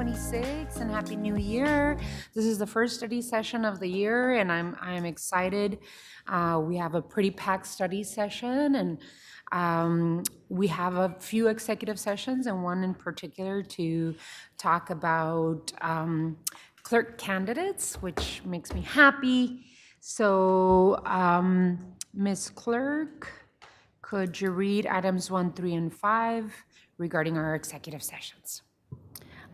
2026 and Happy New Year. This is the first study session of the year and I'm excited. We have a pretty packed study session and we have a few executive sessions and one in particular to talk about clerk candidates, which makes me happy. So, Ms. Clerk, could you read items 1, 3, and 5 regarding our executive sessions?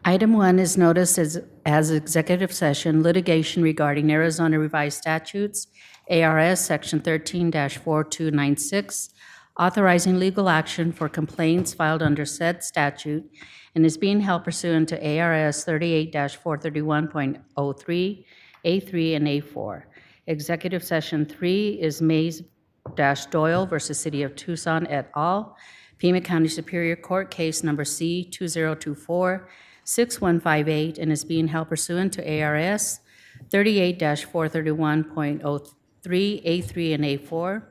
Item 1 is noticed as executive session litigation regarding Arizona Revised Statutes, A.R.S. Section 13-4296, authorizing legal action for complaints filed under said statute, and is being held pursuant to A.R.S. 38-431.03, A3, and A4. Executive Session 3 is Maes-Doyle versus City of Tucson et al., Pima County Superior Court, case number C-2024-6158, and is being held pursuant to A.R.S. 38-431.03, A3, and A4.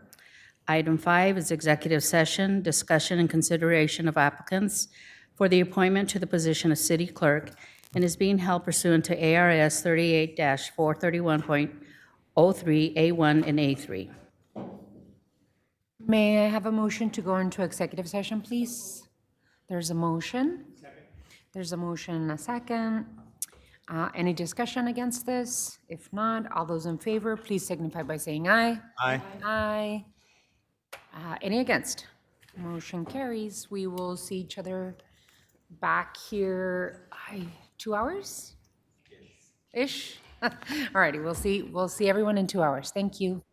Item 5 is executive session, discussion and consideration of applicants for the appointment to the position of city clerk, and is being held pursuant to A.R.S. 38-431.03, A1, and A3. May I have a motion to go into executive session, please? There's a motion. Second. There's a motion and a second. Any discussion against this? If not, all those in favor, please signify by saying aye. Aye. Aye. Any against? Motion carries. We will see each other back here, 2 hours? Ish? All righty, we'll see everyone in 2 hours. Thank you.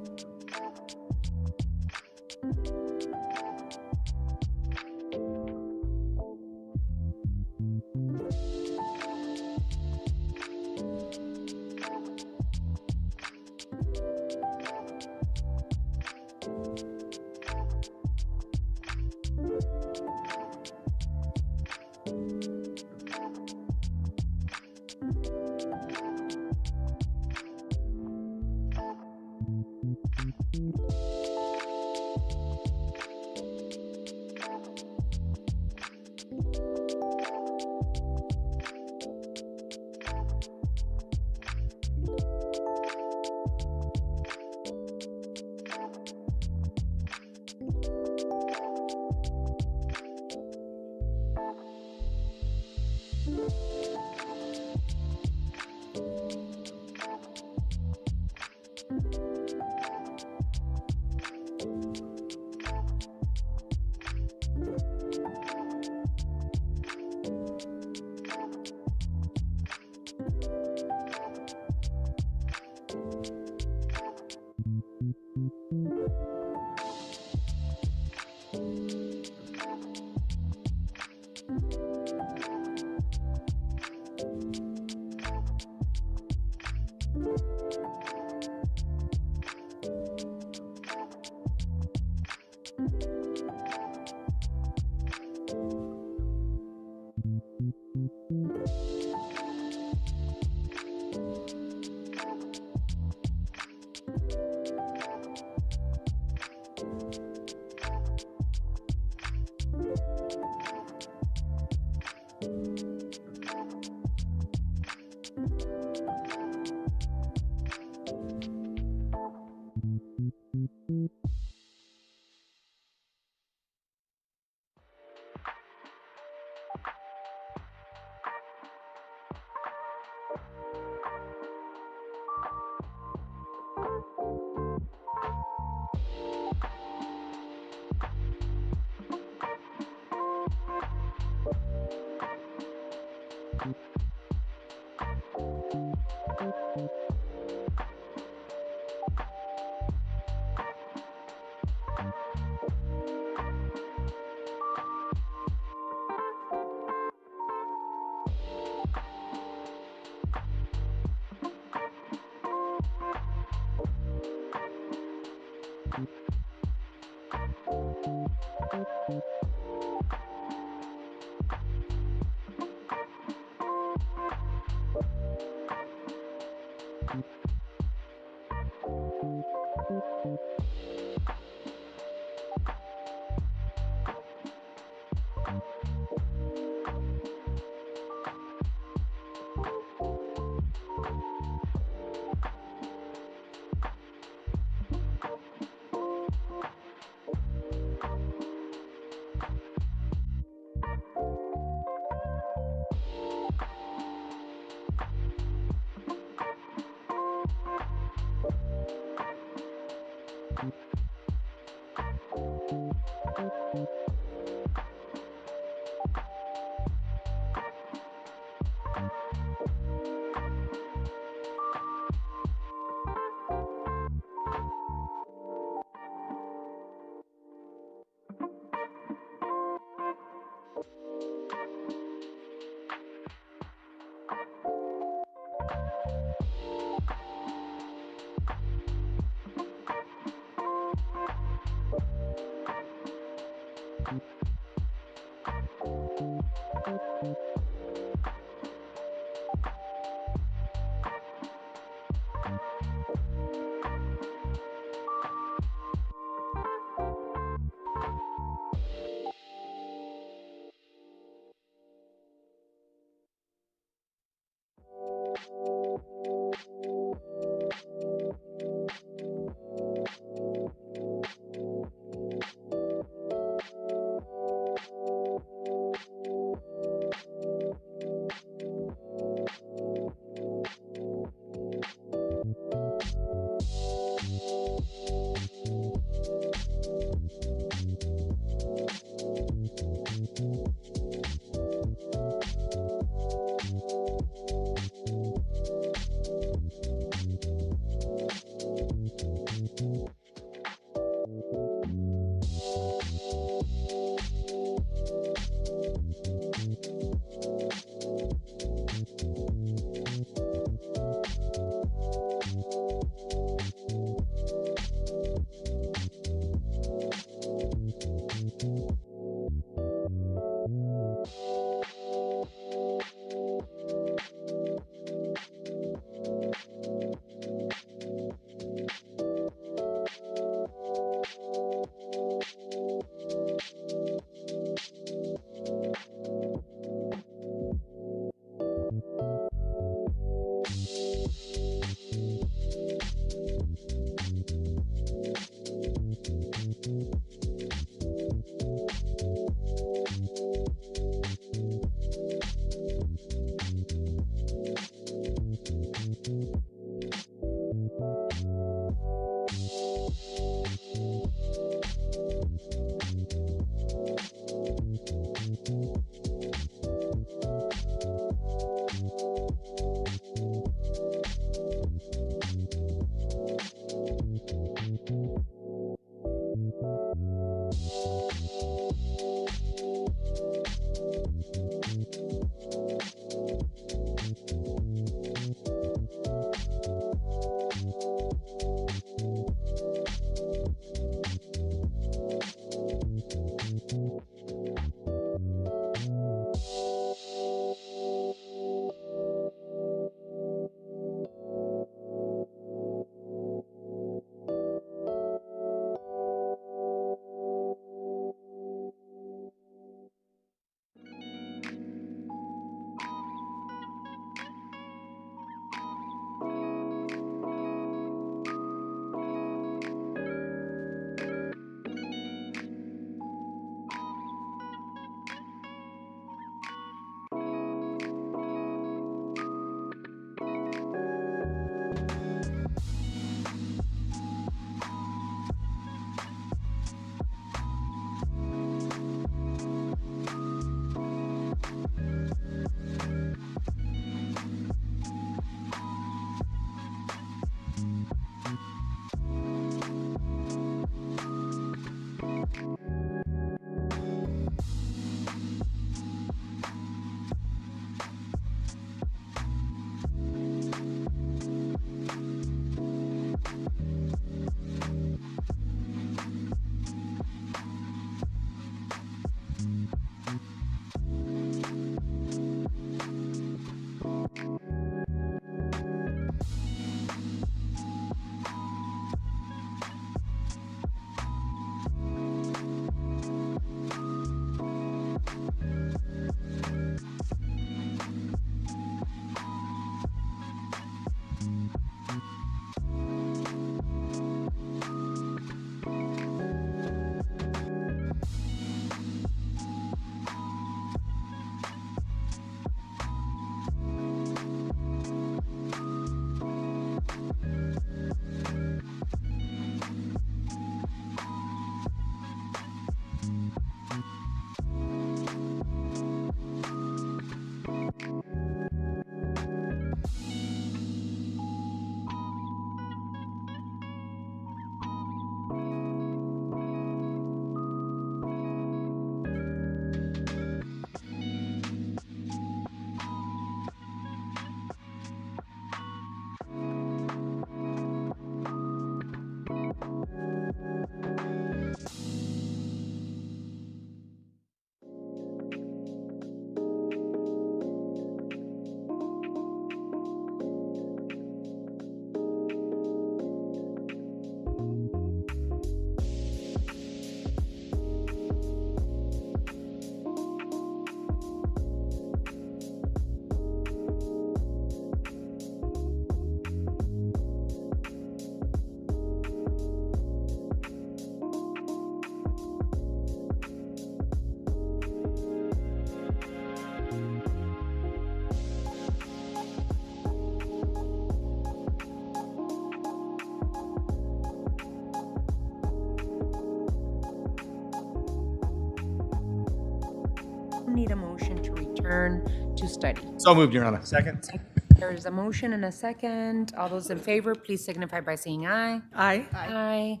Need a motion to return to study. So moved, Your Honor. Second. There is a motion and a second. All those in favor, please signify by saying aye. Aye. Aye.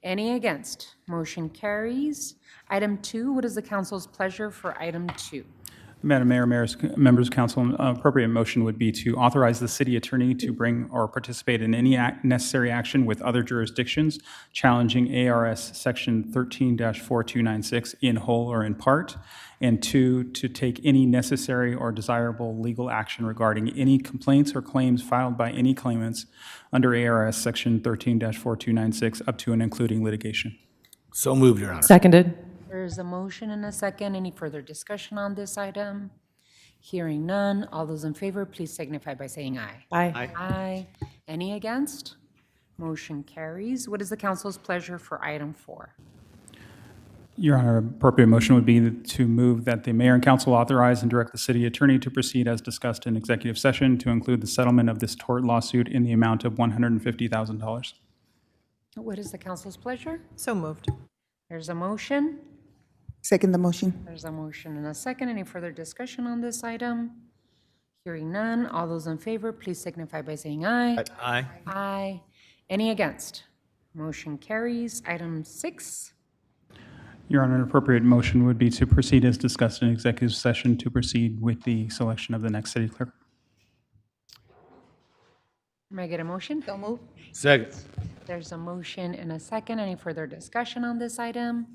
Any against? Motion carries. Item 2, what is the council's pleasure for item 2? Madam Mayor, members of council, an appropriate motion would be to authorize the city attorney to bring or participate in any necessary action with other jurisdictions challenging A.R.S. Section 13-4296 in whole or in part, and 2, to take any necessary or desirable legal action regarding any complaints or claims filed by any claimants under A.R.S. Section 13-4296 up to and including litigation. So moved, Your Honor. Seconded. There is a motion and a second. Any further discussion on this item? Hearing none. All those in favor, please signify by saying aye. Aye. Aye. Any against? Motion carries. What is the council's pleasure for item 4? Your Honor, appropriate motion would be to move that the mayor and council authorize and direct the city attorney to proceed as discussed in executive session to include the settlement of this tort lawsuit in the amount of $150,000. What is the council's pleasure? So moved. There's a motion. Second the motion. There's a motion and a second. Any further discussion on this item? Hearing none. All those in favor, please signify by saying aye. Aye. Aye. Any against? Motion carries. Item 6. Your Honor, an appropriate motion would be to proceed as discussed in executive session to proceed with the selection of the next city clerk. May I get a motion? So moved. Second. There's a motion and a second. Any further discussion on this item?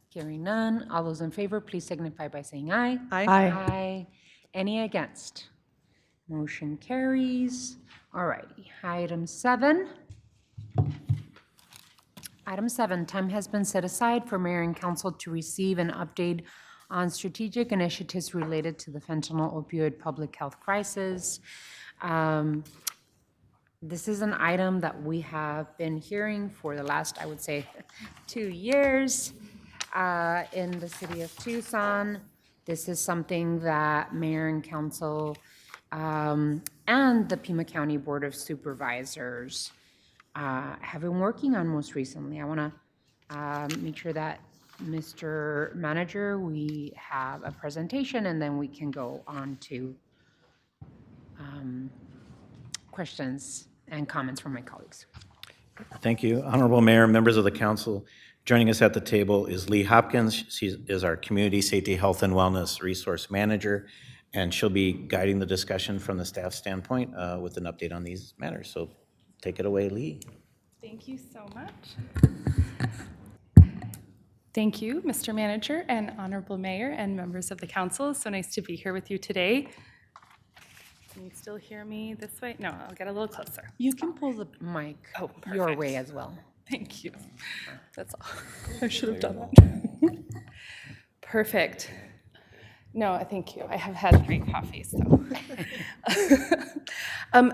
Hearing none. All those in favor, please signify by saying aye. Aye. Aye. Any against? Motion carries. All righty. Item 7. Item 7, time has been set aside for mayor and council to receive an update on strategic initiatives related to the fentanyl opioid public health crisis. This is an item that we have been hearing for the last, I would say, 2 years in the city of Tucson. This is something that mayor and council and the Pima County Board of Supervisors have been working on most recently. I want to make sure that, Mr. Manager, we have a presentation and then we can go on to questions and comments from my colleagues. Thank you. Honorable Mayor, members of the council, joining us at the table is Lee Hopkins. She is our Community Safety, Health, and Wellness Resource Manager, and she'll be guiding the discussion from the staff standpoint with an update on these matters. So take it away, Lee. Thank you so much. Thank you, Mr. Manager and Honorable Mayor and members of the council. It's so nice to be here with you today. Can you still hear me this way? No, I'll get a little closer. You can pull the mic your perfect. way as well. Thank you. That's all. I should have done that. Perfect. No, thank you. I have had 3 coffees, so.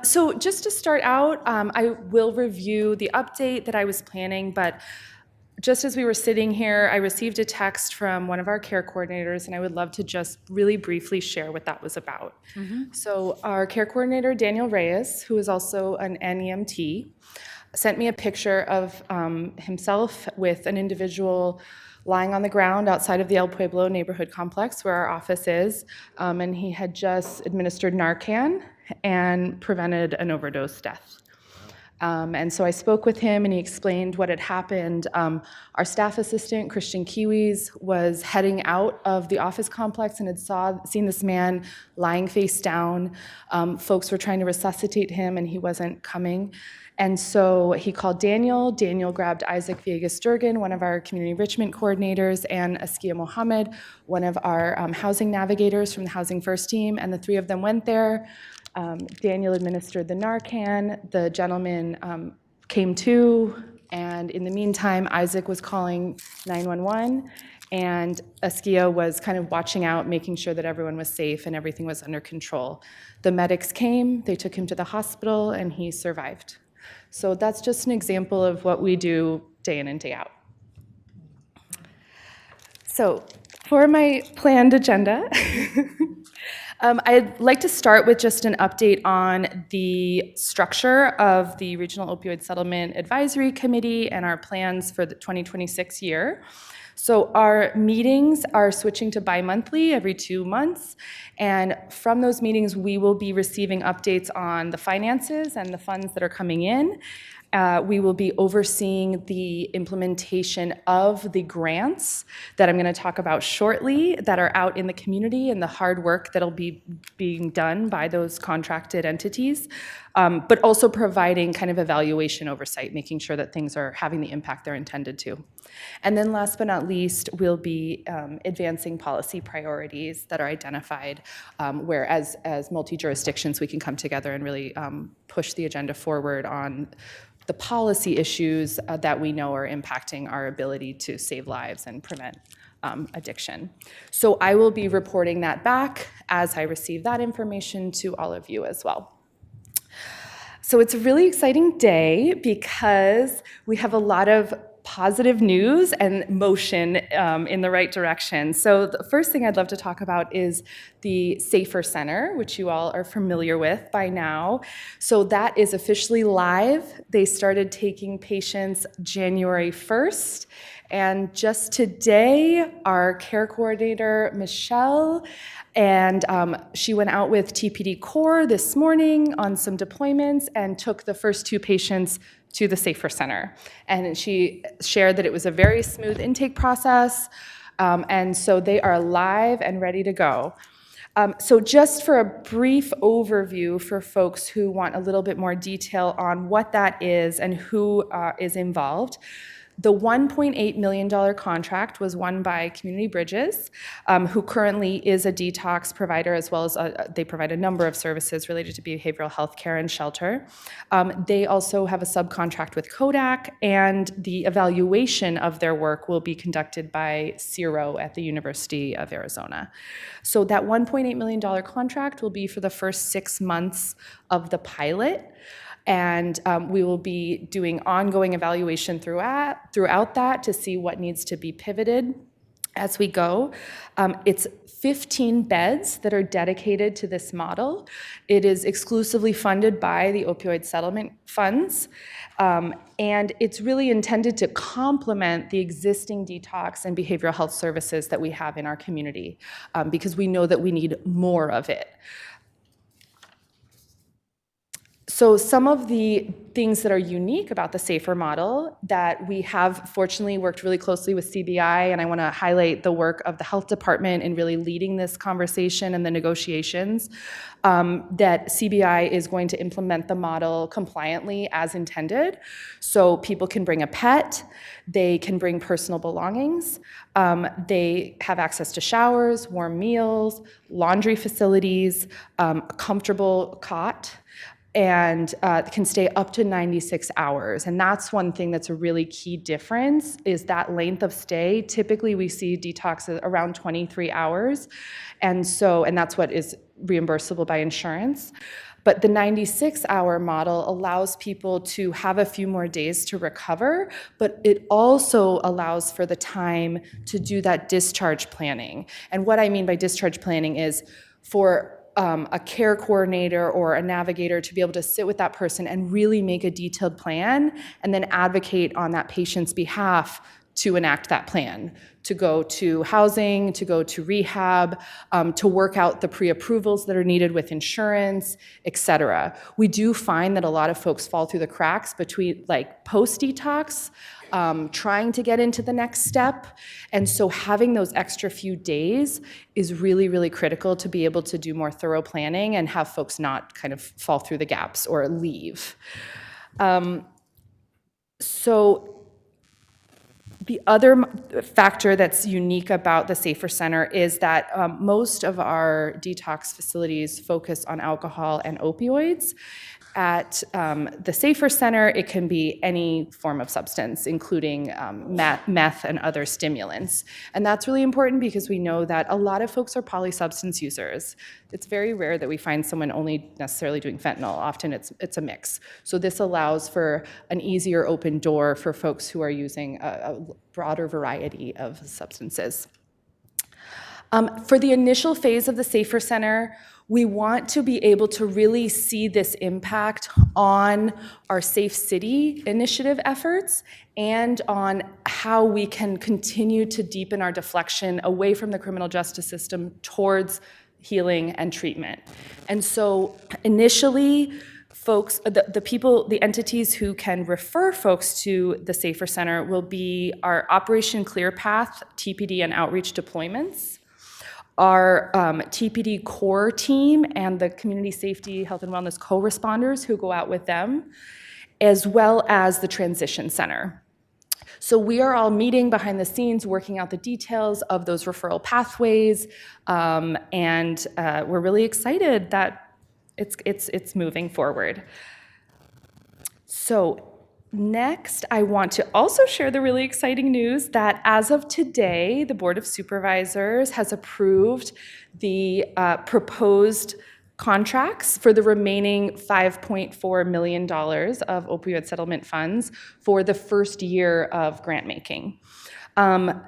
So just to start out, I will review the update that I was planning, but just as we were sitting here, I received a text from one of our care coordinators, and I would love to just really briefly share what that was about. So our care coordinator, Daniel Reyes, who is also an NEMT, sent me a picture of himself with an individual lying on the ground outside of the El Pueblo neighborhood complex where our office is, and he had just administered Narcan and prevented an overdose death. And so I spoke with him, and he explained what had happened. Our staff assistant, Christian Kiwis, was heading out of the office complex and had seen this man lying face down. Folks were trying to resuscitate him, and he wasn't coming. And so he called Daniel. Daniel grabbed Isaac Villegas-Durgan, one of our community enrichment coordinators, and Askia Mohammed, one of our housing navigators from the Housing First team, and the three of them went there. Daniel administered the Narcan. The gentleman came to, and in the meantime, Isaac was calling 911, and Askia was kind of watching out, making sure that everyone was safe and everything was under control. The medics came, they took him to the hospital, and he survived. So that's just an example of what we do day in and day out. So for my planned agenda, I'd like to start with just an update on the structure of the Regional Opioid Settlement Advisory Committee and our plans for the 2026 year. So our meetings are switching to bi-monthly every 2 months, and from those meetings we will be receiving updates on the finances and the funds that are coming in. We will be overseeing the implementation of the grants that I'm going to talk about shortly that are out in the community and the hard work that'll be being done by those contracted entities, but also providing kind of evaluation oversight, making sure that things are having the impact they're intended to. And then last but not least, we'll be advancing policy priorities that are identified, where as multi-jurisdictions we can come together and really push the agenda forward on the policy issues that we know are impacting our ability to save lives and prevent addiction. So I will be reporting that back as I receive that information to all of you as well. So it's a really exciting day because we have a lot of positive news and motion in the right direction. So the first thing I'd love to talk about is the Safer Center, which you all are familiar with by now. So that is officially live. They started taking patients January 1st. And just today, our care coordinator, Michelle, and she went out with TPD Core this morning on some deployments and took the first 2 patients to the Safer Center. And she shared that it was a very smooth intake process, and so they are live and ready to go. So just for a brief overview for folks who want a little bit more detail on what that is and who is involved, the $1.8 million contract was won by Community Bridges, who currently is a detox provider, as well as they provide a number of services related to behavioral health care and shelter. They also have a subcontract with Kodak, and the evaluation of their work will be conducted by CIRO at the University of Arizona. So that $1.8 million contract will be for the first 6 months of the pilot. And we will be doing ongoing evaluation throughout that to see what needs to be pivoted as we go. It's 15 beds that are dedicated to this model. It is exclusively funded by the opioid settlement funds, and it's really intended to complement the existing detox and behavioral health services that we have in our community, because we know that we need more of it. So some of the things that are unique about the SAFER model that we have fortunately worked really closely with CBI, and I want to highlight the work of the health department in really leading this conversation and the negotiations, that CBI is going to implement the model compliantly as intended. So people can bring a pet, they can bring personal belongings, they have access to showers, warm meals, laundry facilities, a comfortable cot, and can stay up to 96 hours. And that's one thing that's a really key difference, is that length of stay. Typically we see detoxes around 23 hours. And that's what is reimbursable by insurance. But the 96-hour model allows people to have a few more days to recover, but it also allows for the time to do that discharge planning. And what I mean by discharge planning is for a care coordinator or a navigator to be able to sit with that person and really make a detailed plan and then advocate on that patient's behalf to enact that plan, to go to housing, to go to rehab, to work out the pre-approvals that are needed with insurance, et cetera. We do find that a lot of folks fall through the cracks between like post-detox, trying to get into the next step. And so having those extra few days is really, really critical to be able to do more thorough planning and have folks not kind of fall through the gaps or leave. So the other factor that's unique about the Safer Center is that most of our detox facilities focus on alcohol and opioids. At the Safer Center, it can be any form of substance, including meth and other stimulants. And that's really important because we know that a lot of folks are polysubstance users. It's very rare that we find someone only necessarily doing fentanyl. Often it's a mix. So this allows for an easier open door for folks who are using a broader variety of substances. For the initial phase of the Safer Center, we want to be able to really see this impact on our Safe City initiative efforts and on how we can continue to deepen our deflection away from the criminal justice system towards healing and treatment. And so initially, folks, the entities who can refer folks to the Safer Center will be our Operation Clear Path, TPD and outreach deployments, our TPD core team and the community safety, health and wellness co-responders who go out with them, as well as the transition center. So we are all meeting behind the scenes, working out the details of those referral pathways, and we're really excited that it's moving forward. So next, I want to also share the really exciting news that as of today, the Board of Supervisors has approved the proposed contracts for the remaining $5.4 million of opioid settlement funds for the first year of grant making. The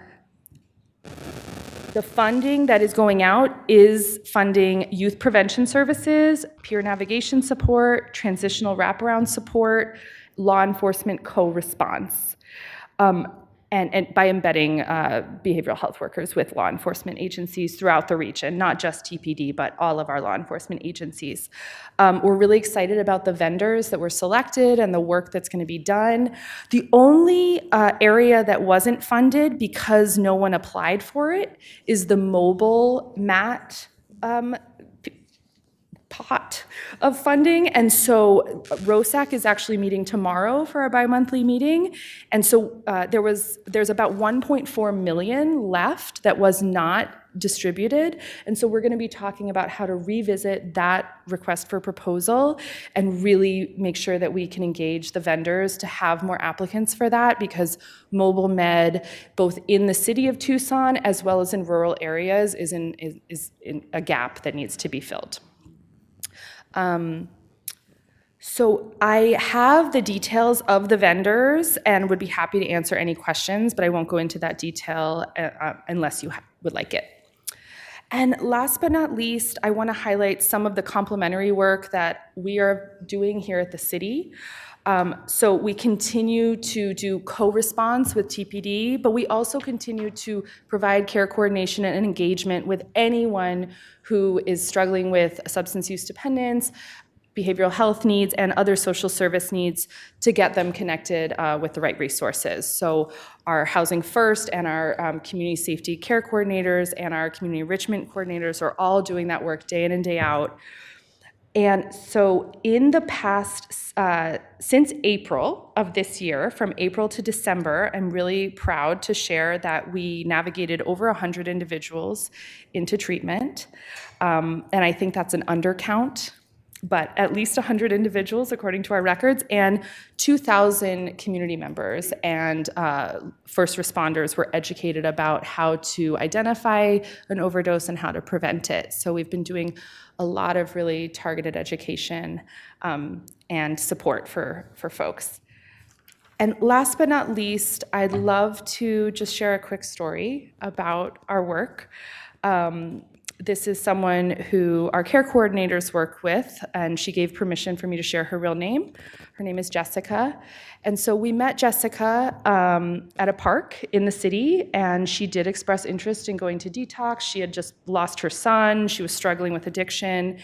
funding that is going out is funding youth prevention services, peer navigation support, transitional wraparound support, law enforcement co-response, and by embedding behavioral health workers with law enforcement agencies throughout the region, not just TPD, but all of our law enforcement agencies. We're really excited about the vendors that were selected and the work that's going to be done. The only area that wasn't funded because no one applied for it is the mobile MAT pot of funding. And so ROSAC is actually meeting tomorrow for a bi-monthly meeting. And so there's about 1.4 million left that was not distributed. And so we're going to be talking about how to revisit that request for proposal and really make sure that we can engage the vendors to have more applicants for that, because mobile med, both in the city of Tucson as well as in rural areas, is in a gap that needs to be filled. So I have the details of the vendors and would be happy to answer any questions, but I won't go into that detail unless you would like it. And last but not least, I want to highlight some of the complementary work that we are doing here at the city. So we continue to do co-response with TPD, but we also continue to provide care coordination and engagement with anyone who is struggling with substance use dependence, behavioral health needs, and other social service needs to get them connected with the right resources. So our Housing First and our community safety care coordinators and our community enrichment coordinators are all doing that work day in and day out. And so in the past, since April of this year, from April to December, I'm really proud to share that we navigated over 100 individuals into treatment. And I think that's an undercount, but at least 100 individuals according to our records, and 2,000 community members and first responders were educated about how to identify an overdose and how to prevent it. So we've been doing a lot of really targeted education and support for folks. And last but not least, I'd love to just share a quick story about our work. This is someone who our care coordinators work with, and she gave permission for me to share her real name. Her name is Jessica. And so we met Jessica at a park in the city, and she did express interest in going to detox. She had just lost her son. She was struggling with addiction.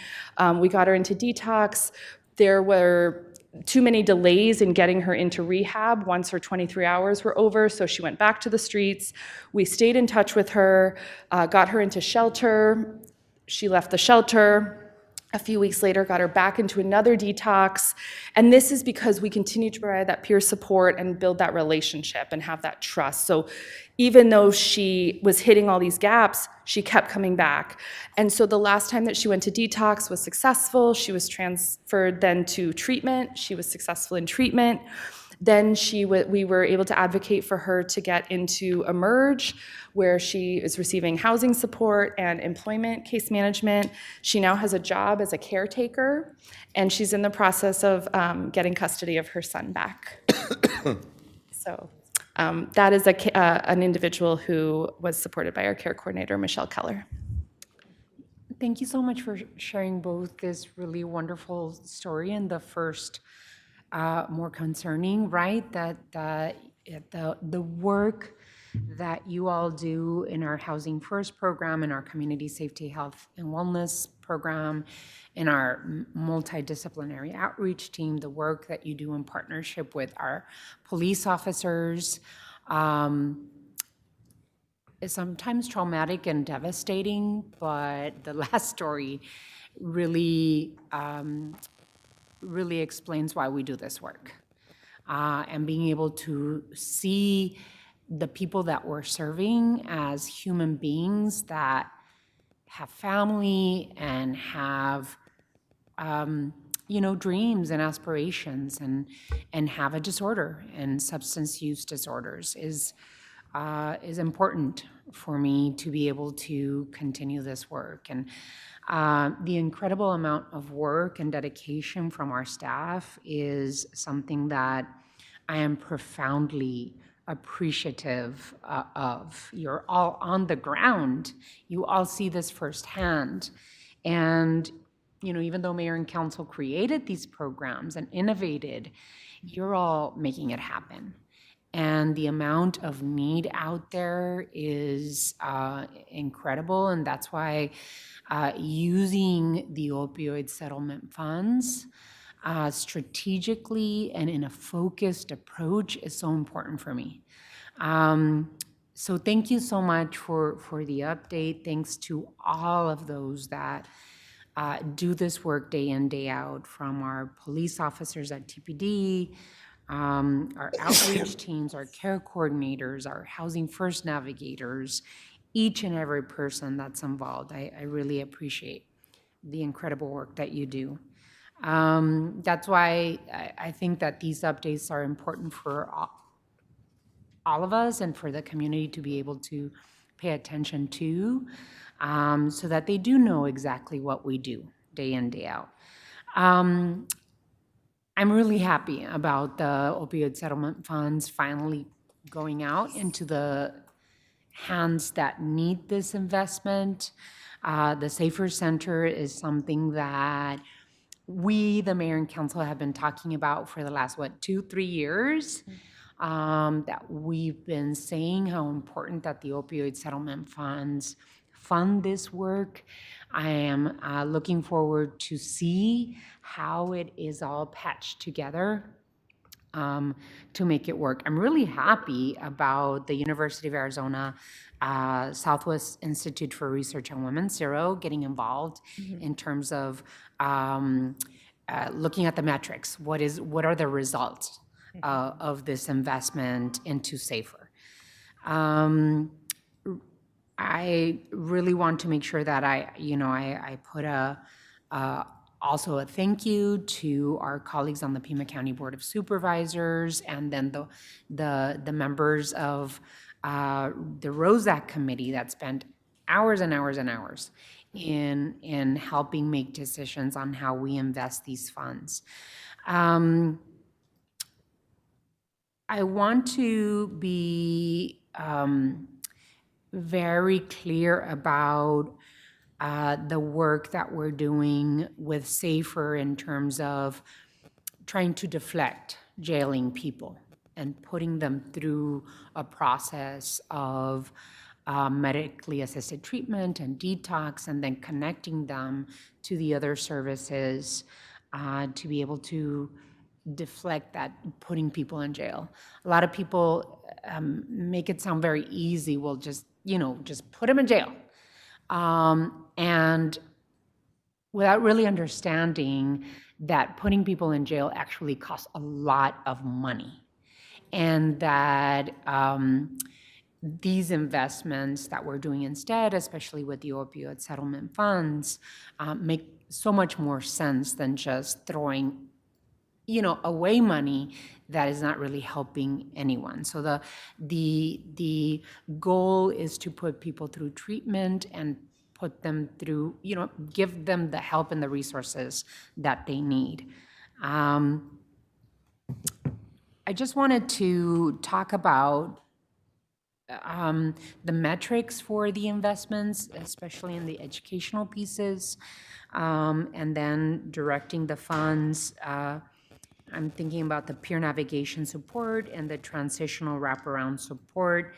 We got her into detox. There were too many delays in getting her into rehab once her 23 hours were over, so she went back to the streets. We stayed in touch with her, got her into shelter. She left the shelter. A few weeks later, got her back into another detox. And this is because we continue to provide that peer support and build that relationship and have that trust. So even though she was hitting all these gaps, she kept coming back. And so the last time that she went to detox was successful. She was transferred then to treatment. She was successful in treatment. Then we were able to advocate for her to get into Emerge, where she is receiving housing support and employment case management. She now has a job as a caretaker, and she's in the process of getting custody of her son back. So that is an individual who was supported by our care coordinator, Michelle Keller. Thank you so much for sharing both this really wonderful story and the first more concerning, right? That the work that you all do in our Housing First program, in our Community Safety, Health, and Wellness program, in our multidisciplinary outreach team, the work that you do in partnership with our police officers, is sometimes traumatic and devastating, but the last story really really explains why we do this work. And being able to see the people that we're serving as human beings that have family and have, dreams and aspirations and have a disorder, and substance use disorders is important for me to be able to continue this work. And the incredible amount of work and dedication from our staff is something that I am profoundly appreciative of. You're all on the ground. You all see this firsthand. And, even though mayor and council created these programs and innovated, you're all making it happen. And the amount of need out there is incredible, and that's why using the opioid settlement funds strategically and in a focused approach is so important for me. So thank you so much for the update. Thanks to all of those that do this work day in, day out, from our police officers at TPD, our outreach teams, our care coordinators, our Housing First navigators, each and every person that's involved. I really appreciate the incredible work that you do. That's why I think that these updates are important for all of us and for the community to be able to pay attention to, so that they do know exactly what we do day in, day out. I'm really happy about the opioid settlement funds finally going out into the hands that need this investment. The Safer Center is something that we, the mayor and council, have been talking about for the last, 2-3 years. That we've been saying how important that the opioid settlement funds fund this work. I am looking forward to see how it is all patched together to make it work. I'm really happy about the University of Arizona Southwest Institute for Research on Women, CIRO, getting involved in terms of looking at the metrics. What are the results of this investment into SAFER? I really want to make sure that I put also a thank you to our colleagues on the Pima County Board of Supervisors, and then the members of the ROSAC committee that spent hours and hours and hours in helping make decisions on how we invest these funds. I want to be very clear about the work that we're doing with SAFER in terms of trying to deflect jailing people and putting them through a process of medically assisted treatment and detox, and then connecting them to the other services to be able to deflect that putting people in jail. A lot of people make it sound very easy. Well, just put them in jail, and without really understanding that putting people in jail actually costs a lot of money, and that these investments that we're doing instead, especially with the opioid settlement funds, make so much more sense than just throwing away money that is not really helping anyone. So the goal is to put people through treatment and put them through, give them the help and the resources that they need. I just wanted to talk about the metrics for the investments, especially in the educational pieces, and then directing the funds. I'm thinking about the peer navigation support and the transitional wraparound support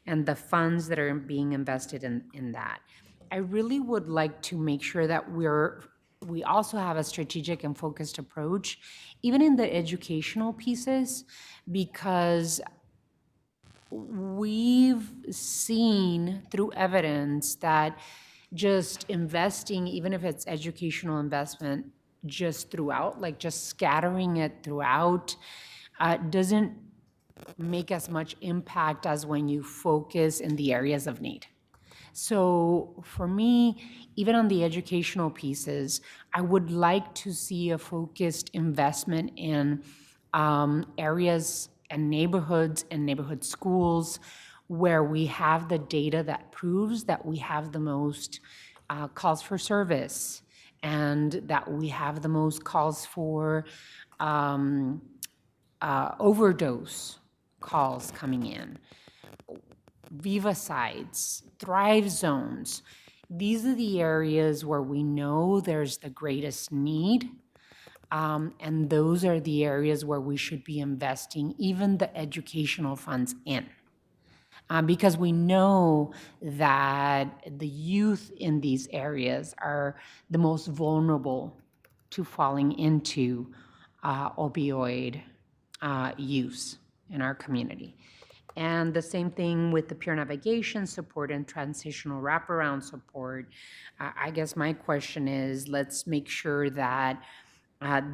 and the funds that are being invested in that. I really would like to make sure that we also have a strategic and focused approach, even in the educational pieces, because we've seen through evidence that just investing, even if it's educational investment, just throughout, like just scattering it throughout, doesn't make as much impact as when you focus in the areas of need. So for me, even on the educational pieces, I would like to see a focused investment in areas and neighborhood schools where we have the data that proves that we have the most calls for service, and that we have the most calls for overdose calls coming in, Vivicides, Thrive Zones. These are the areas where we know there's the greatest need, and those are the areas where we should be investing even the educational funds in. Because we know that the youth in these areas are the most vulnerable to falling into opioid use in our community. And the same thing with the peer navigation support and transitional wraparound support. I guess my question is, let's make sure that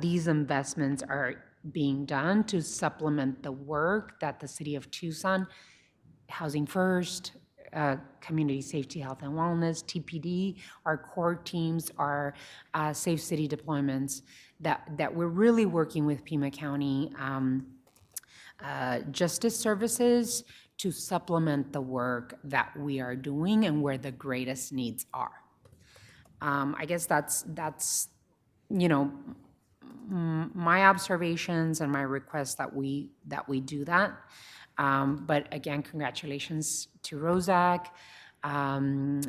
these investments are being done to supplement the work that the City of Tucson, Housing First, Community Safety, Health and Wellness, TPD, our core teams, our Safe City deployments, that we're really working with Pima County Justice Services to supplement the work that we are doing and where the greatest needs are. I guess that's my observations and my request that we do that. But again, congratulations to Rozak. I'm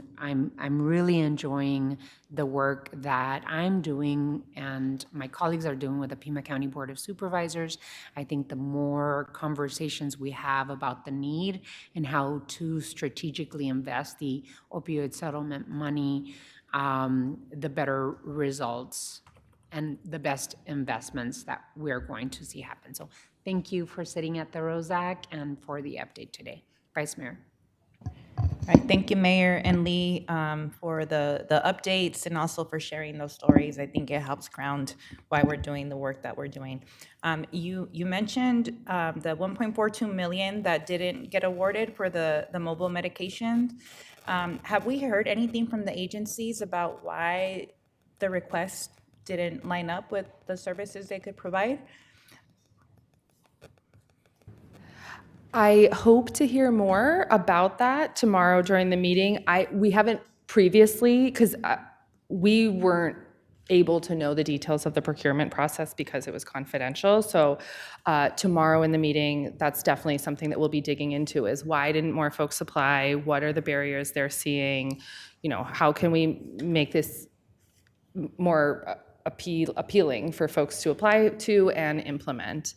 really enjoying the work that I'm doing and my colleagues are doing with the Pima County Board of Supervisors. I think the more conversations we have about the need and how to strategically invest the opioid settlement money, the better results and the best investments that we're going to see happen. So thank you for sitting at the Rozak and for the update today. Vice Mayor. All right, thank you, Mayor and Lee, for the updates and also for sharing those stories. I think it helps ground why we're doing the work that we're doing. You mentioned the $1.42 million that didn't get awarded for the mobile medication. Have we heard anything from the agencies about why the request didn't line up with the services they could provide? I hope to hear more about that tomorrow during the meeting. We haven't previously, because we weren't able to know the details of the procurement process because it was confidential. So tomorrow in the meeting, that's definitely something that we'll be digging into is why didn't more folks apply? What are the barriers they're seeing? You know, how can we make this more appealing for folks to apply to and implement?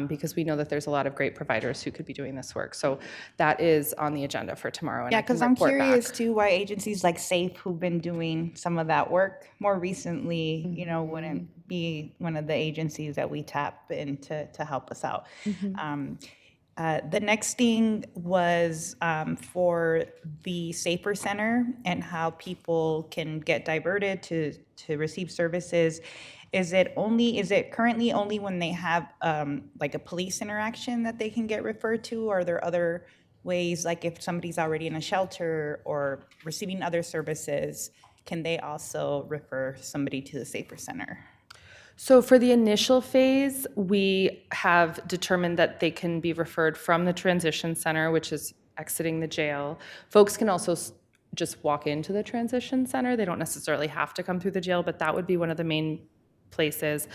Because we know that there's a lot of great providers who could be doing this work. So that is on the agenda for tomorrow. And Yeah, I can because I'm report back. curious too why agencies like SAFE, who've been doing some of that work more recently, wouldn't be one of the agencies that we tap in to help us out. The next thing was for the Safer Center and how people can get diverted to receive services. Is it currently only when they have like a police interaction that they can get referred to? Or are there other ways, like if somebody's already in a shelter or receiving other services, can they also refer somebody to the Safer Center? So for the initial phase, we have determined that they can be referred from the transition center, which is exiting the jail. Folks can also just walk into the transition center. They don't necessarily have to come through the jail, but that would be one of the main places.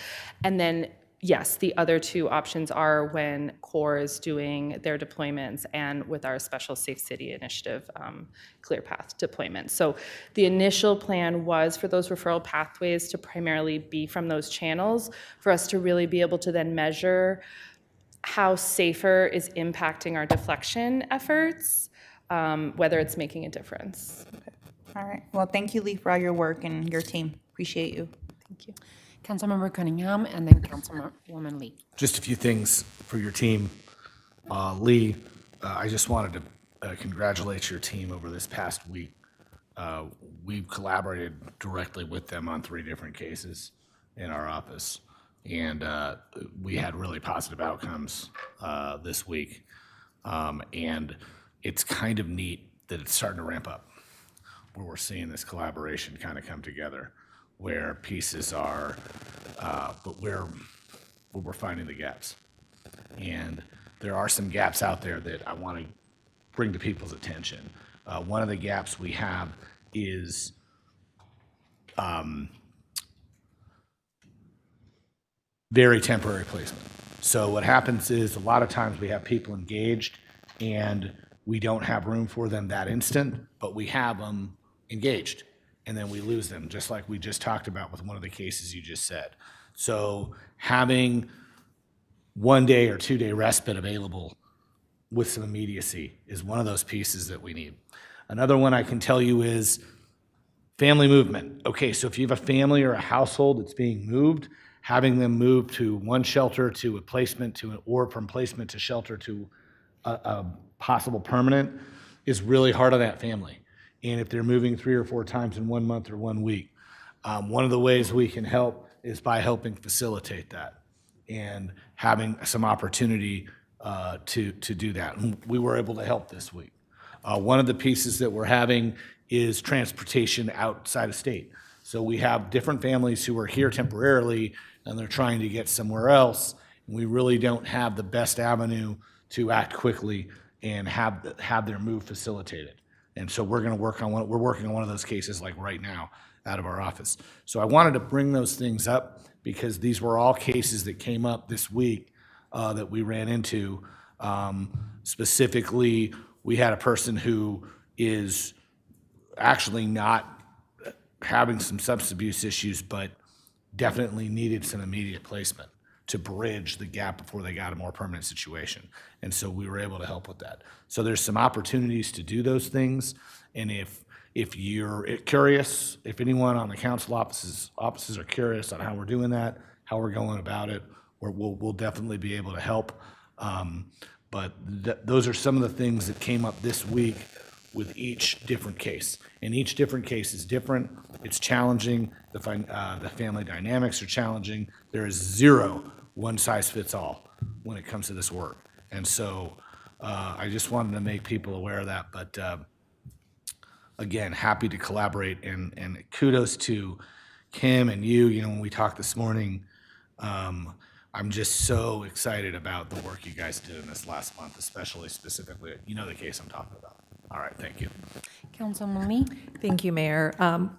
And then, yes, the other two options are when CORE is doing their deployments and with our special Safe City initiative, Clear Path deployment. So the initial plan was for those referral pathways to primarily be from those channels for us to really be able to then measure how SAFER is impacting our deflection efforts, whether it's making a difference. All right. Well, thank you, Lee, for all your work and your team. Appreciate you. Thank you. Councilmember Cunningham, and then Councilwoman Lee. Just a few things for your team. Lee, I just wanted to congratulate your team over this past week. We've collaborated directly with them on 3 different cases in our office, and we had really positive outcomes this week. And it's kind of neat that it's starting to ramp up, where we're seeing this collaboration kind of come together, where pieces are, but where we're finding the gaps. And there are some gaps out there that I want to bring to people's attention. One of the gaps we have is very temporary placement. So what happens is a lot of times we have people engaged and we don't have room for them that instant, but we have them engaged and then we lose them, just like we just talked about with one of the cases you just said. So having 1 day or 2 day respite available with some immediacy is one of those pieces that we need. Another one I can tell you is family movement. Okay, so if you have a family or a household that's being moved, having them move to one shelter to a placement to, or from placement to shelter to a possible permanent is really hard on that family. And if they're moving 3 or 4 times in 1 month or 1 week, one of the ways we can help is by helping facilitate that and having some opportunity to do that. And we were able to help this week. One of the pieces that we're having is transportation outside of state. So we have different families who are here temporarily and they're trying to get somewhere else. And we really don't have the best avenue to act quickly and have their move facilitated. And so we're working on one of those cases like right now out of our office. So I wanted to bring those things up because these were all cases that came up this week that we ran into. Specifically, we had a person who is actually not having some substance abuse issues, but definitely needed some immediate placement to bridge the gap before they got a more permanent situation. And so we were able to help with that. So there's some opportunities to do those things. And if you're curious, if anyone on the council offices are curious on how we're doing that, how we're going about it, we'll definitely be able to help. But those are some of the things that came up this week with each different case. And each different case is different. It's challenging. The family dynamics are challenging. There is zero one-size-fits-all when it comes to this work. And so I just wanted to make people aware of that. But again, happy to collaborate. And kudos to Kim and you. You know, when we talked this morning, I'm just so excited about the work you guys did in this last month, specifically, you know the case I'm talking about. All right, thank you. Councilman Lee? Thank you, Mayor.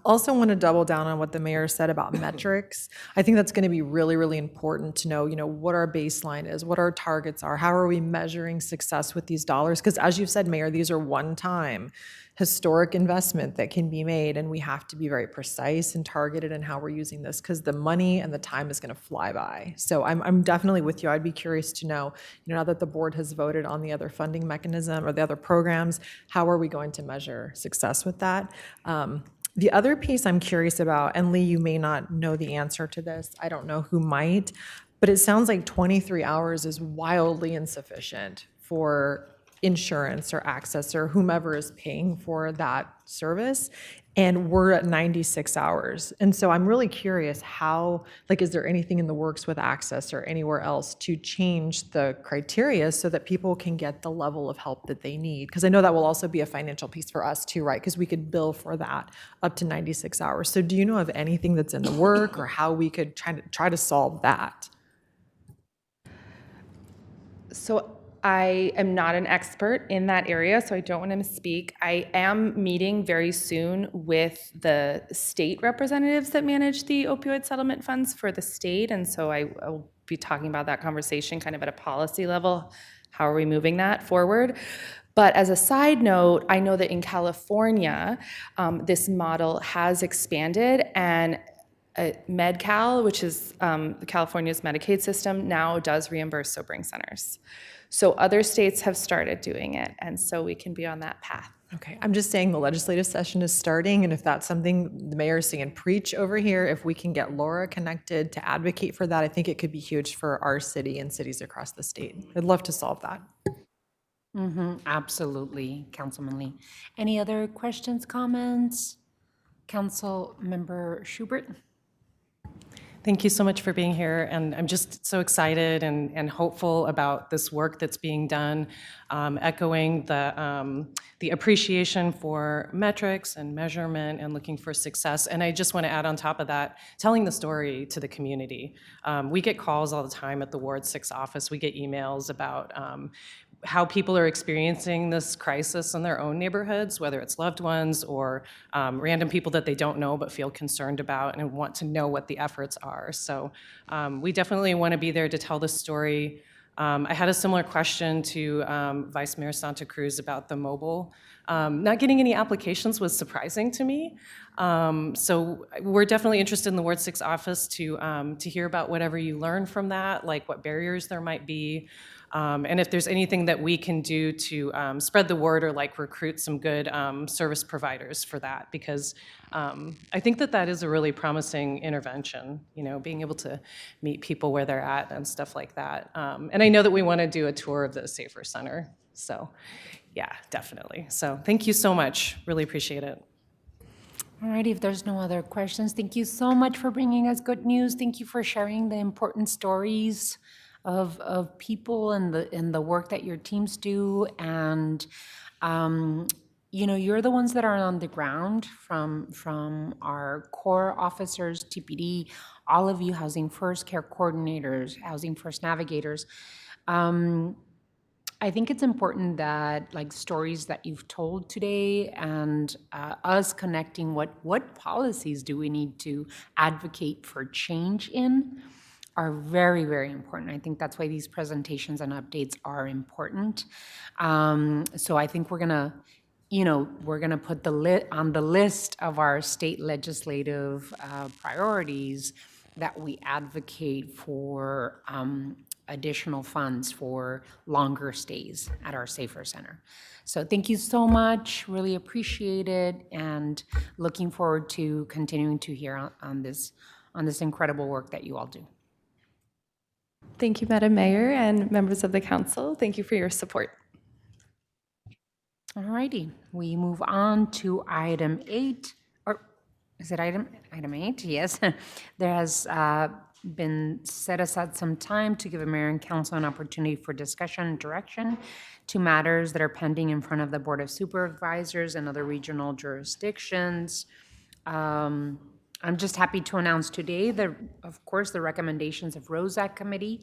Also want to double down on what the mayor said about metrics. I think that's going to be really, really important to know, what our baseline is, what our targets are, how are we measuring success with these dollars? Because as you've said, Mayor, these are one-time historic investment that can be made, and we have to be very precise and targeted in how we're using this because the money and the time is going to fly by. So I'm definitely with you. I'd be curious to know, now that the board has voted on the other funding mechanism or the other programs, how are we going to measure success with that? The other piece I'm curious about, and Lee, you may not know the answer to this, I don't know who might, but it sounds like 23 hours is wildly insufficient for insurance or access or whomever is paying for that service. And we're at 96 hours. And so I'm really curious how, is there anything in the works with access or anywhere else to change the criteria so that people can get the level of help that they need? Because I know that will also be a financial piece for us too, right? Because we could bill for that up to 96 hours. So do you know of anything that's in the work or how we could try to solve that? So I am not an expert in that area, so I don't want to misspeak. I am meeting very soon with the state representatives that manage the opioid settlement funds for the state, and so I will be talking about that conversation kind of at a policy level. How are we moving that forward? But as a side note, I know that in California, this model has expanded, and Medi-Cal, which is California's Medicaid system, now does reimburse sobering centers. So other states have started doing it, and so we can be on that path. Okay, I'm just saying the legislative session is starting, and if that's something the mayor is saying preach over here, if we can get Laura connected to advocate for that, I think it could be huge for our city and cities across the state. I'd love to solve that. Absolutely, Councilman Lee. Any other questions, comments? Council Member Schubert? Thank you so much for being here, and I'm just so excited and hopeful about this work that's being done, echoing the appreciation for metrics and measurement and looking for success. And I just want to add on top of that, telling the story to the community. We get calls all the time at the Ward 6 office. We get emails about how people are experiencing this crisis in their own neighborhoods, whether it's loved ones or random people that they don't know but feel concerned about and want to know what the efforts are. So we definitely want to be there to tell the story. I had a similar question to Vice Mayor Santa Cruz about the mobile. Not getting any applications was surprising to me. So we're definitely interested in the Ward 6 office to hear about whatever you learn from that, like what barriers there might be. And if there's anything that we can do to spread the word or recruit some good service providers for that, because I think that is a really promising intervention, being able to meet people where they're at and stuff like that. And I know that we want to do a tour of the Safer Center. So yeah, definitely. So thank you so much. Really appreciate it. All righty, if there's no other questions, thank you so much for bringing us good news. Thank you for sharing the important stories of people and the work that your teams do. And you're the ones that are on the ground from our core officers, TPD, all of you Housing First care coordinators, Housing First navigators. I think it's important that stories that you've told today and us connecting what policies do we need to advocate for change in are very, very important. I think that's why these presentations and updates are important. So I think we're gonna put on the list of our state legislative priorities that we advocate for additional funds for longer stays at our Safer Center. So thank you so much, really appreciate it, and looking forward to continuing to hear on this incredible work that you all do. Thank you, Madam Mayor and members of the council. Thank you for your support. All righty, we move on to item 8, or is it item 8? Yes. There has been set aside some time to give the mayor and council an opportunity for discussion and direction to matters that are pending in front of the Board of Supervisors and other regional jurisdictions. I'm just happy to announce today that, of course, the recommendations of ROSAC Committee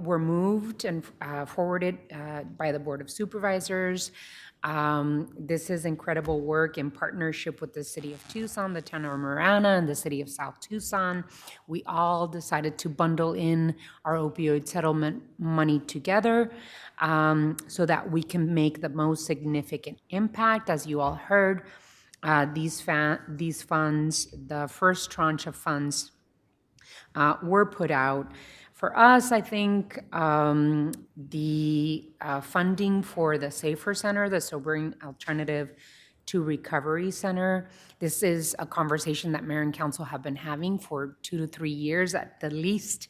were moved and forwarded by the Board of Supervisors. This is incredible work in partnership with the City of Tucson, the Town of Marana, and the City of South Tucson. We all decided to bundle in our opioid settlement money together so that we can make the most significant impact. As you all heard, these funds, the first tranche of funds, were put out. For us, I think the funding for the SAFER Center, the Sobering Alternative to Recovery Center, this is a conversation that Mayor and Council have been having for 2 to 3 years at the least.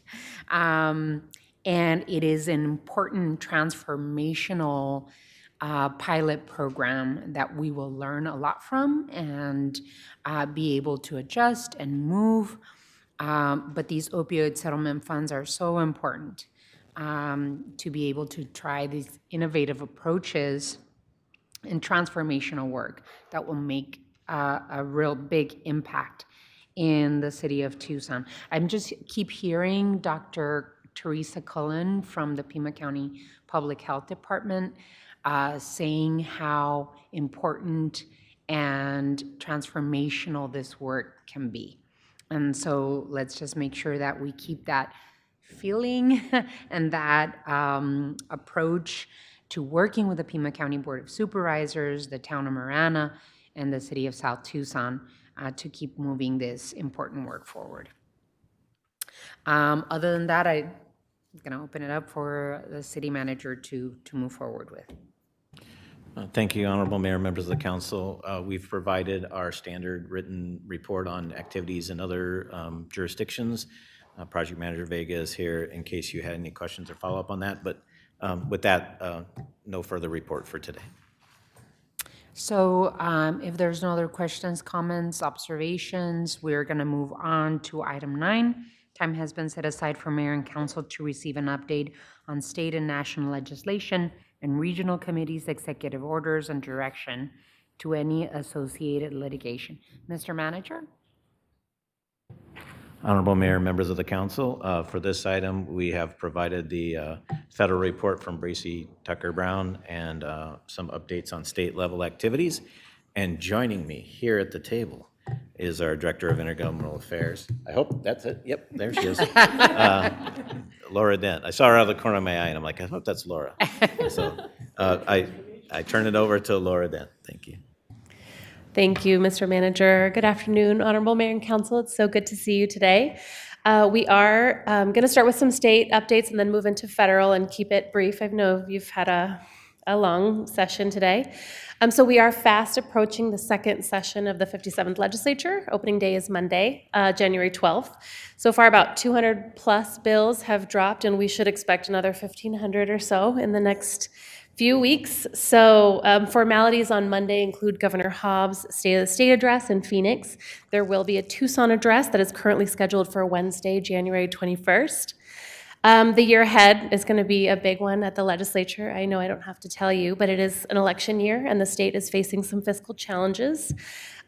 And it is an important transformational pilot program that we will learn a lot from and be able to adjust and move. But these opioid settlement funds are so important to be able to try these innovative approaches and transformational work that will make a real big impact in the city of Tucson. I'm just keep hearing Dr. Teresa Cullen from the Pima County Public Health Department saying how important and transformational this work can be. And so let's just make sure that we keep that feeling and that approach to working with the Pima County Board of Supervisors, the Town of Marana, and the City of South Tucson to keep moving this important work forward. Other than that, I'm going to open it up for the city manager to move forward with. Thank you, Honorable Mayor, members of the council. We've provided our standard written report on activities in other jurisdictions. Project Manager Vega is here in case you had any questions or follow-up on that. But with that, no further report for today. So if there's no other questions, comments, observations, we're going to move on to item 9. Time has been set aside for Mayor and Council to receive an update on state and national legislation and regional committees' executive orders and direction to any associated litigation. Mr. Manager? Honorable Mayor, members of the council, for this item, we have provided the federal report from Bracy Tucker Brown and some updates on state level activities. And joining me here at the table is our Director of Intergovernmental Affairs. I hope that's it. Yep, there she is. Laura Dent. I saw her out of the corner of my eye, and I'm like, I hope that's Laura. So I turn it over to Laura Dent. Thank you. Thank you, Mr. Manager. Good afternoon, Honorable Mayor and Council. It's so good to see you today. We are going to start with some state updates and then move into federal and keep it brief. I know you've had a long session today. So we are fast approaching the second session of the 57th Legislature. Opening day is Monday, January 12th. So far, about 200 plus bills have dropped, and we should expect another 1,500 or so in the next few weeks. So formalities on Monday include Governor Hobbs' State of the State address in Phoenix. There will be a Tucson address that is currently scheduled for Wednesday, January 21st. The year ahead is going to be a big one at the legislature. I know I don't have to tell you, but it is an election year and the state is facing some fiscal challenges.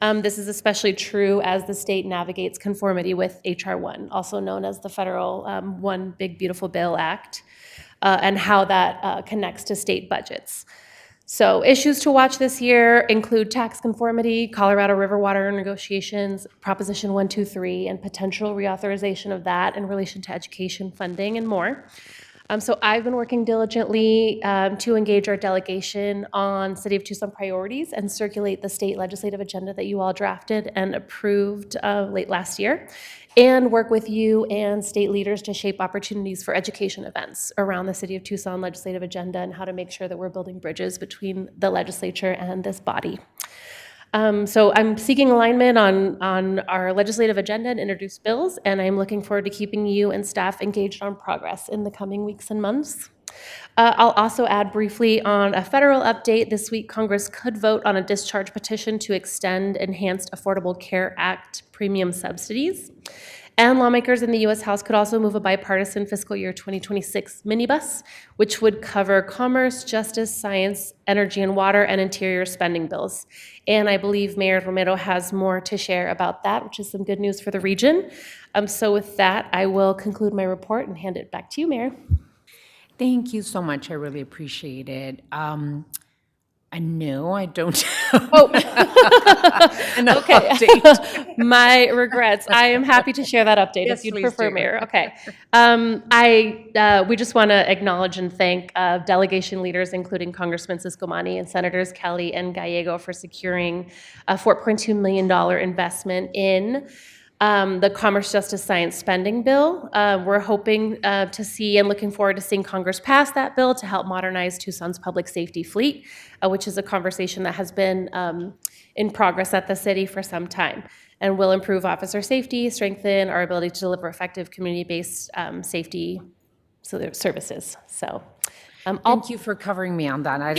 This is especially true as the state navigates conformity with H.R. 1, also known as the federal One Big Beautiful Bill Act, and how that connects to state budgets. So issues to watch this year include tax conformity, Colorado River water negotiations, Proposition 123, and potential reauthorization of that in relation to education funding and more. So I've been working diligently to engage our delegation on City of Tucson priorities and circulate the state legislative agenda that you all drafted and approved late last year, and work with you and state leaders to shape opportunities for education events around the City of Tucson legislative agenda and how to make sure that we're building bridges between the legislature and this body. So I'm seeking alignment on our legislative agenda and introduced bills, and I'm looking forward to keeping you and staff engaged on progress in the coming weeks and months. I'll also add briefly on a federal update. This week, Congress could vote on a discharge petition to extend Enhanced Affordable Care Act premium subsidies. And lawmakers in the U.S. House could also move a bipartisan fiscal year 2026 minibus, which would cover commerce, justice, science, energy and water, and interior spending bills. And I believe Mayor Romero has more to share about that, which is some good news for the region. So with that, I will conclude my report and hand it back to you, Mayor. Thank you so much. I really appreciate it. I know I don't Oh, an okay. update. My regrets. I am happy to share that update Yes, if you'd please prefer, do. Mayor. Okay. We just want to acknowledge and thank delegation leaders, including Congressman Siscomani and Senators Kelly and Gallego, for securing a $4.2 million investment in the Commerce Justice Science Spending Bill. We're hoping to see and looking forward to seeing Congress pass that bill to help modernize Tucson's public safety fleet, which is a conversation that has been in progress at the city for some time, and will improve officer safety, strengthen our ability to deliver effective community-based safety services. So, Thank you for covering me on that. I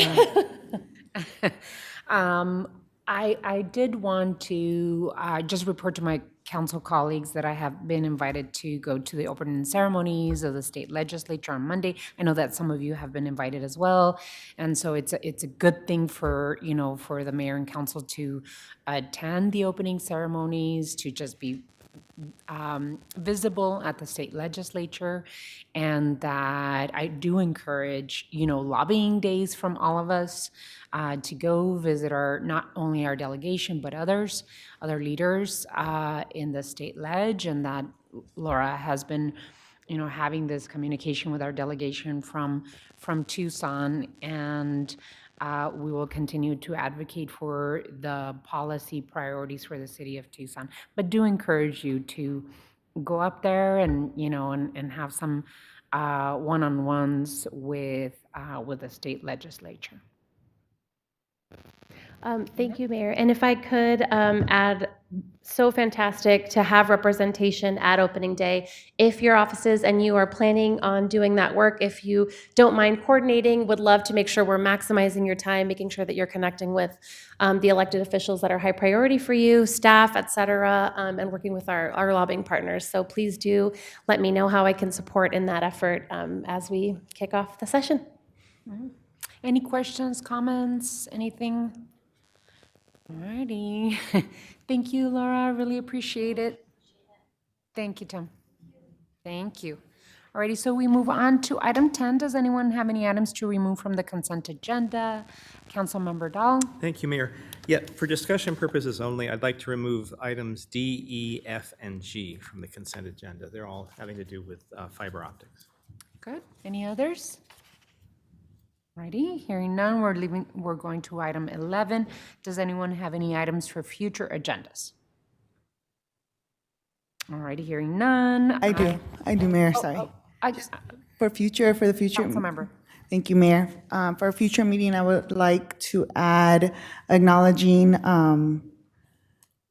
didn't. I did want to just report to my council colleagues that I have been invited to go to the opening ceremonies of the state legislature on Monday. I know that some of you have been invited as well, and so it's a good thing for for the mayor and council to attend the opening ceremonies, to just be visible at the state legislature, and that I do encourage, lobbying days from all of us to go visit not only our delegation, but other leaders in the state ledge, and that Laura has been, having this communication with our delegation from Tucson, and we will continue to advocate for the policy priorities for the city of Tucson. But do encourage you to go up there and, and have some one-on-ones with the state legislature. Thank you, Mayor. And if I could add, so fantastic to have representation at opening day. If your offices and you are planning on doing that work, if you don't mind coordinating, would love to make sure we're maximizing your time, making sure that you're connecting with the elected officials that are high priority for you, staff, et cetera, and working with our lobbying partners. So please do let me know how I can support in that effort as we kick off the session. Any questions, comments, anything? Alrighty. Thank you, Laura. Really appreciate it. Thank you, Tim. Thank you. Alrighty, so we move on to item 10. Does anyone have any items to remove from the consent agenda? Councilmember Dahl? Thank you, Mayor. Yeah, for discussion purposes only, I'd like to remove items D, E, F, and G from the consent agenda. They're all having to do with fiber optics. Good. Any others? Righty, hearing none, we're going to item 11. Does anyone have any items for future agendas? Alrighty, hearing none. I do, Mayor, sorry. I just, For the future. Councilmember. Thank you, Mayor. For a future meeting, I would like to add acknowledging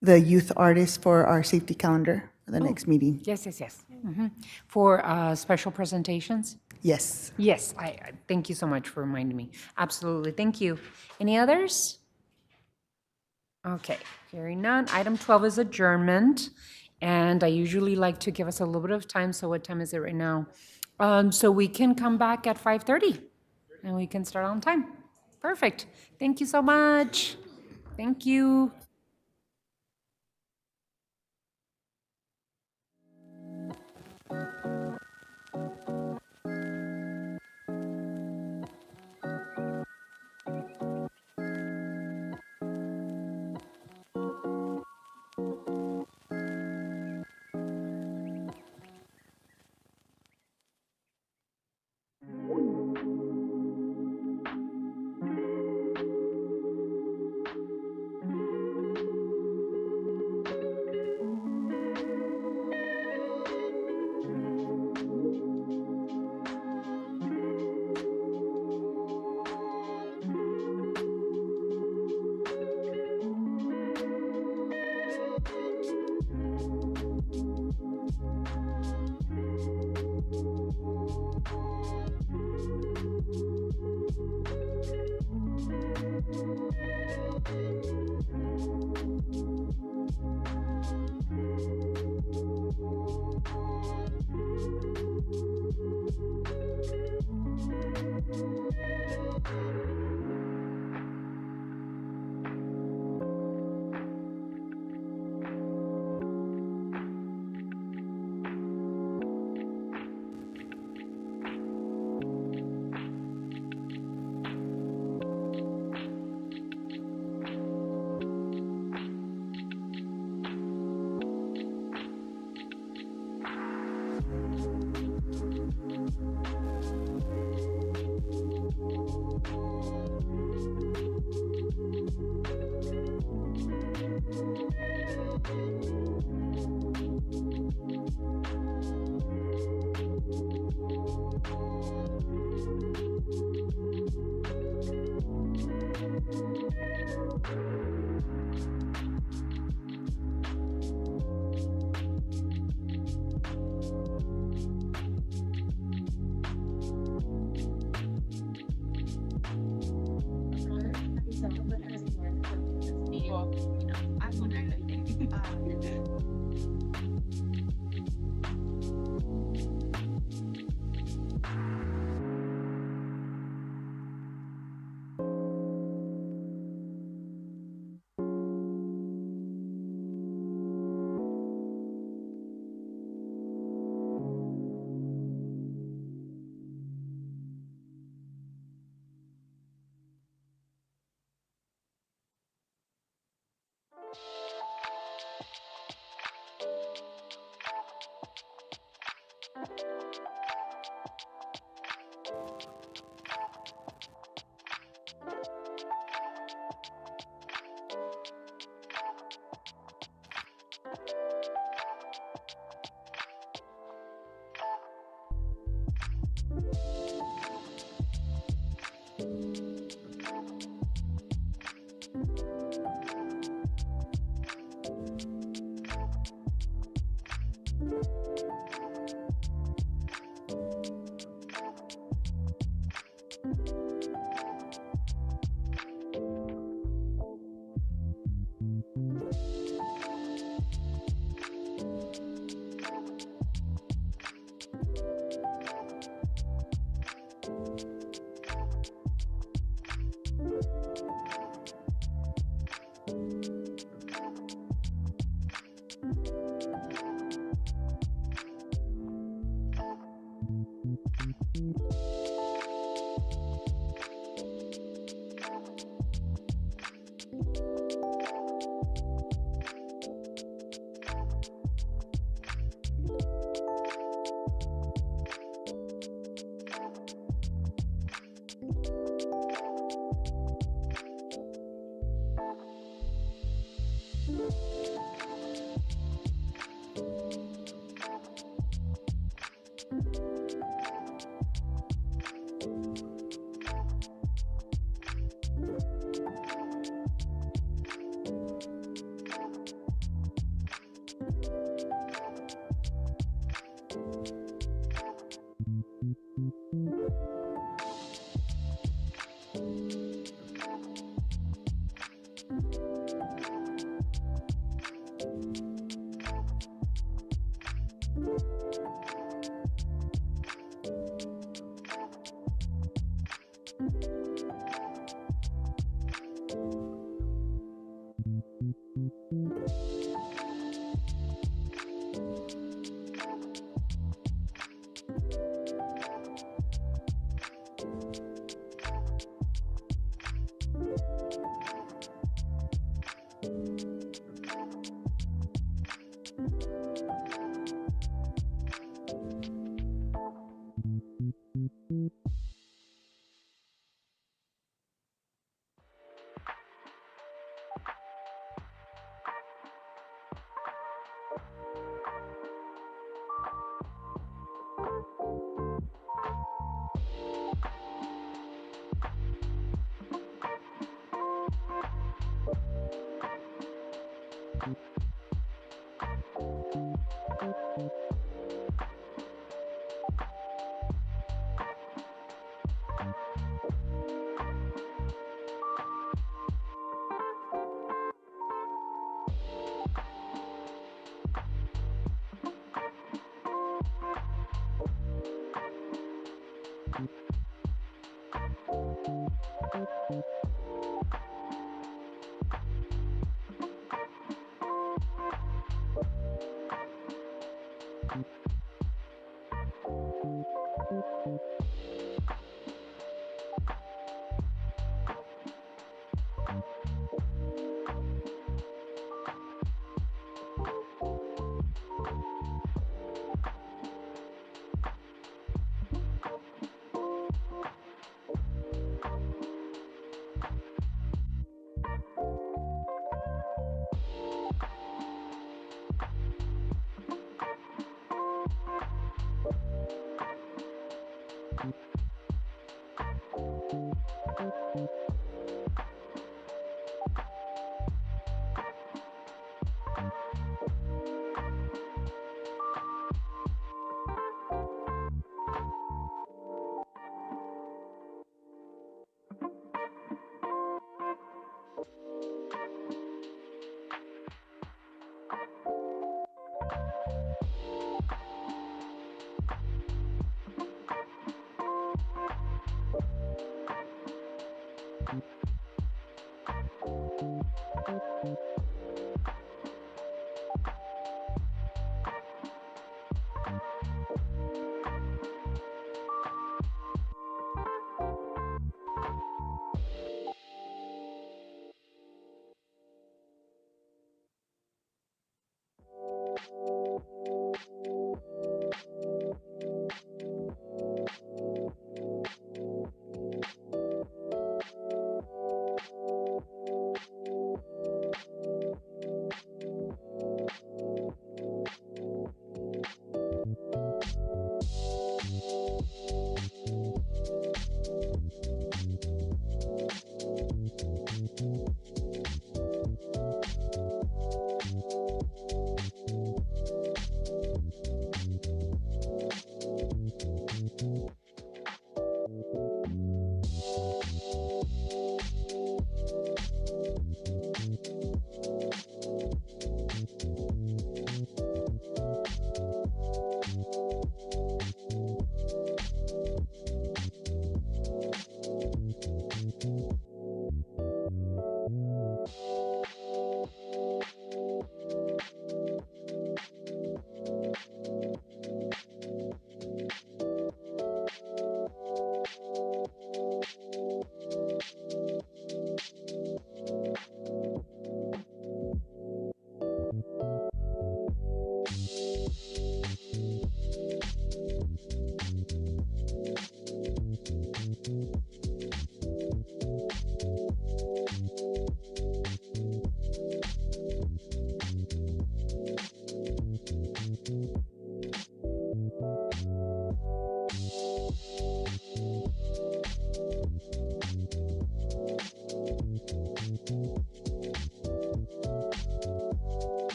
the youth artists for our safety calendar for the next meeting. Yes. Mhm. For special presentations? Yes. Yes, I thank you so much for reminding me. Absolutely, thank you. Any others? Okay, hearing none. Item 12 is adjournment, and I usually like to give us a little bit of time, so what time is it right now? So we can come back at 5:30, and we can start on time. Perfect. Thank you so much. Thank you.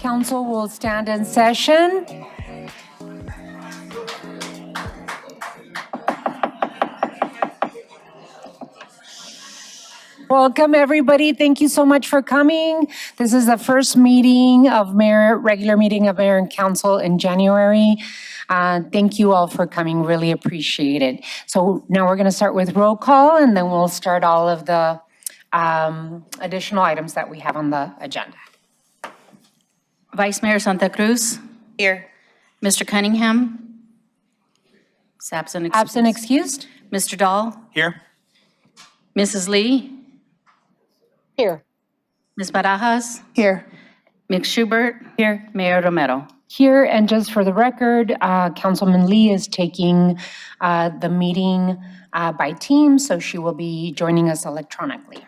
Council will stand in session. Welcome, everybody. Thank you so much for coming. This is the first meeting of regular meeting of Mayor and Council in January. Thank you all for coming. Really appreciate it. So now we're going to start with roll call, and then we'll start all of the additional items that we have on the agenda. Vice Mayor Santa Cruz. Here. Mr. Cunningham. Is absent. Excused. Absent excused? Mr. Dahl. Here. Mrs. Lee. Here. Ms. Barajas. Here. Ms. Schubert. Here. Mayor Romero. Here, and just for the record, Councilman Lee is taking the meeting by Teams, so she will be joining us electronically.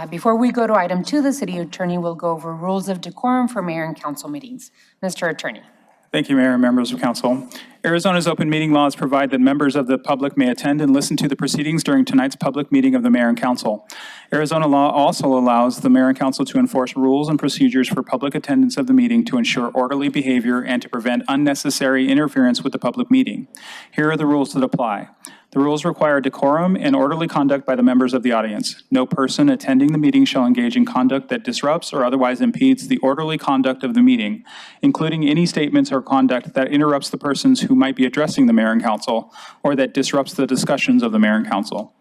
Before we go to item 2, the city attorney will go over rules of decorum for mayor and council meetings. Mr. Attorney. Thank you, Mayor and members of council. Arizona's open meeting laws provide that members of the public may attend and listen to the proceedings during tonight's public meeting of the mayor and council. Arizona law also allows the mayor and council to enforce rules and procedures for public attendance of the meeting to ensure orderly behavior and to prevent unnecessary interference with the public meeting. Here are the rules that apply. The rules require decorum and orderly conduct by the members of the audience. No person attending the meeting shall engage in conduct that disrupts or otherwise impedes the orderly conduct of the meeting, including any statements or conduct that interrupts the persons who might be addressing the mayor and council or that disrupts the discussions of the mayor and council.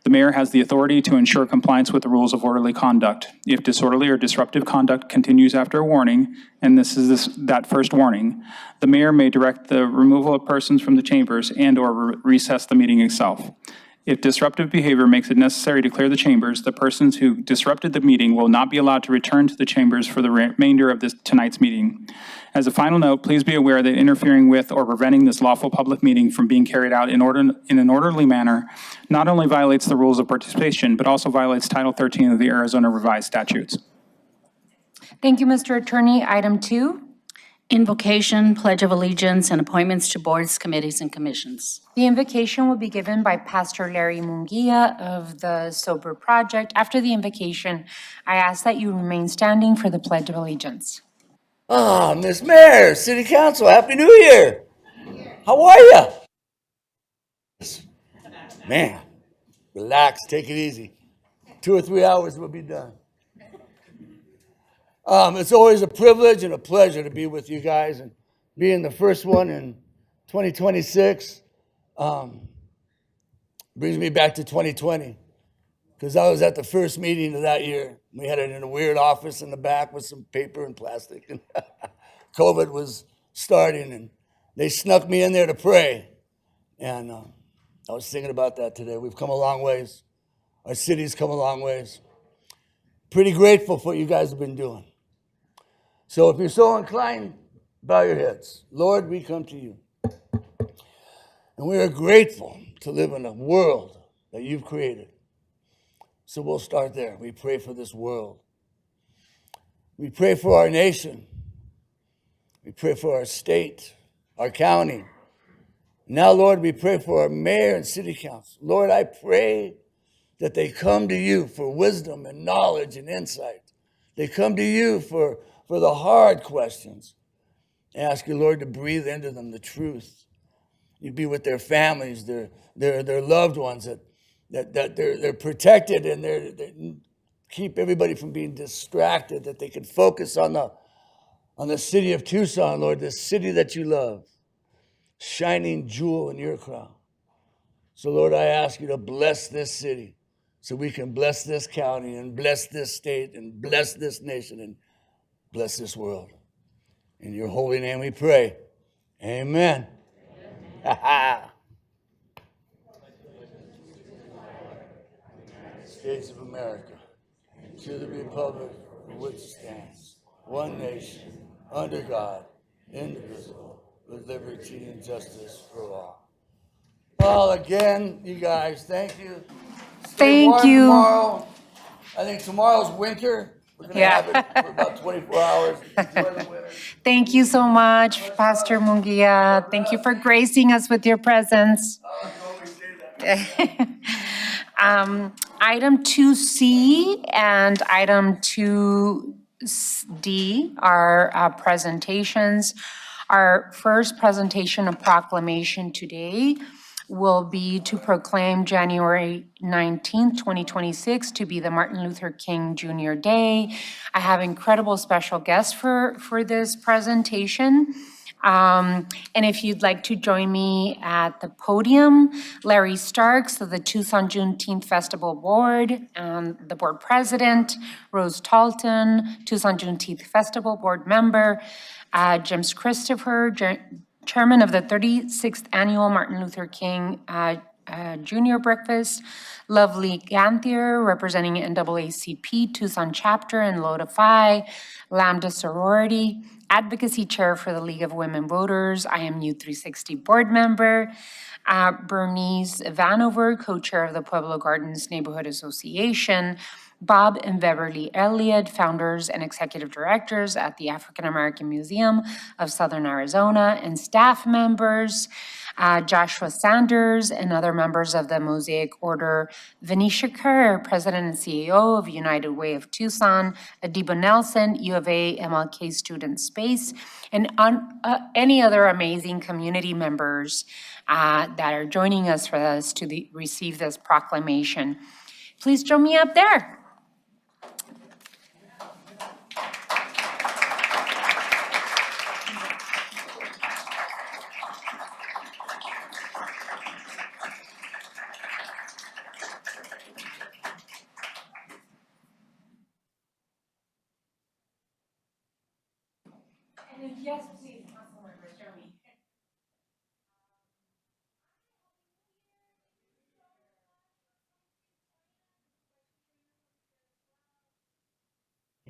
The mayor has the authority to ensure compliance with the rules of orderly conduct. If disorderly or disruptive conduct continues after a warning, and this is that first warning, the mayor may direct the removal of persons from the chambers and/or recess the meeting itself. If disruptive behavior makes it necessary to clear the chambers, the persons who disrupted the meeting will not be allowed to return to the chambers for the remainder of tonight's meeting. As a final note, please be aware that interfering with or preventing this lawful public meeting from being carried out in an orderly manner not only violates the rules of participation, but also violates Title 13 of the Arizona Revised Statutes. Thank you, Mr. Attorney. Item 2. Invocation, Pledge of Allegiance, and appointments to boards, committees, and commissions. The invocation will be given by Pastor Larry Munguia of the Sober Project. After the invocation, I ask that you remain standing for the Pledge of Allegiance. Miss Mayor, City Council, Happy New Year. How are you? Man, relax, take it easy. 2 or 3 hours, we'll be done. It's always a privilege and a pleasure to be with you guys, and being the first one in 2026 brings me back to 2020, because I was at the first meeting of that year. We had it in a weird office in the back with some paper and plastic, and COVID was starting, and they snuck me in there to pray. And I was thinking about that today. We've come a long ways. Our city's come a long ways. Pretty grateful for what you guys have been doing. So if you're so inclined, bow your heads. Lord, we come to you. And we are grateful to live in a world that you've created. So we'll start there. We pray for this world. We pray for our nation. We pray for our state, our county. Now, Lord, we pray for our mayor and city council. Lord, I pray that they come to you for wisdom and knowledge and insight. They come to you for the hard questions. I ask you, Lord, to breathe into them the truth. You be with their families, their loved ones, that they're protected, and they keep everybody from being distracted, that they can focus on the city of Tucson, Lord, the city that you love, shining jewel in your crown. So, Lord, I ask you to bless this city so we can bless this county and bless this state and bless this nation and bless this world. In your holy name we pray. Amen. States of America, to the republic for which it stands, one nation, under God, indivisible, with liberty and justice for all. Well, again, you guys, thank you. Stay Thank warm you. Tomorrow. I think tomorrow's winter. We're going to Yeah. have it for about 24 hours. Enjoy the winter. Thank you so much, Pastor Munguia. Thank you for gracing us with your presence. Item 2C and item 2 D are presentations. Our first presentation of proclamation today will be to proclaim January 19th, 2026 to be the Martin Luther King Jr. Day. I have incredible special guests for this presentation. And if you'd like to join me at the podium, Larry Starks of the Tucson Juneteenth Festival Board, and the board president, Rose Talton, Tucson Juneteenth Festival Board member, James Christopher, chairman of the 36th Annual Martin Luther King Junior Breakfast, Lovely Ganthier, representing NAACP, Tucson Chapter, and Loda Phi, Lambda Sorority, Advocacy Chair for the League of Women Voters, IMU 360 Board Member, Bernice Vanover, Co-Chair of the Pueblo Gardens Neighborhood Association, Bob and Beverly Elliott, founders and executive directors at the African American Museum of Southern Arizona, and staff members, Joshua Sanders and other members of the Mosaic Order, Venetia Kerr, President and CEO of United Way of Tucson, Adiba Nelson, U of A MLK Student Space, and any other amazing community members that are joining us for us to receive this proclamation. Please join me up there. Yes, please, Councilmember Jeremy.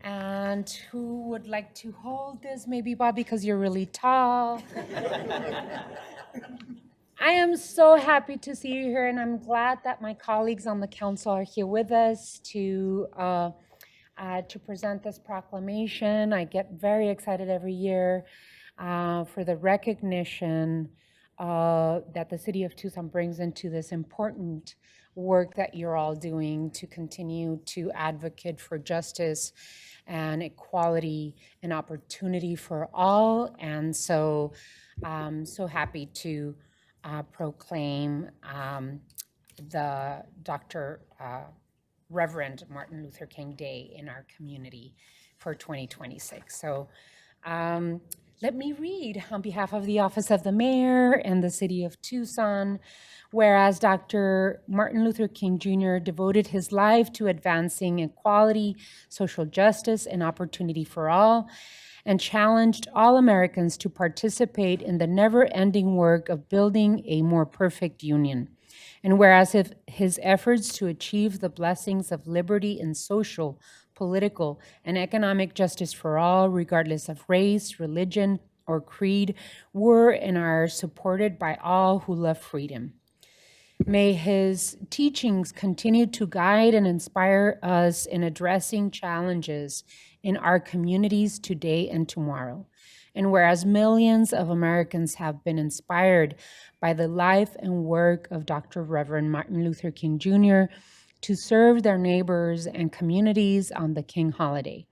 And who would like to hold this? Maybe Bob, because you're really tall. I am so happy to see you here, and I'm glad that my colleagues on the council are here with us to present this proclamation. I get very excited every year for the recognition that the city of Tucson brings into this important work that you're all doing to continue to advocate for justice and equality and opportunity for all. And so I'm so happy to proclaim the Reverend Martin Luther King Day in our community for 2026. So let me read on behalf of the Office of the Mayor and the City of Tucson. Whereas Dr. Martin Luther King Jr. devoted his life to advancing equality, social justice, and opportunity for all, and challenged all Americans to participate in the never-ending work of building a more perfect union. And whereas his efforts to achieve the blessings of liberty and social, political, and economic justice for all, regardless of race, religion, or creed, were and are supported by all who love freedom. May his teachings continue to guide and inspire us in addressing challenges in our communities today and tomorrow. And whereas millions of Americans have been inspired by the life and work of Dr. Reverend Martin Luther King Jr. to serve their neighbors and communities on the King holiday.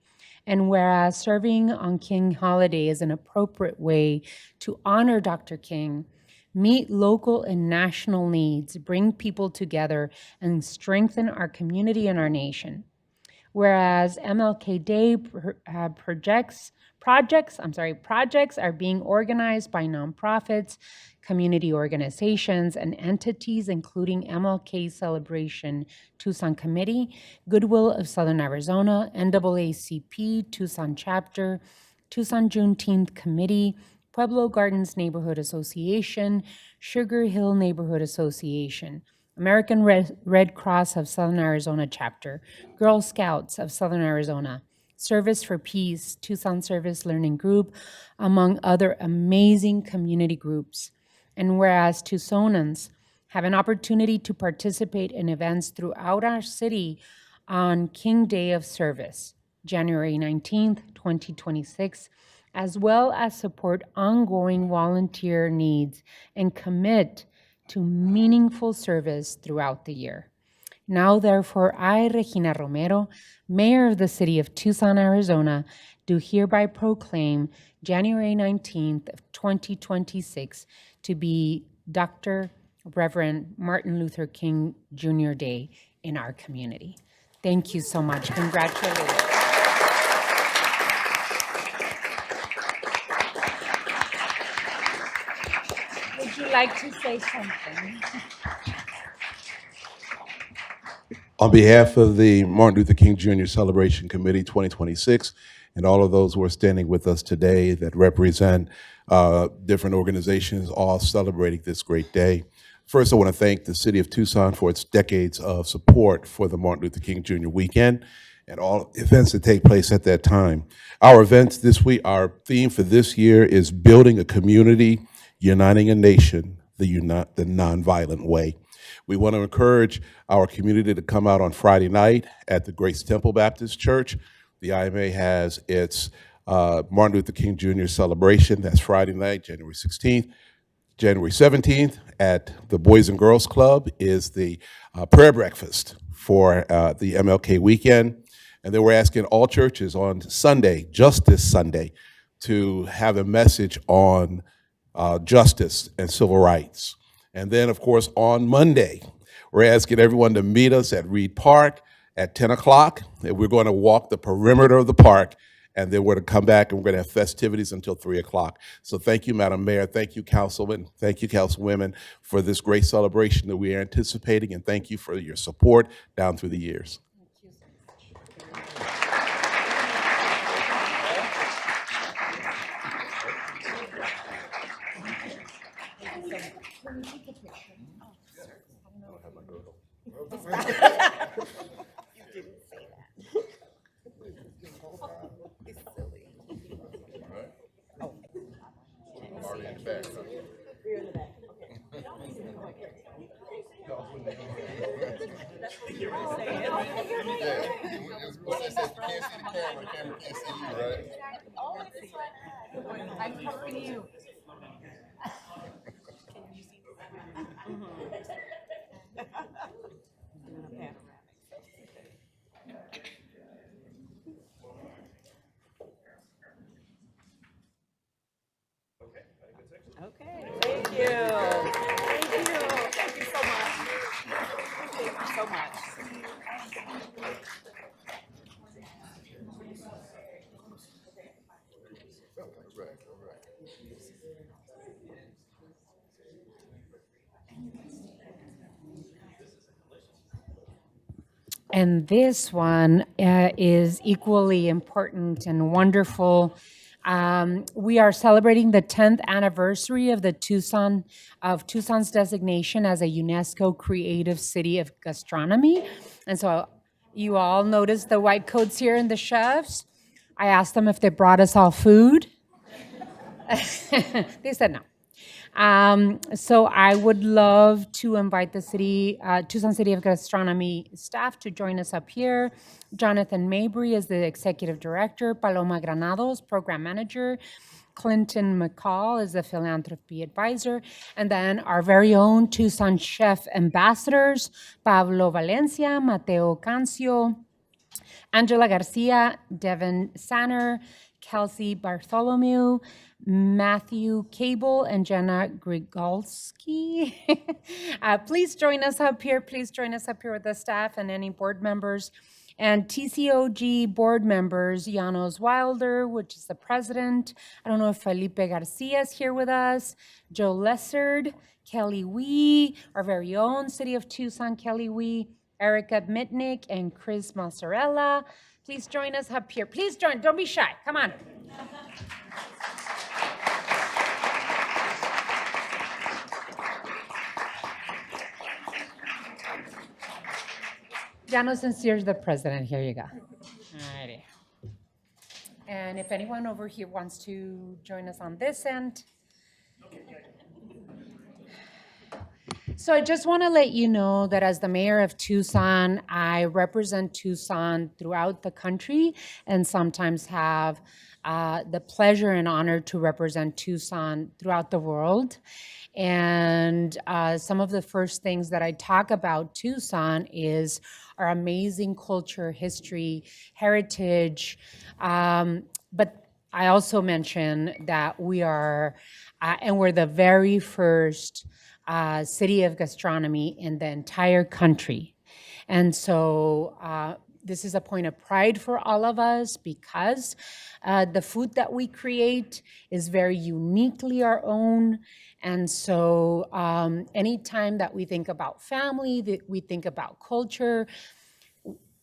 And whereas serving on King holiday is an appropriate way to honor Dr. King, meet local and national needs, bring people together, and strengthen our community and our nation. Whereas MLK Day projects are being organized by nonprofits, community organizations, and entities, including MLK Celebration Tucson Committee, Goodwill of Southern Arizona, NAACP Tucson Chapter, Tucson Juneteenth Committee, Pueblo Gardens Neighborhood Association, Sugar Hill Neighborhood Association, American Red Cross of Southern Arizona Chapter, Girl Scouts of Southern Arizona, Service for Peace, Tucson Service Learning Group, among other amazing community groups. And whereas Tucsonans have an opportunity to participate in events throughout our city on King Day of Service, January 19th, 2026, as well as support ongoing volunteer needs and commit to meaningful service throughout the year. Now therefore, I, Regina Romero, Mayor of the City of Tucson, Arizona, do hereby proclaim January 19th of 2026 to be Dr. Reverend Martin Luther King Jr. Day in our community. Thank you so much. Congratulations. Would you like to say something? On behalf of the Martin Luther King Jr. Celebration Committee 2026 and all of those who are standing with us today that represent different organizations all celebrating this great day. First, I want to thank the City of Tucson for its decades of support for the Martin Luther King Jr. weekend and all events that take place at that time. Our events this week, our theme for this year is Building a Community, Uniting a Nation, the Nonviolent Way. We want to encourage our community to come out on Friday night at the Grace Temple Baptist Church. The IMA has its Martin Luther King Jr. celebration. That's Friday night, January 16th. January 17th at the Boys and Girls Club is the prayer breakfast for the MLK weekend. And then we're asking all churches on Sunday, just this Sunday, to have a message on justice and civil rights. And then, of course, on Monday, we're asking everyone to meet us at Reed Park at 10 o'clock. And we're going to walk the perimeter of the park, and then we're going to come back and we're going to have festivities until 3 o'clock. So thank you, Madam Mayor. Thank you, Councilman. Thank you, Councilwomen, for this great celebration that we are anticipating. And thank you for your support down through the years. I'm covering you. And this one is equally important and wonderful. We are celebrating the 10th anniversary of Tucson's designation as a UNESCO Creative City of Gastronomy. And so you all notice the white coats here and the chefs. I asked them if they brought us all food. They said no. So I would love to invite the Tucson City of Gastronomy staff to join us up here. Jonathan Mabry is the Executive Director, Paloma Granados, Program Manager, Clinton McCall is the Philanthropy Advisor, and then our very own Tucson Chef Ambassadors, Pablo Valencia, Mateo Cancio, Angela Garcia, Devin Sanner, Kelsey Bartholomew, Matthew Cable, and Jenna Grigolski. Please join us up here. Please join us up here with the staff and any board members. And TCOG board members, Janos Wilder, which is the president. I don't know if Felipe Garcia is here with us. Joe Lessard, Kelly Wee, our very own City of Tucson, Kelly Wee, Erica Mitnick, and Chris Mozzarella. Please join us up here. Please join. Don't be shy. Come on. Jano, since you're the president, here you go. All righty. And if anyone over here wants to join us on this end. So I just want to let you know that as the mayor of Tucson, I represent Tucson throughout the country and sometimes have the pleasure and honor to represent Tucson throughout the world. And some of the first things that I talk about Tucson is our amazing culture, history, heritage. But I also mention that we are, and we're the very first city of gastronomy in the entire country. And so this is a point of pride for all of us because the food that we create is very uniquely our own. And so anytime that we think about family, that we think about culture,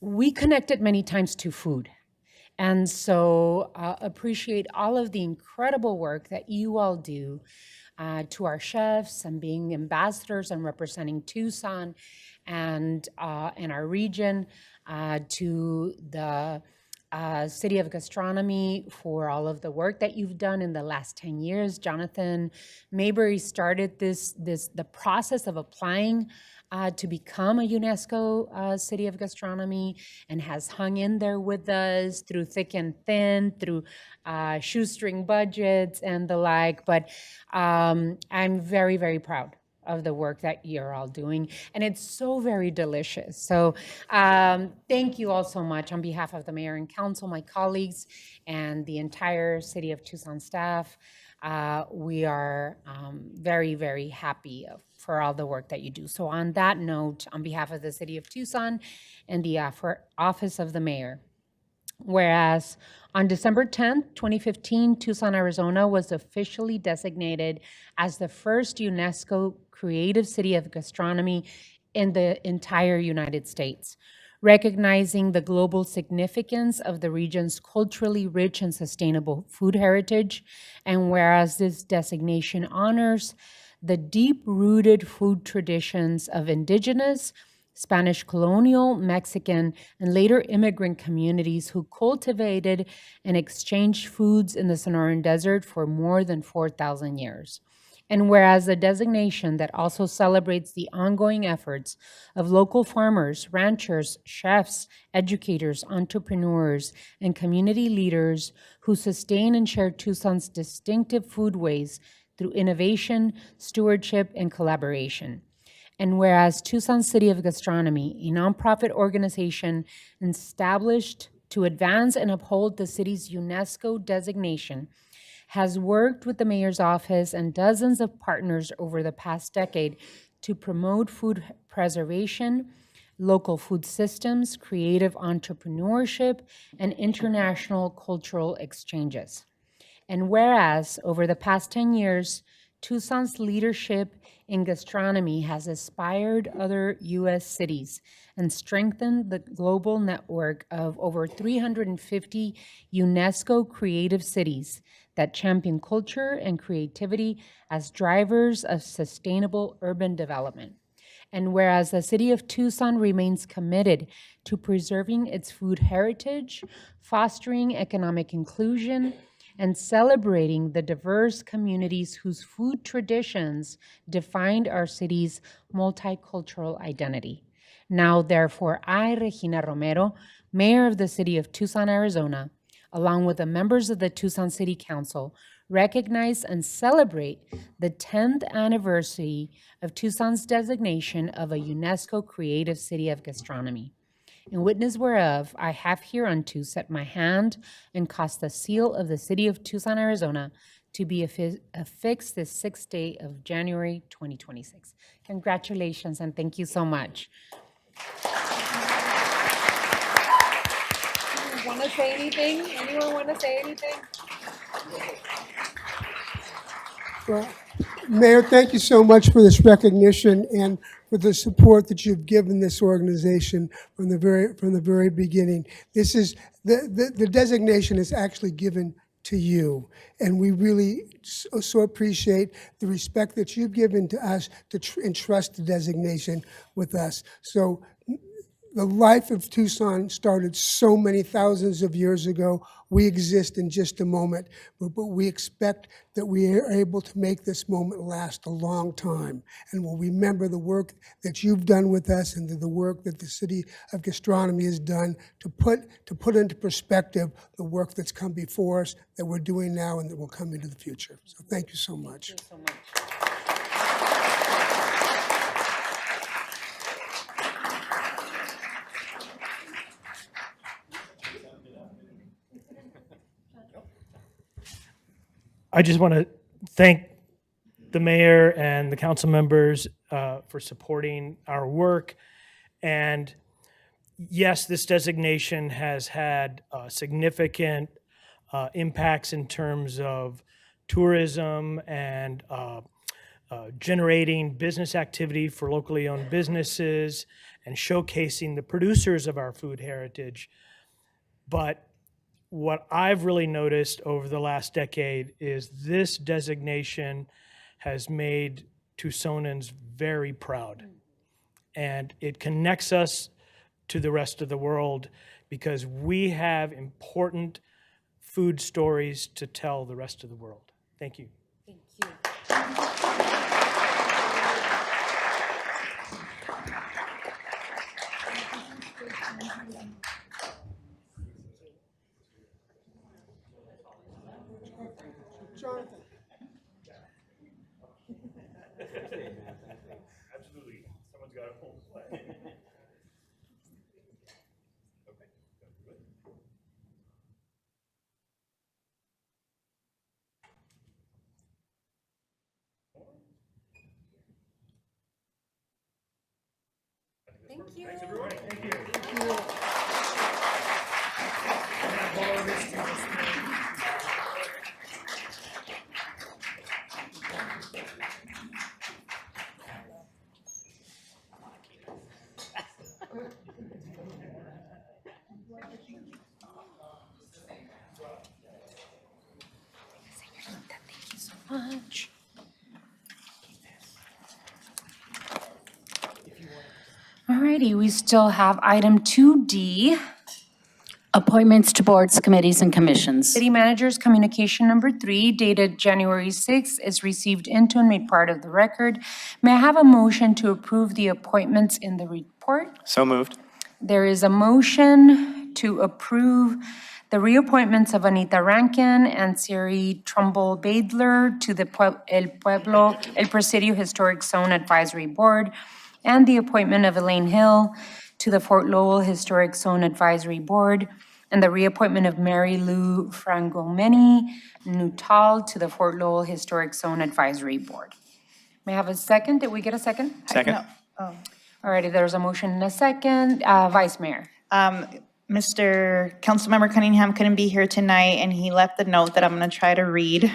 we connect it many times to food. And so appreciate all of the incredible work that you all do to our chefs and being ambassadors and representing Tucson and our region, to the City of Gastronomy for all of the work that you've done in the last 10 years. Jonathan Mayberry started the process of applying to become a UNESCO City of Gastronomy and has hung in there with us through thick and thin, through shoestring budgets and the like. But I'm very, very proud of the work that you're all doing. And it's so very delicious. So thank you all so much on behalf of the mayor and council, my colleagues, and the entire City of Tucson staff. We are very, very happy for all the work that you do. So on that note, on behalf of the City of Tucson and the Office of the Mayor, whereas on December 10th, 2015, Tucson, Arizona was officially designated as the first UNESCO Creative City of Gastronomy in the entire United States, recognizing the global significance of the region's culturally rich and sustainable food heritage. And whereas this designation honors the deep-rooted food traditions of indigenous, Spanish colonial, Mexican, and later immigrant communities who cultivated and exchanged foods in the Sonoran Desert for more than 4,000 years. And whereas the designation that also celebrates the ongoing efforts of local farmers, ranchers, chefs, educators, entrepreneurs, and community leaders who sustain and share Tucson's distinctive foodways through innovation, stewardship, and collaboration. And whereas Tucson City of Gastronomy, a nonprofit organization established to advance and uphold the city's UNESCO designation, has worked with the mayor's office and dozens of partners over the past decade to promote food preservation, local food systems, creative entrepreneurship, and international cultural exchanges. And whereas over the past 10 years, Tucson's leadership in gastronomy has inspired other U.S. cities and strengthened the global network of over 350 UNESCO creative cities that champion culture and creativity as drivers of sustainable urban development. And whereas the City of Tucson remains committed to preserving its food heritage, fostering economic inclusion, and celebrating the diverse communities whose food traditions defined our city's multicultural identity. Now, therefore, I, Regina Romero, Mayor of the City of Tucson, Arizona, along with the members of the Tucson City Council, recognize and celebrate the 10th anniversary of Tucson's designation of a UNESCO Creative City of Gastronomy. In witness whereof, I have hereunto set my hand and caused the seal of the City of Tucson, Arizona, to be affixed this 6th day of January 2026. Congratulations and thank you so much. Want to say anything? Anyone want to say anything? Well, Mayor, thank you so much for this recognition and for the support that you've given this organization from the very beginning. This is the designation is actually given to you, and we really so appreciate the respect that you've given to us to entrust the designation with us. So the life of Tucson started so many thousands of years ago. We exist in just a moment, but we expect that we are able to make this moment last a long time. And we'll remember the work that you've done with us and the work that the city of gastronomy has done to put into perspective the work that's come before us, that we're doing now, and that will come into the future. So thank you so much. Thank you so much. I just want to thank the mayor and the council members for supporting our work. And yes, this designation has had significant impacts in terms of tourism and generating business activity for locally owned businesses and showcasing the producers of our food heritage. But what I've really noticed over the last decade is this designation has made Tucsonans very proud. And it connects us to the rest of the world because we have important food stories to tell the rest of the world. Thank you. Thank you. Jonathan. Absolutely. Someone's got to hold the flag. Thank you. Thanks, everyone. Thank you. Much. Alrighty, we still have item 2D, Appointments to boards, committees, and commissions. City Manager's Communication Number 3, dated January 6th, is received into and made part of the record. May I have a motion to approve the appointments in the report? So moved. There is a motion to approve the reappointments of Anita Rankin and Siri Trumbull Badler to the El Presidio Historic Zone Advisory Board, and the appointment of Elaine Hill to the Fort Lowell Historic Zone Advisory Board, and the reappointment of Mary Lou Frangomeni Nuttall to the Fort Lowell Historic Zone Advisory Board. May I have a second? Did we get a second? Second. Oh. Alrighty, there's a motion and a second. Vice Mayor. Mr. Councilmember Cunningham couldn't be here tonight, and he left the note that I'm going to try to read.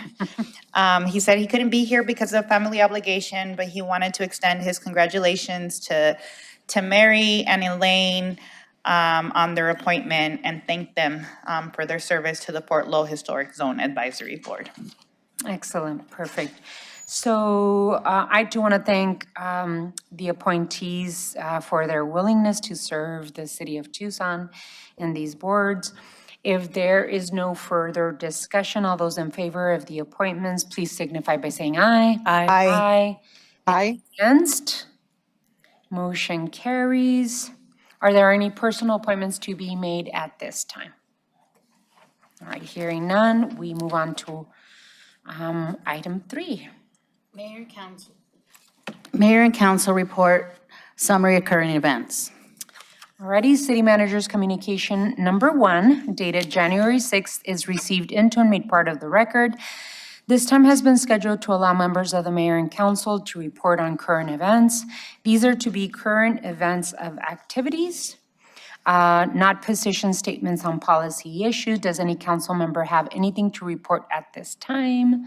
He said he couldn't be here because of family obligation, but he wanted to extend his congratulations to Mary and Elaine on their appointment and thank them for their service to the Fort Lowell Historic Zone Advisory Board. Excellent, perfect. So I do want to thank the appointees for their willingness to serve the city of Tucson in these boards. If there is no further discussion, all those in favor of the appointments, please signify by saying aye. Aye. Aye. Against? Motion carries. Are there any personal appointments to be made at this time? All right, hearing none, we move on to item 3. Mayor and council report, summary of current events. Alrighty, City Manager's Communication Number 1, dated January 6th, is received into and made part of the record. This time has been scheduled to allow members of the mayor and council to report on current events. These are to be current events of activities, not position statements on policy issues. Does any council member have anything to report at this time?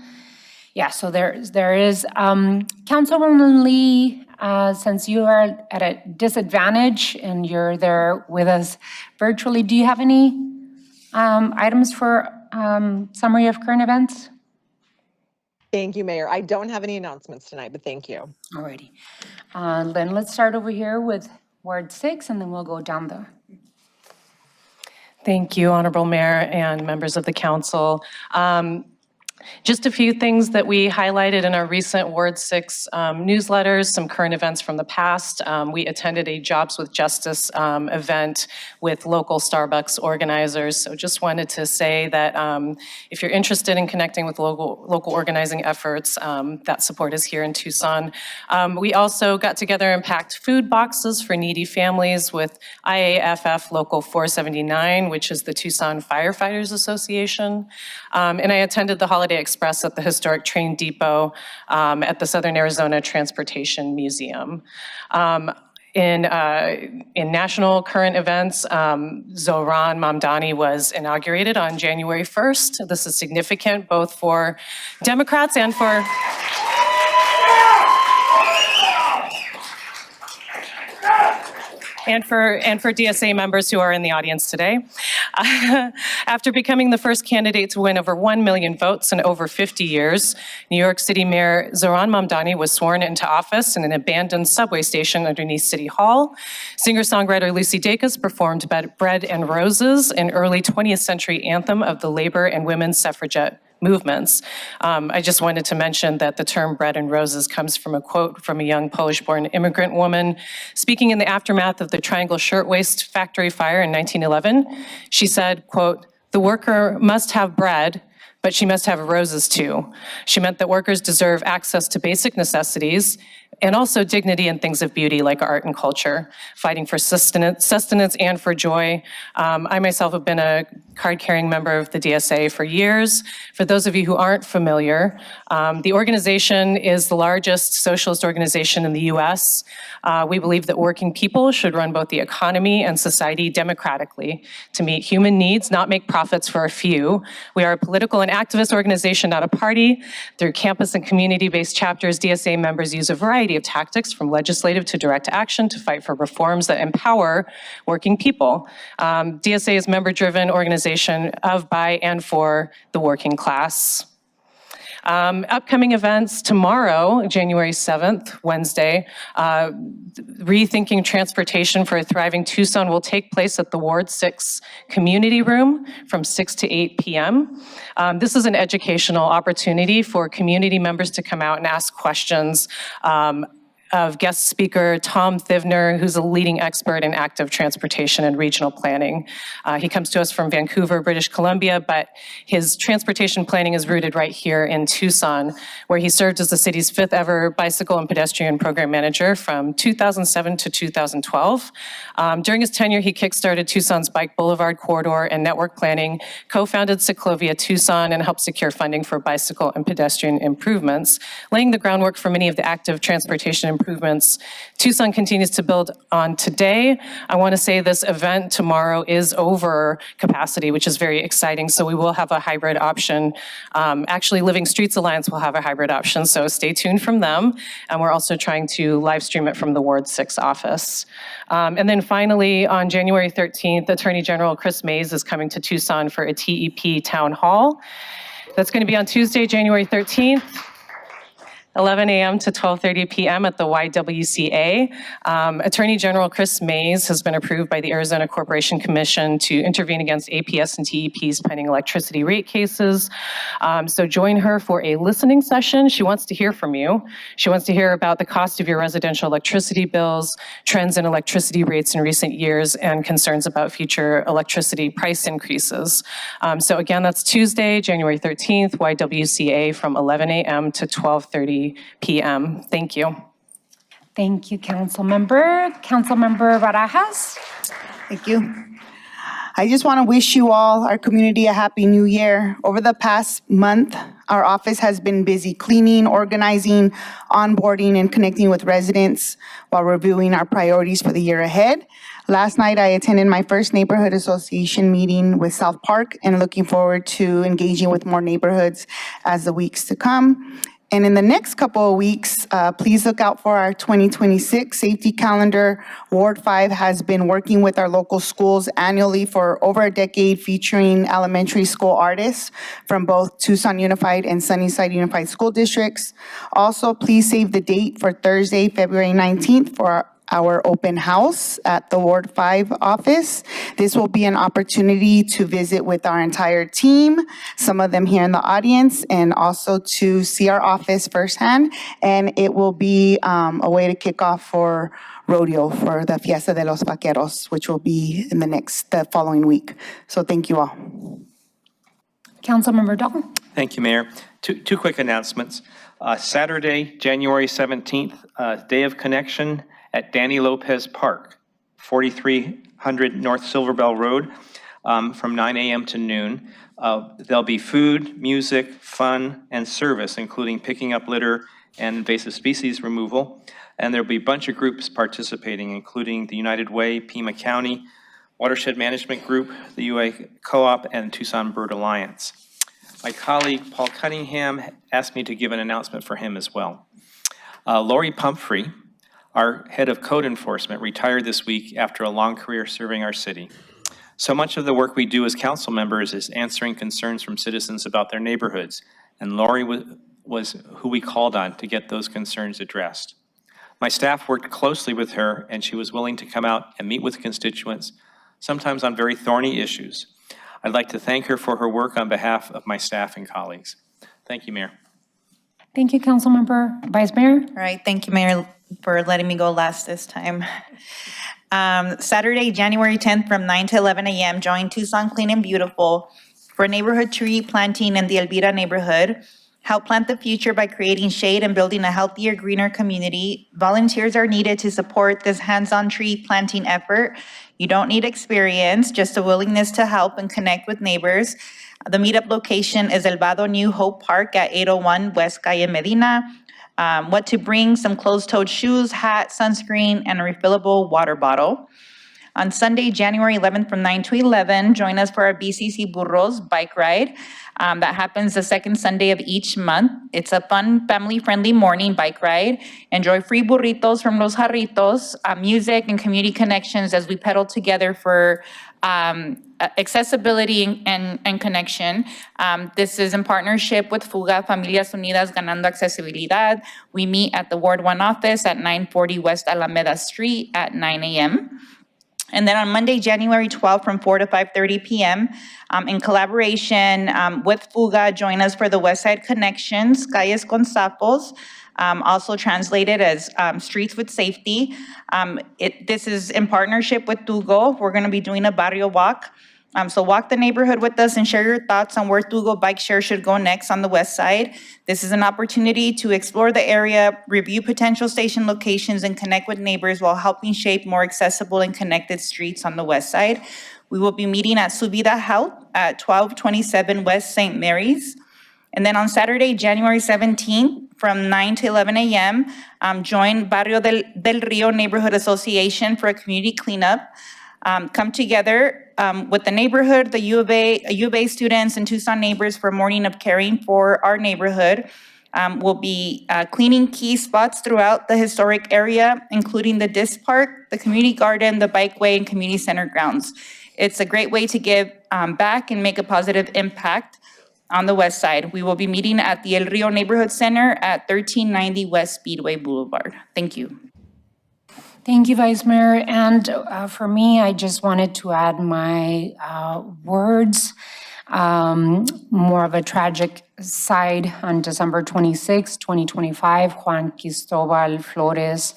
Yeah, so there is, Councilwoman Lee, since you are at a disadvantage and you're there with us virtually, do you have any items for summary of current events? Thank you, Mayor. I don't have any announcements tonight, but thank you. Alrighty. Then let's start over here with Ward 6, and then we'll go down the. Thank you, Honorable Mayor and members of the council. Just a few things that we highlighted in our recent Ward 6 newsletters, some current events from the past. We attended a Jobs with Justice event with local Starbucks organizers. So just wanted to say that if you're interested in connecting with local organizing efforts, that support is here in Tucson. We also got together and packed food boxes for needy families with IAFF Local 479, which is the Tucson Firefighters Association. And I attended the Holiday Express at the historic train depot at the Southern Arizona Transportation Museum. In national current events, Zohran Mamdani was inaugurated on January 1st. This is significant both for Democrats and for DSA members who are in the audience today. After becoming the first candidate to win over 1 million votes in over 50 years, New York City Mayor Zohran Mamdani was sworn into office in an abandoned subway station underneath City Hall. Singer-songwriter Lucy Dacus performed Bread and Roses, an early 20th century anthem of the labor and women's suffragette movements. I just wanted to mention that the term bread and roses comes from a quote from a young Polish-born immigrant woman speaking in the aftermath of the Triangle Shirtwaist Factory fire in 1911. She said, quote, "The worker must have bread, but she must have roses too." She meant that workers deserve access to basic necessities and also dignity in things of beauty like art and culture, fighting for sustenance and for joy. I myself have been a card-carrying member of the DSA for years. For those of you who aren't familiar, the organization is the largest socialist organization in the US. We believe that working people should run both the economy and society democratically to meet human needs, not make profits for a few. We are a political and activist organization, not a party. Through campus and community-based chapters, DSA members use a variety of tactics from legislative to direct action to fight for reforms that empower working people. DSA is a member-driven organization of, by, and for the working class. Upcoming events tomorrow, January 7th, Wednesday, Rethinking Transportation for a Thriving Tucson will take place at the Ward 6 Community Room from 6 to 8 p.m. This is an educational opportunity for community members to come out and ask questions of guest speaker Tom Thivner, who's a leading expert in active transportation and regional planning. He comes to us from Vancouver, British Columbia, but his transportation planning is rooted right here in Tucson, where he served as the city's 5th ever bicycle and pedestrian program manager from 2007 to 2012. During his tenure, he kickstarted Tucson's Bike Boulevard corridor and network planning, co-founded Ciclovia Tucson, and helped secure funding for bicycle and pedestrian improvements, laying the groundwork for many of the active transportation improvements Tucson continues to build on today. I want to say this event tomorrow is over capacity, which is very exciting. So we will have a hybrid option. Actually, Living Streets Alliance will have a hybrid option, so stay tuned from them. And we're also trying to live stream it from the Ward 6 office. And then finally, on January 13th, Attorney General Chris Maes is coming to Tucson for a TEP town hall. That's going to be on Tuesday, January 13th. 11 a.m. to 12:30 p.m. at the YWCA. Attorney General Chris Maes has been approved by the Arizona Corporation Commission to intervene against APS and TEP's pending electricity rate cases. So join her for a listening session. She wants to hear from you. She wants to hear about the cost of your residential electricity bills, trends in electricity rates in recent years, and concerns about future electricity price increases. So again, that's Tuesday, January 13th, YWCA from 11 a.m. to 12:30 p.m. Thank you. Thank you, Councilmember. Councilmember Barajas. Thank you. I just want to wish you all, our community, a happy new year. Over the past month, our office has been busy cleaning, organizing, onboarding, and connecting with residents while reviewing our priorities for the year ahead. Last night, I attended my first neighborhood association meeting with South Park and looking forward to engaging with more neighborhoods as the weeks to come. And in the next couple of weeks, please look out for our 2026 safety calendar. Ward 5 has been working with our local schools annually for over a decade, featuring elementary school artists from both Tucson Unified and Sunnyside Unified School Districts. Also, please save the date for Thursday, February 19th for our open house at the Ward 5 office. This will be an opportunity to visit with our entire team, some of them here in the audience, and also to see our office firsthand. And it will be a way to kick off for rodeo, for the Fiesta de los Vaqueros, which will be in the following week. So thank you all. Councilmember Dalton. Thank you, Mayor. Two quick announcements. Saturday, January 17th, Day of Connection at Danny Lopez Park, 4300 North Silverbell Road, from 9 a.m. to noon. There'll be food, music, fun, and service, including picking up litter and invasive species removal. And there'll be a bunch of groups participating, including the United Way, Pima County, Watershed Management Group, the UA Co-op, and Tucson Bird Alliance. My colleague, Paul Cunningham, asked me to give an announcement for him as well. Lori Pumphrey, our head of code enforcement, retired this week after a long career serving our city. So much of the work we do as council members is answering concerns from citizens about their neighborhoods, and Lori was who we called on to get those concerns addressed. My staff worked closely with her, and she was willing to come out and meet with constituents, sometimes on very thorny issues. I'd like to thank her for her work on behalf of my staff and colleagues. Thank you, Mayor. Thank you, Councilmember. Vice Mayor. All right, thank you, Mayor, for letting me go last this time. Saturday, January 10th from 9 to 11 a.m., join Tucson Clean and Beautiful for neighborhood tree planting in the Elvira neighborhood. Help plant the future by creating shade and building a healthier, greener community. Volunteers are needed to support this hands-on tree planting effort. You don't need experience, just a willingness to help and connect with neighbors. The meetup location is El Vado New Hope Park at 801 West Calle Medina. What to bring: some closed-toed shoes, hat, sunscreen, and a refillable water bottle. On Sunday, January 11th from 9 to 11, join us for our BCC Burros bike ride. That happens the second Sunday of each month. It's a fun, family-friendly morning bike ride. Enjoy free burritos from Los Jarritos, music and community connections as we pedal together for accessibility and connection. This is in partnership with FUGA, Familias Unidas Ganando Accesibilidad. We meet at the Ward 1 office at 940 West Alameda Street at 9 a.m. And then on Monday, January 12th from 4 to 5:30 p.m., in collaboration with FUGA, join us for the Westside Connections, Calles con Sapos, also translated as Streets with Safety. This is in partnership with Tugo. We're gonna be doing a barrio walk. So walk the neighborhood with us and share your thoughts on where Tugo Bike Share should go next on the west side. This is an opportunity to explore the area, review potential station locations, and connect with neighbors while helping shape more accessible and connected streets on the west side. We will be meeting at Subida Health at 1227 West St. Mary's. And then on Saturday, January 17th, from 9 to 11 a.m., join Barrio del Rio Neighborhood Association for a community cleanup. Come together with the neighborhood, the U of A students, and Tucson neighbors for a morning of caring for our neighborhood. We'll be cleaning key spots throughout the historic area, including the disc park, the community garden, the bikeway, and community center grounds. It's a great way to give back and make a positive impact on the west side. We will be meeting at the El Rio Neighborhood Center at 1390 West Speedway Boulevard. Thank you. Thank you, Vice Mayor. And for me, I just wanted to add my words, more of a tragic side. On December 26, 2025, Juan Cristobal Flores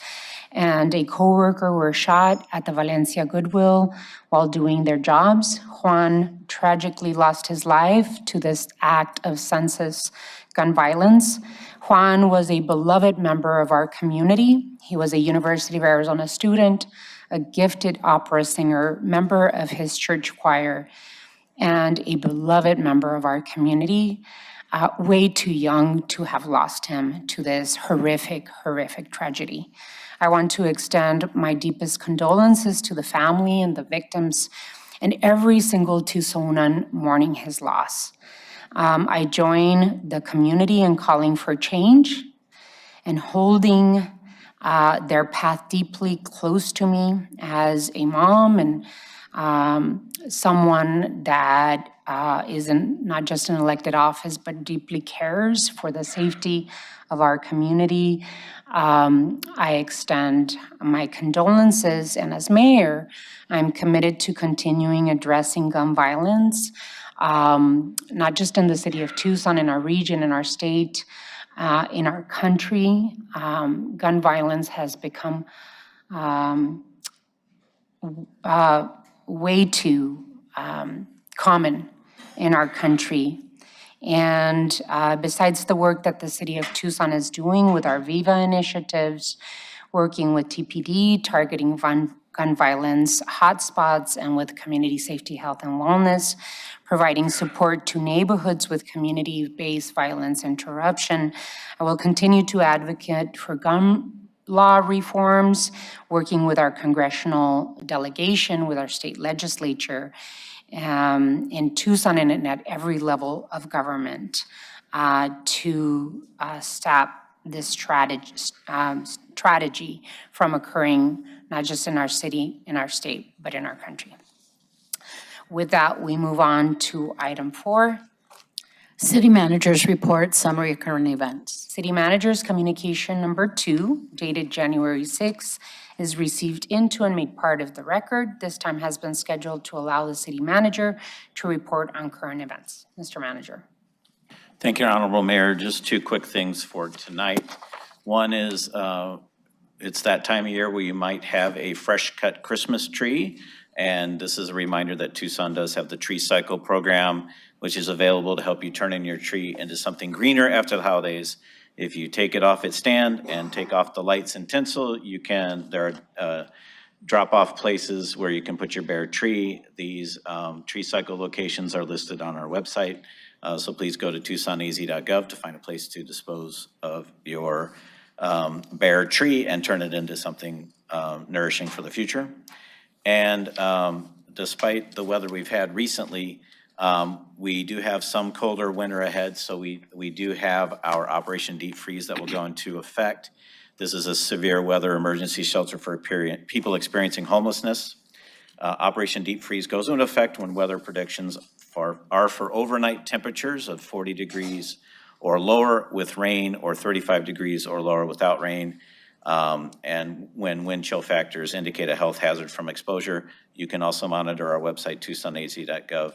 and a coworker were shot at the Valencia Goodwill while doing their jobs. Juan tragically lost his life to this act of senseless gun violence. Juan was a beloved member of our community. He was a University of Arizona student, a gifted opera singer, member of his church choir, and a beloved member of our community. Way too young to have lost him to this horrific, horrific tragedy. I want to extend my deepest condolences to the family and the victims and every single Tucsonan mourning his loss. I join the community in calling for change and holding their path deeply close to me as a mom and someone that not just an elected office, but deeply cares for the safety of our community. I extend my condolences, and as mayor, I'm committed to continuing addressing gun violence, not just in the city of Tucson, in our region, in our state, in our country. Gun violence has become way too common in our country. And besides the work that the city of Tucson is doing with our VIVA initiatives, working with TPD, targeting gun violence hotspots, and with community safety, health, and wellness, providing support to neighborhoods with community-based violence interruption, I will continue to advocate for gun law reforms, working with our congressional delegation, with our state legislature, in Tucson and at every level of government to stop this strategy from occurring, not just in our city, in our state, but in our country. With that, we move on to item 4. City Manager's Report, Summary of Current Events. City Manager's Communication Number 2, dated January 6, is received into and made part of the record. This time has been scheduled to allow the City Manager to report on current events. Mr. Manager. Thank you, Honorable Mayor. Just 2 quick things for tonight. One is it's that time of year where you might have a fresh cut Christmas tree. And this is a reminder that Tucson does have the Tree Cycle program, which is available to help you turn in your tree into something greener after the holidays. If you take it off its stand and take off the lights and tinsel, there are drop-off places where you can put your bare tree. These Tree Cycle locations are listed on our website. So please go to tucsonaz.gov to find a place to dispose of your bare tree and turn it into something nourishing for the future. And despite the weather we've had recently, we do have some colder winter ahead, so we do have our Operation Deep Freeze that will go into effect. This is a severe weather emergency shelter for people experiencing homelessness. Operation Deep Freeze goes into effect when weather predictions are for overnight temperatures of 40 degrees or lower with rain, or 35 degrees or lower without rain. And when wind chill factors indicate a health hazard from exposure. You can also monitor our website, tucsonaz.gov,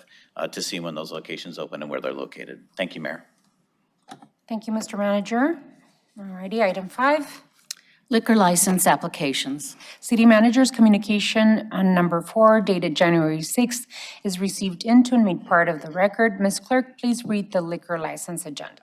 to see when those locations open and where they're located. Thank you, Mayor. Thank you, Mr. Manager. All righty, item 5. Liquor license applications. City Manager's Communication on Number 4, dated January 6th, is received into and made part of the record. Ms. Clerk, please read the liquor license agenda.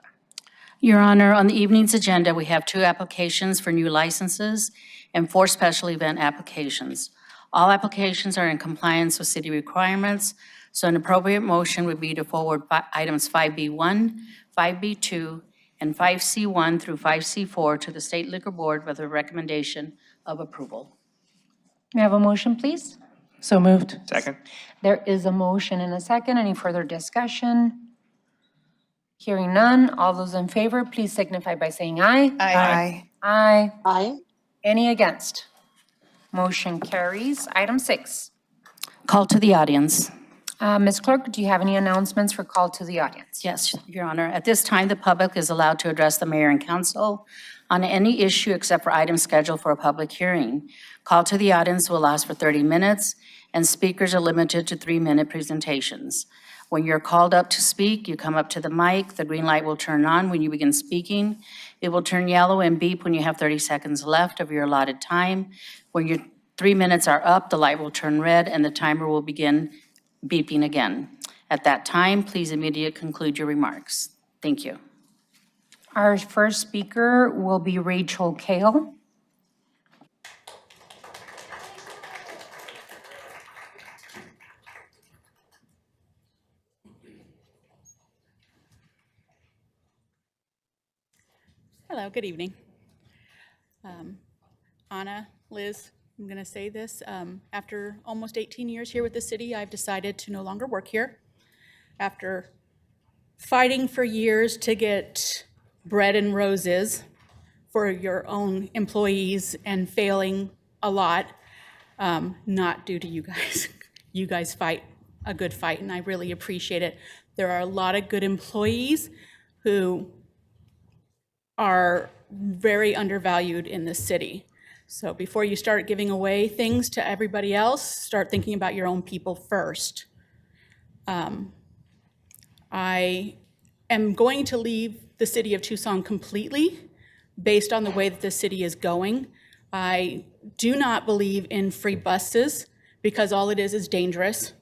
Your Honor, on the evening's agenda, we have 2 applications for new licenses and 4 special event applications. All applications are in compliance with city requirements, so an appropriate motion would be to forward items 5B1, 5B2, and 5C1 through 5C4 to the State Liquor Board with a recommendation of approval. May I have a motion, please? So moved. Second? There is a motion and a second. Any further discussion? Hearing none, all those in favor, please signify by saying aye. Aye. Aye. Aye. Any against? Motion carries. Item 6. Call to the audience. Ms. Clerk, do you have any announcements for call to the audience? Yes, Your Honor. At this time, the public is allowed to address the mayor and council on any issue except for items scheduled for a public hearing. Call to the audience will last for 30 minutes, and speakers are limited to 3-minute presentations. When you're called up to speak, you come up to the mic. The green light will turn on when you begin speaking. It will turn yellow and beep when you have 30 seconds left of your allotted time. When your 3 minutes are up, the light will turn red and the timer will begin beeping again. At that time, please immediately conclude your remarks. Thank you. Our first speaker will be Rachel Kale. Hello, good evening. Anna, Liz, I'm going to say this. After almost 18 years here with the city, I've decided to no longer work here. After fighting for years to get bread and roses for your own employees and failing a lot, not due to you guys, You guys fight a good fight, and I really appreciate it. There are a lot of good employees who are very undervalued in this city. So before you start giving away things to everybody else, start thinking about your own people first. I am going to leave the city of Tucson completely based on the way that the city is going. I do not believe in free buses because all it is dangerous.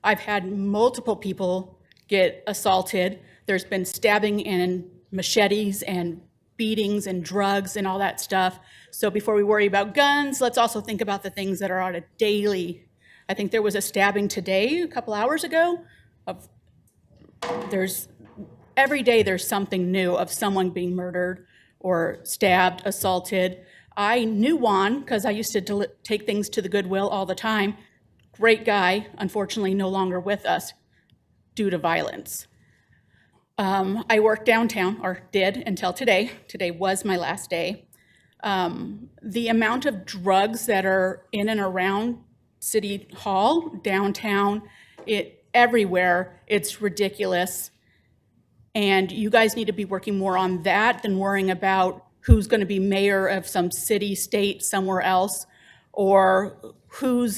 I've had multiple people get assaulted. There's been stabbing and machetes and beatings and drugs and all that stuff. So before we worry about guns, let's also think about the things that are on a daily. I think there was a stabbing today, a couple hours ago. Every day there's something new of someone being murdered or stabbed, assaulted. I knew Juan because I used to take things to the Goodwill all the time. Great guy, unfortunately no longer with us due to violence. I worked downtown, or did until today. Today was my last day. The amount of drugs that are in and around City Hall, downtown, everywhere, it's ridiculous. And you guys need to be working more on that than worrying about who's going to be mayor of some city, state, somewhere else, or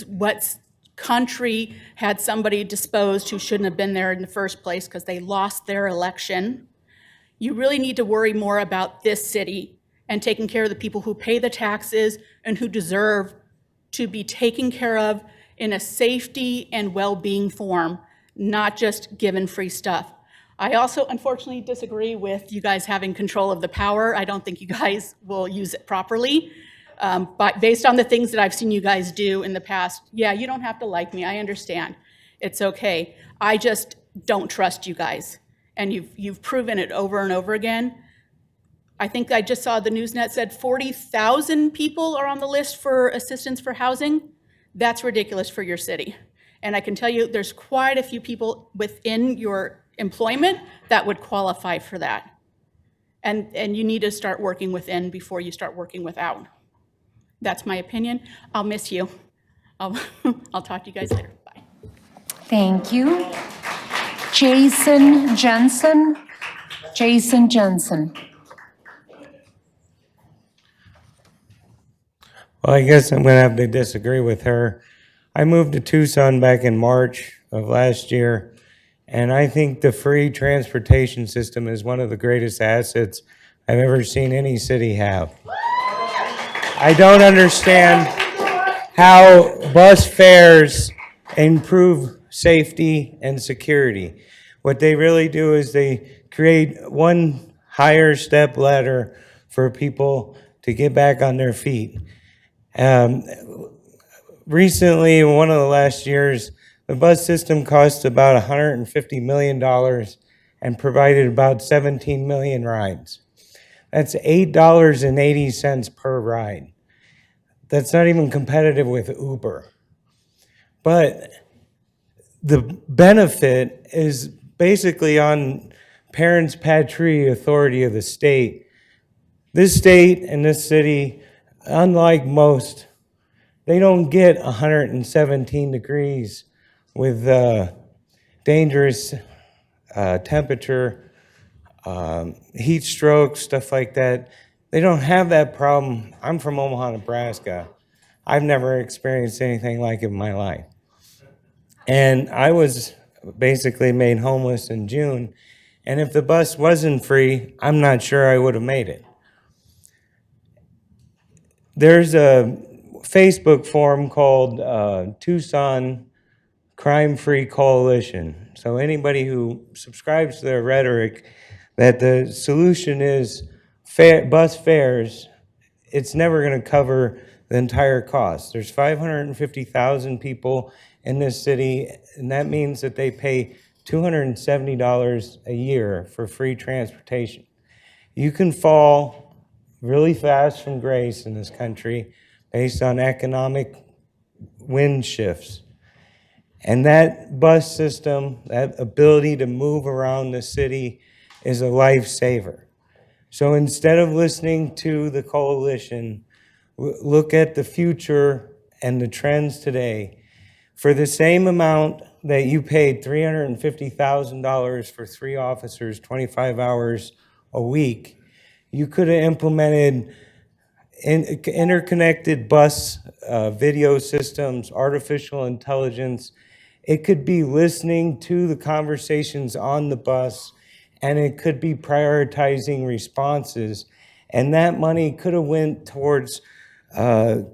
what country had somebody disposed who shouldn't have been there in the first place because they lost their election. You really need to worry more about this city and taking care of the people who pay the taxes and who deserve to be taken care of in a safety and well-being form, not just given free stuff. I also unfortunately disagree with you guys having control of the power. I don't think you guys will use it properly. But based on the things that I've seen you guys do in the past, yeah, you don't have to like me, I understand. It's okay. I just don't trust you guys. And you've proven it over and over again. I think I just saw the Newsnet said 40,000 people are on the list for assistance for housing. That's ridiculous for your city. And I can tell you there's quite a few people within your employment that would qualify for that. And you need to start working within before you start working without. That's my opinion. I'll miss you. I'll talk to you guys later. Bye. Thank you. Jason Jensen. Jason Jensen. Well, I guess I'm going to have to disagree with her. I moved to Tucson back in March of last year, and I think the free transportation system is one of the greatest assets I've ever seen any city have. I don't understand how bus fares improve safety and security. What they really do is they create one higher step ladder for people to get back on their feet. Recently, one of the last years, the bus system cost about $150 million and provided about 17 million rides. That's $8.80 per ride. That's not even competitive with Uber. But the benefit is basically on parents' patrie authority of the state. This state and this city, unlike most, they don't get 117 degrees with dangerous temperature, heat stroke, stuff like that. They don't have that problem. I'm from Omaha, Nebraska. I've never experienced anything like it in my life. And I was basically made homeless in June. And if the bus wasn't free, I'm not sure I would have made it. There's a Facebook forum called Tucson Crime-Free Coalition. So anybody who subscribes to their rhetoric that the solution is bus fares, it's never going to cover the entire cost. There's 550,000 people in this city, and that means that they pay $270 a year for free transportation. You can fall really fast from grace in this country based on economic wind shifts. And that bus system, that ability to move around the city is a lifesaver. So instead of listening to the coalition, look at the future and the trends today. For the same amount that you paid $350,000 for 3 officers, 25 hours a week, you could have implemented interconnected bus video systems, artificial intelligence. It could be listening to the conversations on the bus, and it could be prioritizing responses. And that money could have went towards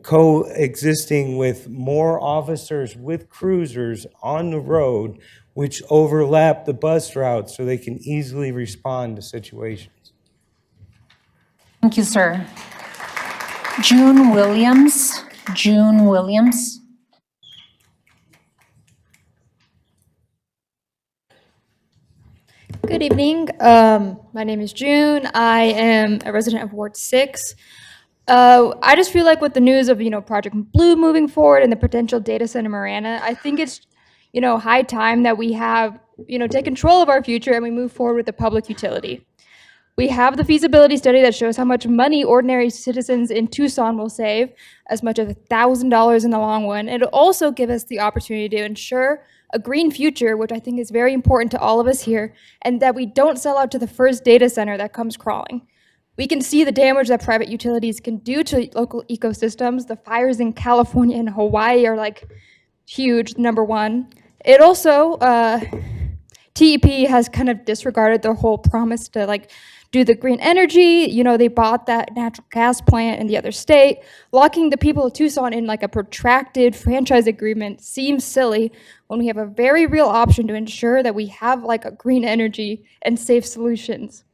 coexisting with more officers with cruisers on the road, which overlap the bus routes so they can easily respond to situations. Thank you, sir. June Williams. June Williams. Good evening. My name is June. I am a resident of Ward 6. I just feel like with the news of, Project Blue moving forward and the potential data center Marana, I think it's, high time that we have, take control of our future and we move forward with the public utility. We have the feasibility study that shows how much money ordinary citizens in Tucson will save, as much as $1,000 in the long run. It'll also give us the opportunity to ensure a green future, which I think is very important to all of us here, and that we don't sell out to the first data center that comes crawling. We can see the damage that private utilities can do to local ecosystems. The fires in California and Hawaii are huge, number one. It also, TEP has kind of disregarded their whole promise to do the green energy. They bought that natural gas plant in the other state. Locking the people of Tucson in a protracted franchise agreement seems silly when we have a very real option to ensure that we have a green energy and safe solutions.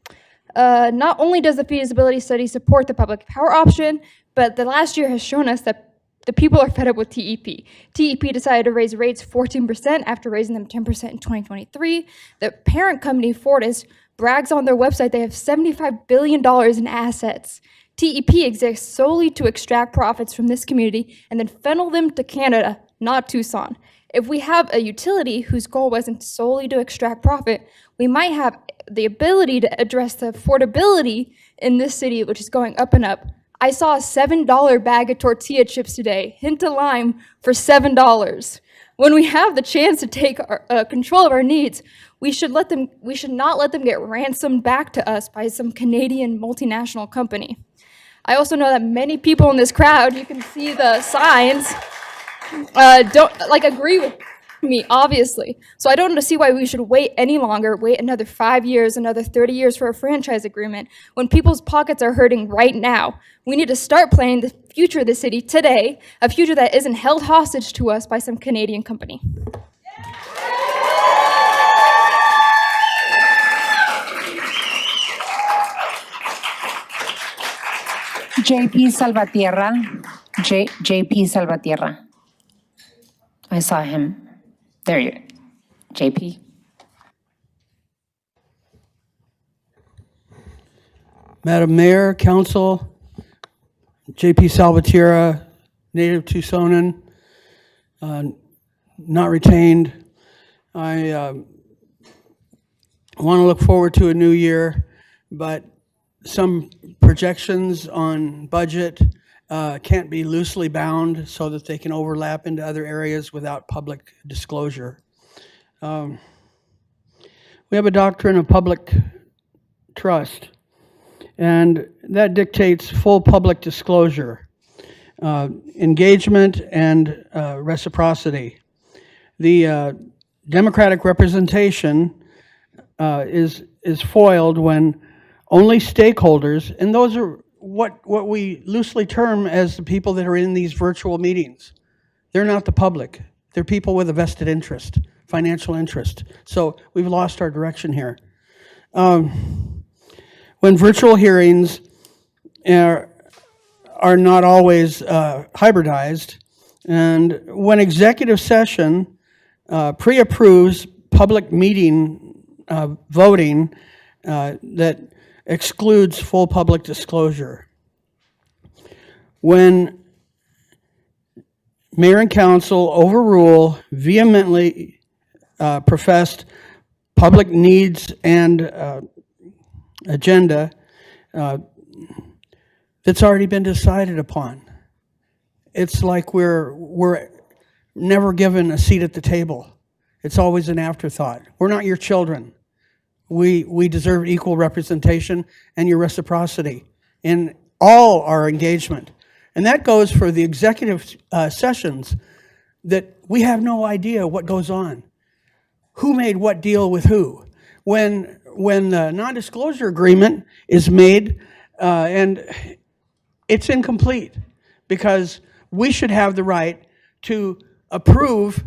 Not only does the feasibility study support the public power option, but the last year has shown us that the people are fed up with TEP. TEP decided to raise rates 14% after raising them 10% in 2023. The parent company, Fortis, brags on their website they have $75 billion in assets. TEP exists solely to extract profits from this community and then funnel them to Canada, not Tucson. If we have a utility whose goal wasn't solely to extract profit, we might have the ability to address the affordability in this city, which is going up and up. I saw a $7 bag of tortilla chips today, hint of lime, for $7. When we have the chance to take control of our needs, we should not let them get ransomed back to us by some Canadian multinational company. I also know that many people in this crowd, you can see the signs, don't agree with me, obviously. So I don't see why we should wait any longer, wait another 5 years, another 30 years for a franchise agreement when people's pockets are hurting right now. We need to start planning the future of the city today, a future that isn't held hostage to us by some Canadian company. JP Salvatierra. JP Salvatierra. I saw him. There you go. JP. Madam Mayor, Council, JP Salvatierra, native Tucsonan, not retained. I want to look forward to a new year, but some projections on budget can't be loosely bound so that they can overlap into other areas without public disclosure. We have a doctrine of public trust, and that dictates full public disclosure, engagement, and reciprocity. The democratic representation is foiled when only stakeholders, and those are what we loosely term as the people that are in these virtual meetings. They're not the public. They're people with a vested interest, financial interest. So we've lost our direction here. When virtual hearings are not always hybridized, and when executive session pre-approves public meeting voting that excludes full public disclosure. When mayor and council overrule vehemently professed public needs and agenda that's already been decided upon. It's like we're never given a seat at the table. It's always an afterthought. We're not your children. We deserve equal representation and your reciprocity in all our engagement. And that goes for the executive sessions that we have no idea what goes on. Who made what deal with who? When the non-disclosure agreement is made and it's incomplete, because we should have the right to approve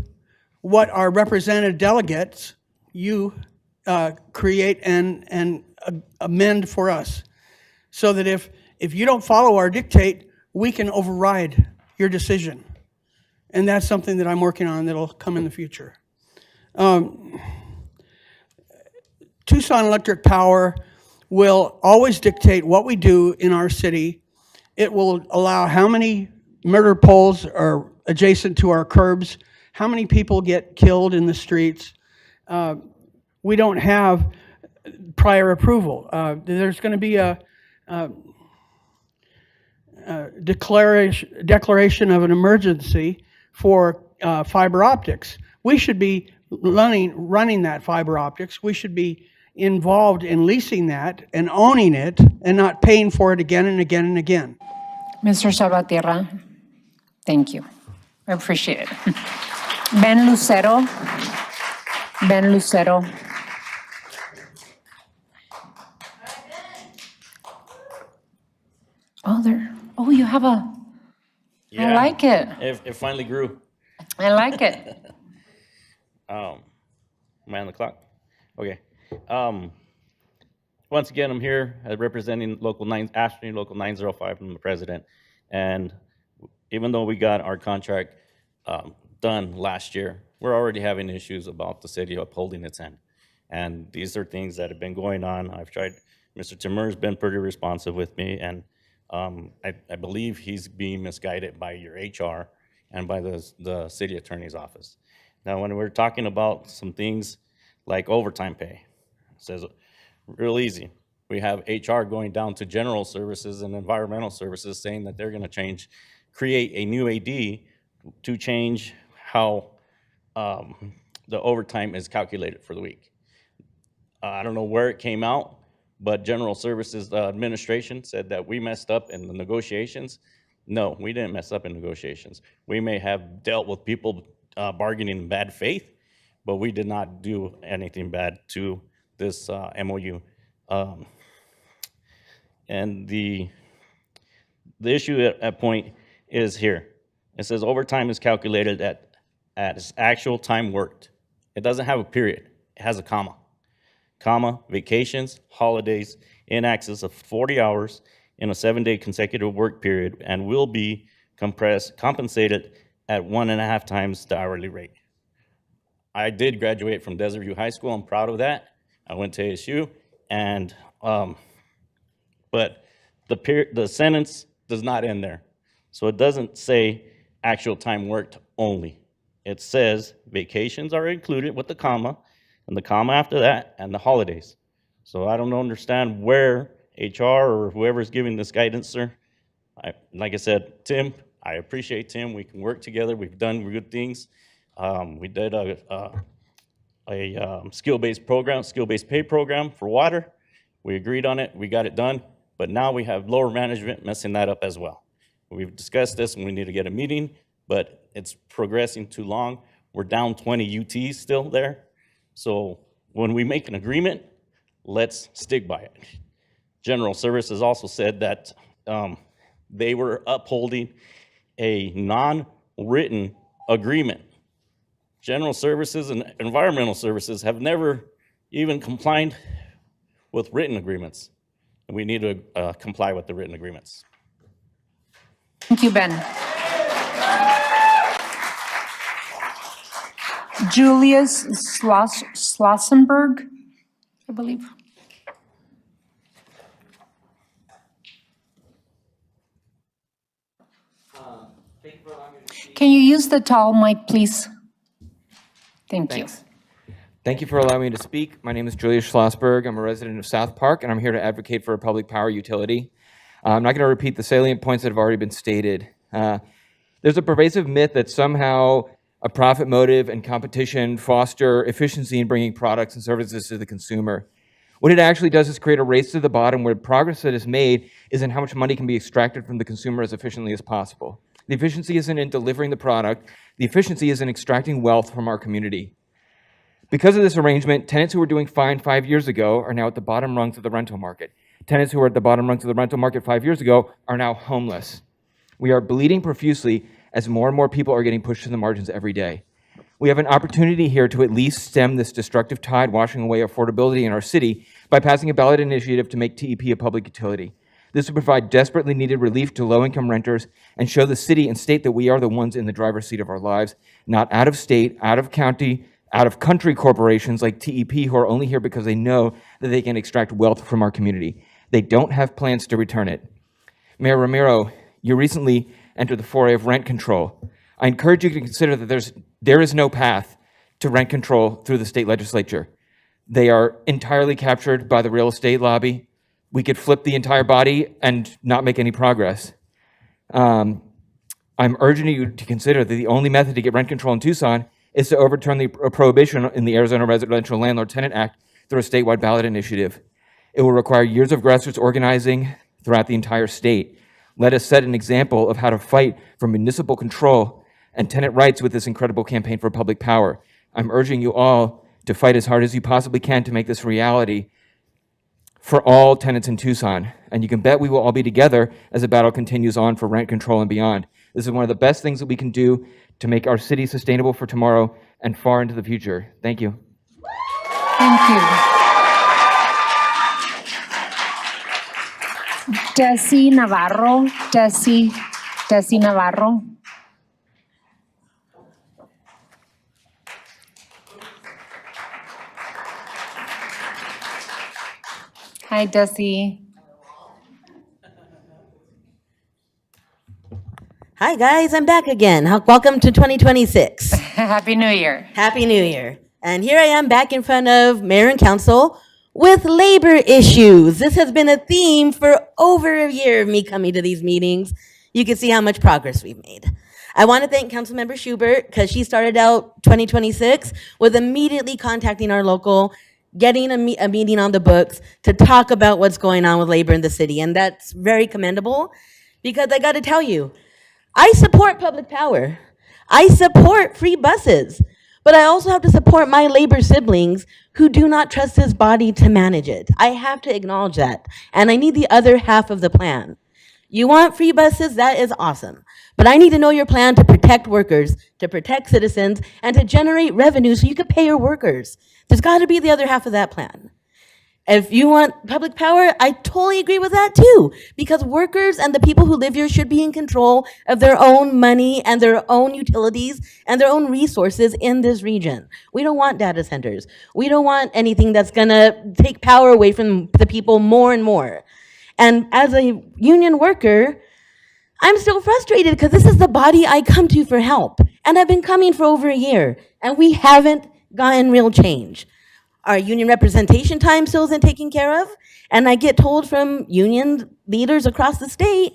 what our represented delegates, you, create and amend for us. So that if you don't follow our dictate, we can override your decision. And that's something that I'm working on that'll come in the future. Tucson Electric Power will always dictate what we do in our city. It will allow how many murder poles are adjacent to our curbs, how many people get killed in the streets. We don't have prior approval. There's going to be a declaration of an emergency for fiber optics. We should be running that fiber optics. We should be involved in leasing that and owning it and not paying for it again and again and again. Mr. Salvatierra, thank you. I appreciate it. Ben Lucero. Ben Lucero. Oh, there. Oh, you have a. I like it. It finally grew. I like it. Am I on the clock? Okay. Once again, I'm here representing Ashland Local 905. I'm the president. And even though we got our contract done last year, we're already having issues about the city upholding its end. And these are things that have been going on. I've tried, Mr. Timur's been pretty responsive with me, and I believe he's being misguided by your HR and by the city attorney's office. Now, when we're talking about some things like overtime pay, it says real easy. We have HR going down to general services and environmental services saying that they're going to create a new AD to change how the overtime is calculated for the week. I don't know where it came out, but General Services Administration said that we messed up in the negotiations. No, we didn't mess up in negotiations. We may have dealt with people bargaining in bad faith, but we did not do anything bad to this MOU. And the issue at point is here. It says overtime is calculated at its actual time worked. It doesn't have a period. It has a comma. Comma, vacations, holidays, in excess of 40 hours in a 7-day consecutive work period, and will be compensated at 1.5 times the hourly rate. I did graduate from Desert View High School. I'm proud of that. I went to ASU, and but the sentence does not end there. So it doesn't say actual time worked only. It says vacations are included with the comma, and the comma after that, and the holidays. So I don't understand where HR or whoever's giving this guidance, sir. Like I said, Tim, I appreciate Tim. We can work together. We've done good things. We did a skill-based program, skill-based pay program for water. We agreed on it. We got it done. But now we have lower management messing that up as well. We've discussed this, and we need to get a meeting, but it's progressing too long. We're down 20 UTs still there. So when we make an agreement, let's stick by it. General Services also said that they were upholding a non-written agreement. General Services and Environmental Services have never even complied with written agreements. And we need to comply with the written agreements. Thank you, Ben. Julius Slossenberg, I believe. Can you use the tall mic, please? Thank you. Thank you for allowing me to speak. My name is Julius Schlossberg. I'm a resident of South Park, and I'm here to advocate for a public power utility. I'm not going to repeat the salient points that have already been stated. There's a pervasive myth that somehow A profit motive and competition foster efficiency in bringing products and services to the consumer. What it actually does is create a race to the bottom where progress that is made is in how much money can be extracted from the consumer as efficiently as possible. The efficiency isn't in delivering the product. The efficiency is in extracting wealth from our community. Because of this arrangement, tenants who were doing fine 5 years ago are now at the bottom rungs of the rental market. Tenants who were at the bottom rungs of the rental market 5 years ago are now homeless. We are bleeding profusely as more and more people are getting pushed to the margins every day. We have an opportunity here to at least stem this destructive tide washing away affordability in our city by passing a ballot initiative to make TEP a public utility. This would provide desperately needed relief to low-income renters and show the city and state that we are the ones in the driver's seat of our lives, not out of state, out of county, out of country corporations like TEP who are only here because they know that they can extract wealth from our community. They don't have plans to return it. Mayor Ramiro, you recently entered the foray of rent control. I encourage you to consider that there is no path to rent control through the state legislature. They are entirely captured by the real estate lobby. We could flip the entire body and not make any progress. I'm urging you to consider that the only method to get rent control in Tucson is to overturn the prohibition in the Arizona Residential Landlord-Tenant Act through a statewide ballot initiative. It will require years of grassroots organizing throughout the entire state. Let us set an example of how to fight for municipal control and tenant rights with this incredible campaign for public power. I'm urging you all to fight as hard as you possibly can to make this reality for all tenants in Tucson. And you can bet we will all be together as the battle continues on for rent control and beyond. This is one of the best things that we can do to make our city sustainable for tomorrow and far into the future. Thank you. Thank you. Desi Navarro. Desi Navarro. Hi, Desi. Hi, guys. I'm back again. Welcome to 2026. Happy New Year. Happy New Year. And here I am back in front of Mayor and Council with labor issues. This has been a theme for over a year of me coming to these meetings. You can see how much progress we've made. I want to thank Councilmember Schubert because she started out 2026 with immediately contacting our local, getting a meeting on the books to talk about what's going on with labor in the city. And that's very commendable because I got to tell you, I support public power. I support free buses, but I also have to support my labor siblings who do not trust this body to manage it. I have to acknowledge that. And I need the other half of the plan. You want free buses? That is awesome. But I need to know your plan to protect workers, to protect citizens, and to generate revenue so you can pay your workers. There's got to be the other half of that plan. If you want public power, I totally agree with that too, because workers and the people who live here should be in control of their own money and their own utilities and their own resources in this region. We don't want data centers. We don't want anything that's gonna take power away from the people more and more. And as a union worker, I'm still frustrated because this is the body I come to for help. And I've been coming for over a year, and we haven't gotten real change. Our union representation time still isn't taken care of, and I get told from union leaders across the state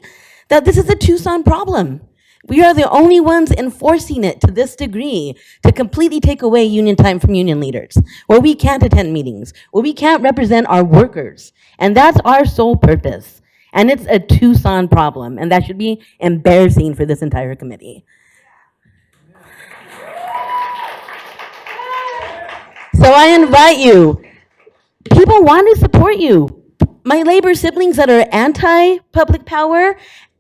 that this is a Tucson problem. We are the only ones enforcing it to this degree to completely take away union time from union leaders, where we can't attend meetings, where we can't represent our workers, and that's our sole purpose. And it's a Tucson problem, and that should be embarrassing for this entire committee. So I invite you. People want to support you. My labor siblings that are anti-public power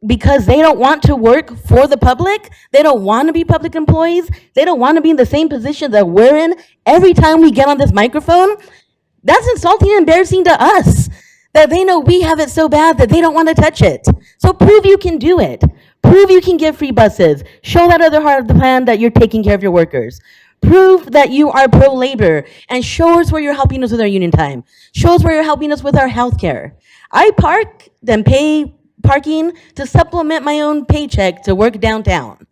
because they don't want to work for the public, they don't want to be public employees, they don't want to be in the same position that we're in every time we get on this microphone, that's insulting and embarrassing to us. That they know we have it so bad that they don't want to touch it. So prove you can do it. Prove you can give free buses. Show that other part of the plan that you're taking care of your workers. Prove that you are pro-labor and show us where you're helping us with our union time. Show us where you're helping us with our health care. I park and pay parking to supplement my own paycheck to work downtown.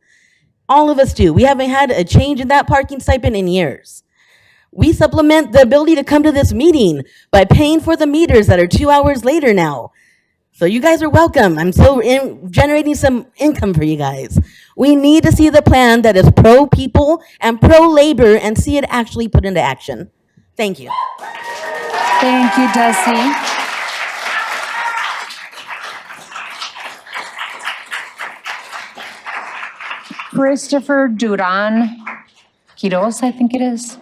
All of us do. We haven't had a change in that parking stipend in years. We supplement the ability to come to this meeting by paying for the meters that are 2 hours later now. So you guys are welcome. I'm still generating some income for you guys. We need to see the plan that is pro-people and pro-labor and see it actually put into action. Thank you. Thank you, Desi. Christopher Duran Quiroz, I think it is.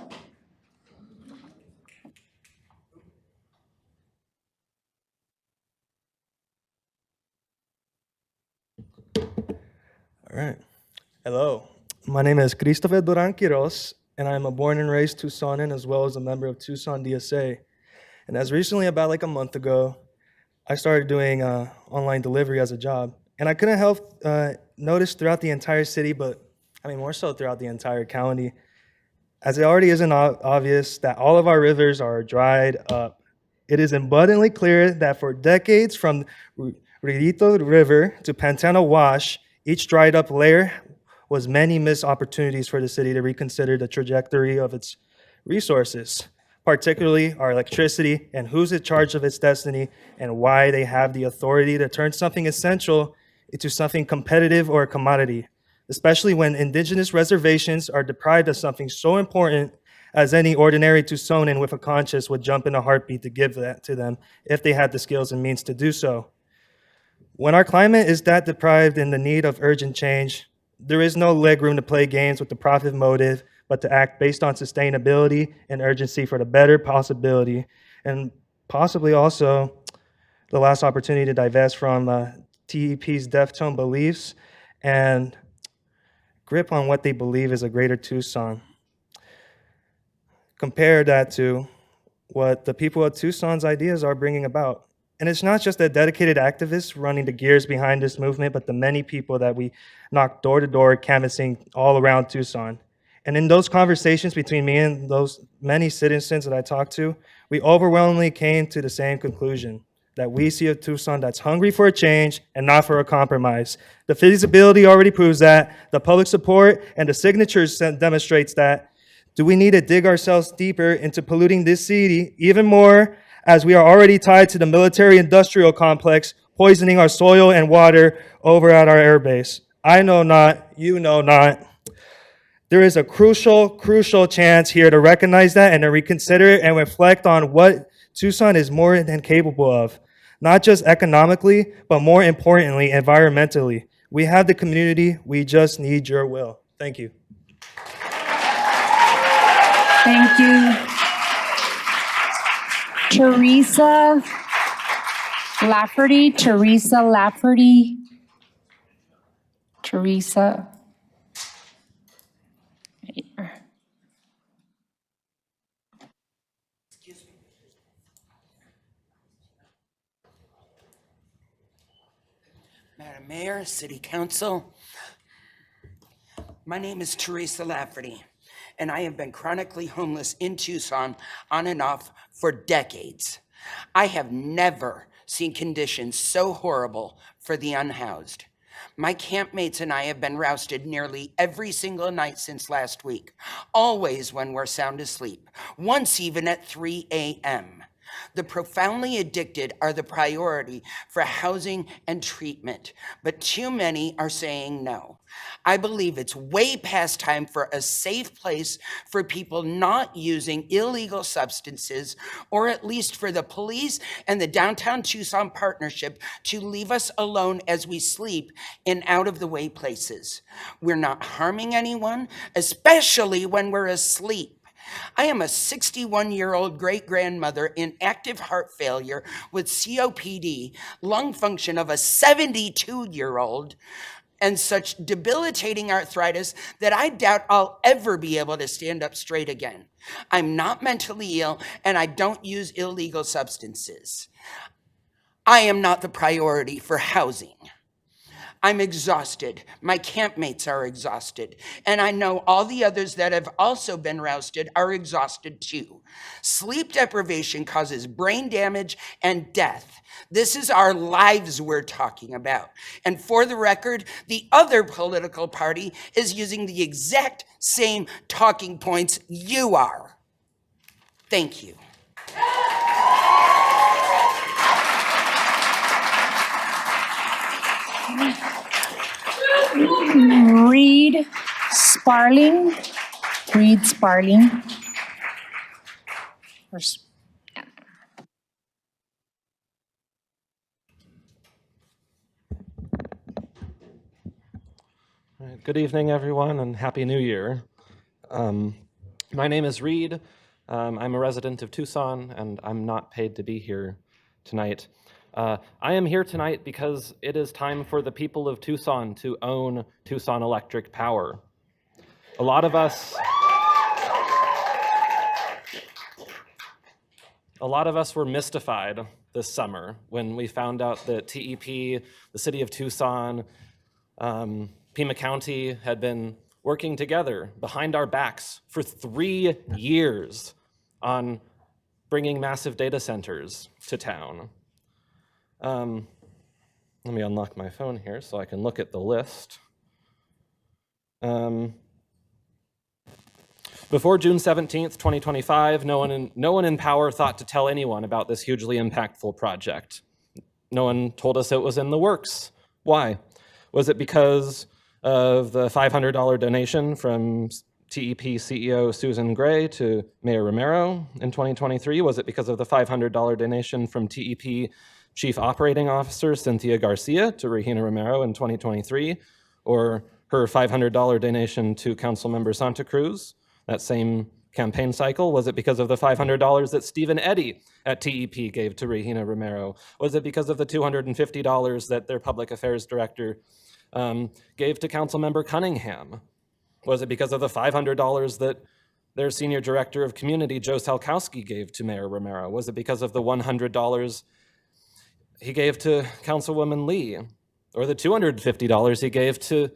All right. Hello. My name is Christopher Duran Quiroz, and I'm a born and raised Tucsonan as well as a member of Tucson DSA. And as recently, about like a month ago, I started doing online delivery as a job. And I couldn't help notice throughout the entire city, but I mean more so throughout the entire county, as it already isn't obvious that all of our rivers are dried up. It is abundantly clear that for decades from Ririto River to Pantano Wash, each dried up layer was many missed opportunities for the city to reconsider the trajectory of its resources, particularly our electricity and who's in charge of its destiny and why they have the authority to turn something essential into something competitive or a commodity, especially when indigenous reservations are deprived of something so important as any ordinary Tucsonan with a conscience would jump in a heartbeat to give that to them if they had the skills and means to do so. When our climate is that deprived and the need of urgent change, there is no legroom to play games with the profit motive, but to act based on sustainability and urgency for the better possibility, and possibly also the last opportunity to divest from TEP's deftone beliefs and grip on what they believe is a greater Tucson. Compare that to what the people of Tucson's ideas are bringing about. And it's not just the dedicated activists running the gears behind this movement, but the many people that we knock door to door canvassing all around Tucson. And in those conversations between me and those many citizens that I talked to, we overwhelmingly came to the same conclusion, that we see a Tucson that's hungry for a change and not for a compromise. The feasibility already proves that, the public support and the signatures demonstrates that. Do we need to dig ourselves deeper into polluting this city even more, as we are already tied to the military-industrial complex, poisoning our soil and water over at our airbase? I know not, you know not. There is a crucial chance here to recognize that and to reconsider and reflect on what Tucson is more than capable of, not just economically, but more importantly, environmentally. We have the community, we just need your will. Thank you. Thank you. Teresa Lafferty. Teresa. Madam Mayor, City Council, my name is Teresa Lafferty, and I have been chronically homeless in Tucson on and off for decades. I have never seen conditions so horrible for the unhoused. My campmates and I have been rousted nearly every single night since last week, always when we're sound asleep, once even at 3 a.m. The profoundly addicted are the priority for housing and treatment, but too many are saying no. I believe it's way past time for a safe place for people not using illegal substances, or at least for the police and the Downtown Tucson Partnership to leave us alone as we sleep in out-of-the-way places. We're not harming anyone, especially when we're asleep. I am a 61-year-old great-grandmother in active heart failure with COPD, lung function of a 72-year-old, and such debilitating arthritis that I doubt I'll ever be able to stand up straight again. I'm not mentally ill, and I don't use illegal substances. I am not the priority for housing. I'm exhausted. My campmates are exhausted. And I know all the others that have also been rousted are exhausted too. Sleep deprivation causes brain damage and death. This is our lives we're talking about. And for the record, the other political party is using the exact same talking points you are. Thank you. Reed Sparling. Reed Sparling. All right, good evening, everyone, and Happy New Year. My name is Reed. I'm a resident of Tucson, and I'm not paid to be here tonight. I am here tonight because it is time for the people of Tucson to own Tucson Electric Power. A lot of us were mystified this summer when we found out that TEP, the city of Tucson, Pima County had been working together behind our backs for 3 years on bringing massive data centers to town. Let me unlock my phone here so I can look at the list. Before June 17th, 2025, no one in power thought to tell anyone about this hugely impactful project. No one told us it was in the works. Why? Was it because of the $500 donation from TEP CEO Susan Gray to Mayor Romero in 2023? Was it because of the $500 donation from TEP Chief Operating Officer Cynthia Garcia to Regina Romero in 2023? Or her $500 donation to Councilmember Santa Cruz, that same campaign cycle? Was it because of the $500 that Stephen Eddy at TEP gave to Regina Romero? Was it because of the $250 that their public affairs director gave to Councilmember Cunningham? Was it because of the $500 that their senior director of community, Joe Salkowski, gave to Mayor Romero? Was it because of the $100 he gave to Councilwoman Lee? Or the $250 he gave to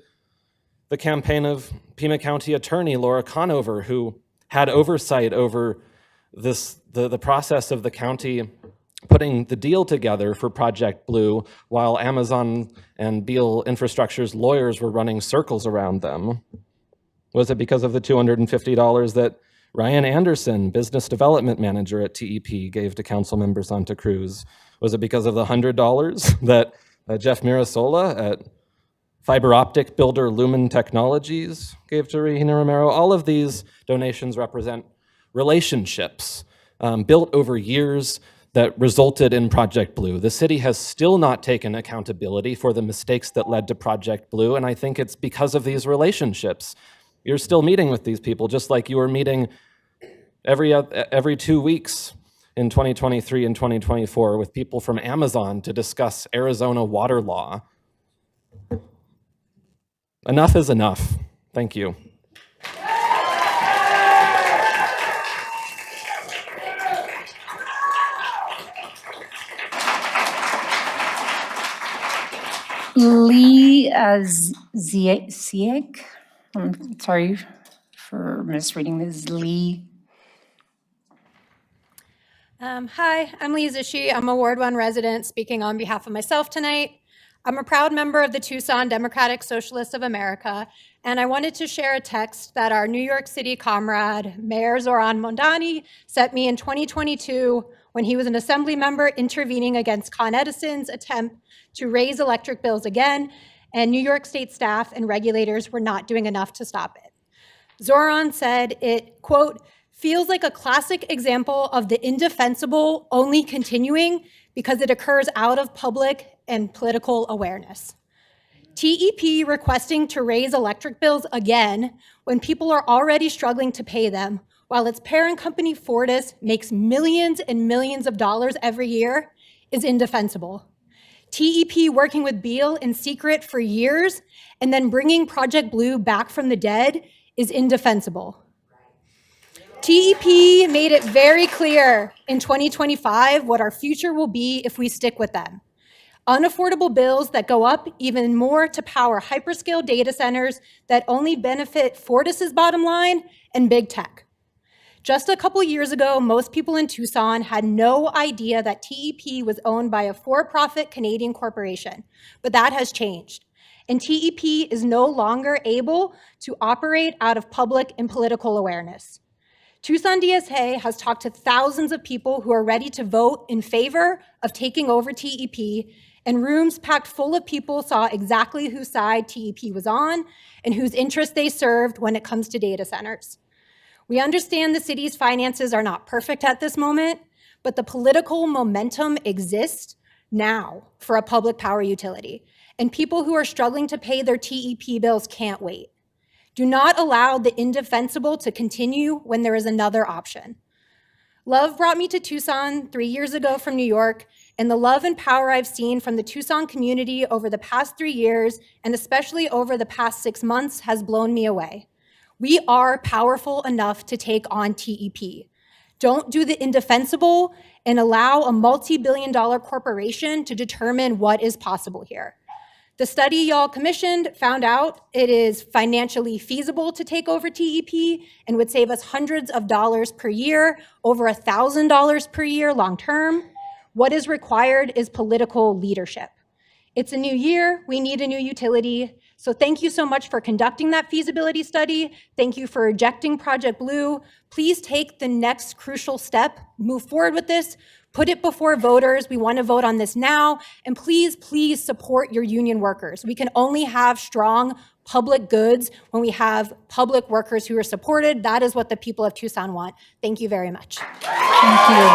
the campaign of Pima County Attorney Laura Conover, who had oversight over the process of the county putting the deal together for Project Blue while Amazon and Beale Infrastructure's lawyers were running circles around them? Was it because of the $250 that Ryan Anderson, business development manager at TEP, gave to Councilmember Santa Cruz? Was it because of the $100 that Jeff Mirasola at fiber optic builder Lumen Technologies gave to Regina Romero? All of these donations represent relationships built over years that resulted in Project Blue. The city has still not taken accountability for the mistakes that led to Project Blue, and I think it's because of these relationships. You're still meeting with these people, just like you were meeting every 2 weeks in 2023 and 2024 with people from Amazon to discuss Arizona water law. Enough is enough. Thank you. Lee Ziek. I'm sorry for misreading this. Lee. Hi, I'm Lee Zishi. I'm a Ward 1 resident speaking on behalf of myself tonight. I'm a proud member of the Tucson Democratic Socialists of America, and I wanted to share a text that our New York City comrade, Mayor Zoran Mondani, sent me in 2022 when he was an assembly member intervening against Con Edison's attempt to raise electric bills again, and New York State staff and regulators were not doing enough to stop it. Zoran said it, quote, feels like a classic example of the indefensible only continuing because it occurs out of public and political awareness. TEP requesting to raise electric bills again when people are already struggling to pay them, while its parent company Fortis makes millions and millions of dollars every year, is indefensible. TEP working with Beale in secret for years and then bringing Project Blue back from the dead is indefensible. TEP made it very clear in 2025 what our future will be if we stick with them. Unaffordable bills that go up even more to power hyperscale data centers that only benefit Fortis's bottom line and big tech. Just a couple years ago, most people in Tucson had no idea that TEP was owned by a for-profit Canadian corporation, but that has changed. And TEP is no longer able to operate out of public and political awareness. Tucson DSA has talked to thousands of people who are ready to vote in favor of taking over TEP, and rooms packed full of people saw exactly whose side TEP was on and whose interests they served when it comes to data centers. We understand the city's finances are not perfect at this moment, but the political momentum exists now for a public power utility, and people who are struggling to pay their TEP bills can't wait. Do not allow the indefensible to continue when there is another option. Love brought me to Tucson 3 years ago from New York, and the love and power I've seen from the Tucson community over the past 3 years, and especially over the past 6 months, has blown me away. We are powerful enough to take on TEP. Don't do the indefensible and allow a multi-billion-dollar corporation to determine what is possible here. The study y'all commissioned found out it is financially feasible to take over TEP and would save us hundreds of dollars per year, over $1,000 per year long-term. What is required is political leadership. It's a new year, we need a new utility. So thank you so much for conducting that feasibility study. Thank you for rejecting Project Blue. Please take the next crucial step, move forward with this, put it before voters. We want to vote on this now. And please, please support your union workers. We can only have strong public goods when we have public workers who are supported. That is what the people of Tucson want. Thank you very much. Thank you.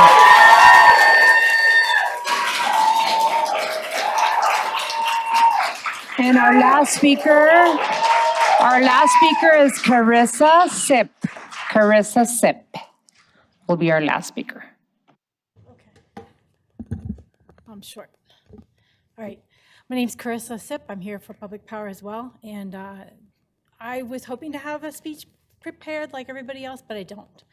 And our last speaker is Carissa Sip. Carissa Sip will be our last speaker. I'm short. All right. My name's Carissa Sip. I'm here for Public Power as well. And I was hoping to have a speech prepared like everybody else, but I don't.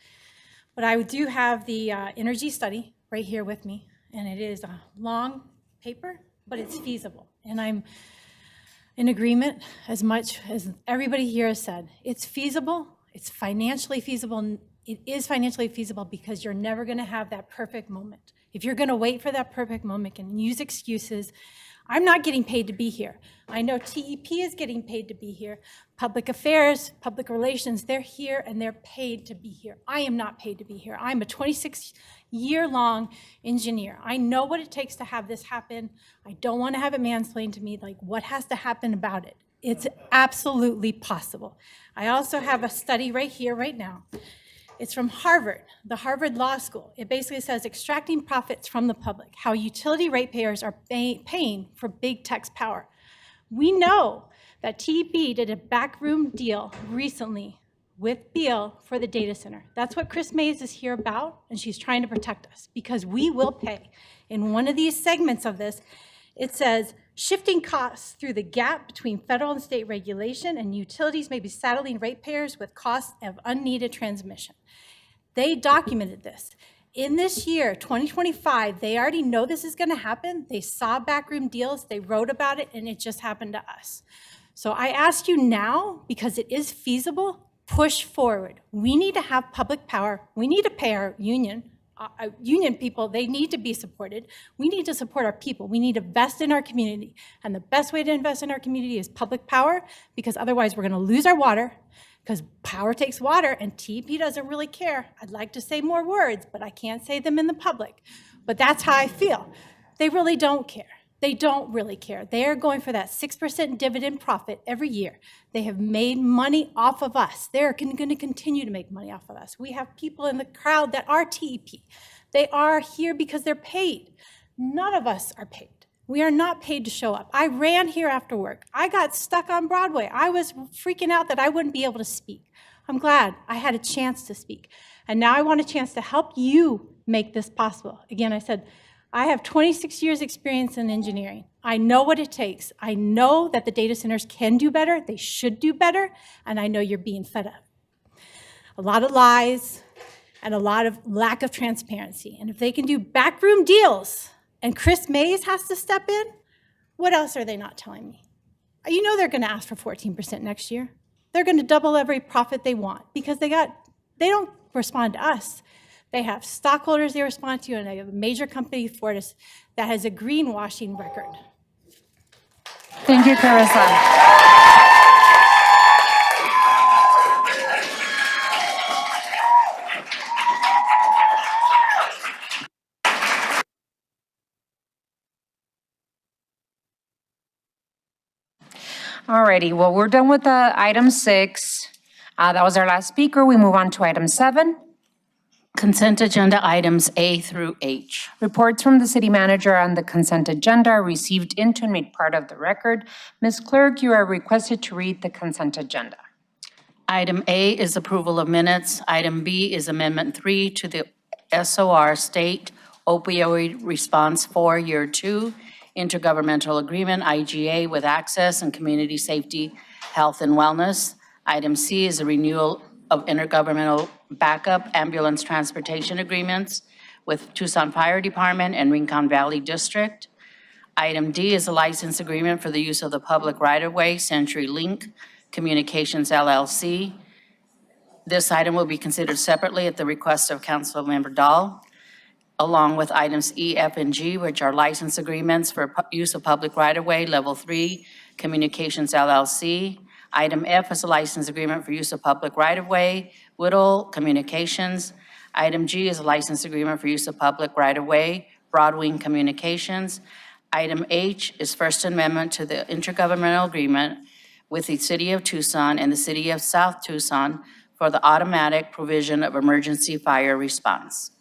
But I do have the energy study right here with me. And it is a long paper, but it's feasible. And I'm in agreement as much as everybody here has said. It's feasible. It's financially feasible. It is financially feasible because you're never going to have that perfect moment. If you're going to wait for that perfect moment and use excuses, I'm not getting paid to be here. I know TEP is getting paid to be here. Public affairs, public relations, they're here and they're paid to be here. I am not paid to be here. I'm a 26-year-long engineer. I know what it takes to have this happen. I don't want to have it mansplained to me, like what has to happen about it. It's absolutely possible. I also have a study right here, right now. It's from Harvard, the Harvard Law School. It basically says extracting profits from the public, how utility ratepayers are paying for big tech's power. We know that TEP did a backroom deal recently with Beal for the data center. That's what Chris Maes is here about, and she's trying to protect us because we will pay. In one of these segments of this, it says, shifting costs through the gap between federal and state regulation, and utilities may be saddling ratepayers with costs of unneeded transmission. They documented this. In this year, 2025, they already know this is going to happen. They saw backroom deals, they wrote about it, and it just happened to us. So I ask you now, because it is feasible, push forward. We need to have public power. We need to pay our union people, they need to be supported. We need to support our people. We need to invest in our community. And the best way to invest in our community is public power, because otherwise we're going to lose our water, because power takes water and TEP doesn't really care. I'd like to say more words, but I can't say them in the public. But that's how I feel. They really don't care. They don't really care. They are going for that 6% dividend profit every year. They have made money off of us. They're going to continue to make money off of us. We have people in the crowd that are TEP. They are here because they're paid. None of us are paid. We are not paid to show up. I ran here after work. I got stuck on Broadway. I was freaking out that I wouldn't be able to speak. I'm glad I had a chance to speak. And now I want a chance to help you make this possible. Again, I said, I have 26 years experience in engineering. I know what it takes. I know that the data centers can do better, they should do better, and I know you're being fed up. A lot of lies and a lot of lack of transparency. And if they can do backroom deals and Chris Maes has to step in, what else are they not telling me? You know they're gonna ask for 14% next year. They're gonna double every profit they want because they don't respond to us. They have stockholders they respond to, and they have a major company, Fortis, that has a greenwashing record. Thank you, Carissa. Alrighty, well, we're done with the item 6. That was our last speaker. We move on to item 7. Consent agenda items A through H. Reports from the city manager on the consent agenda are received into and made part of the record. Ms. Clerk, you are requested to read the consent agenda. Item A is approval of minutes. Item B is Amendment 3 to the SOR State Opioid Response 4 Year 2 Intergovernmental Agreement, IGA, with Access and Community Safety, Health and Wellness. Item C is a renewal of intergovernmental backup ambulance transportation agreements with Tucson Fire Department and Rincon Valley District. Item D is a license agreement for the use of the public right-of-way, CenturyLink Communications LLC. This item will be considered separately at the request of Councilmember Dahl, along with items E, F, and G, which are license agreements for use of public right-of-way, Level 3 Communications LLC. Item F is a license agreement for use of public right-of-way, Whittle Communications. Item G is a license agreement for use of public right-of-way, Broadwing Communications. Item H is First Amendment to the intergovernmental agreement with the City of Tucson and the City of South Tucson for the automatic provision of emergency fire response.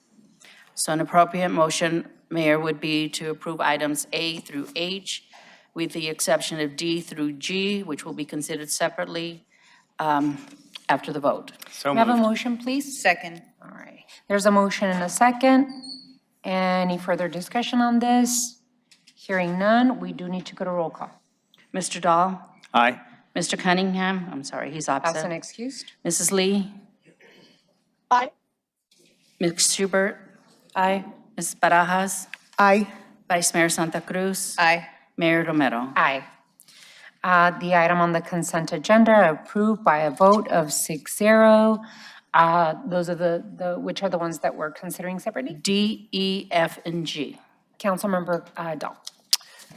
So an appropriate motion, Mayor, would be to approve items A through H, with the exception of D through G, which will be considered separately after the vote. So May I have a moved. motion, please? Second. All right. There's a motion and a second. Any further discussion on this? Hearing none, we do need to go to roll call. Mr. Dahl? Aye. Mr. Cunningham? I'm sorry, he's Absent absent. excused. Mrs. Lee? Aye. Ms. Schubert? Aye. Ms. Barajas? Aye. Vice Mayor Santa Cruz? Aye. Mayor Romero? Aye. The item on the consent agenda approved by a vote of 6-0. Those are which are the ones that we're considering separately? D, E, F, and G. Councilmember Dahl.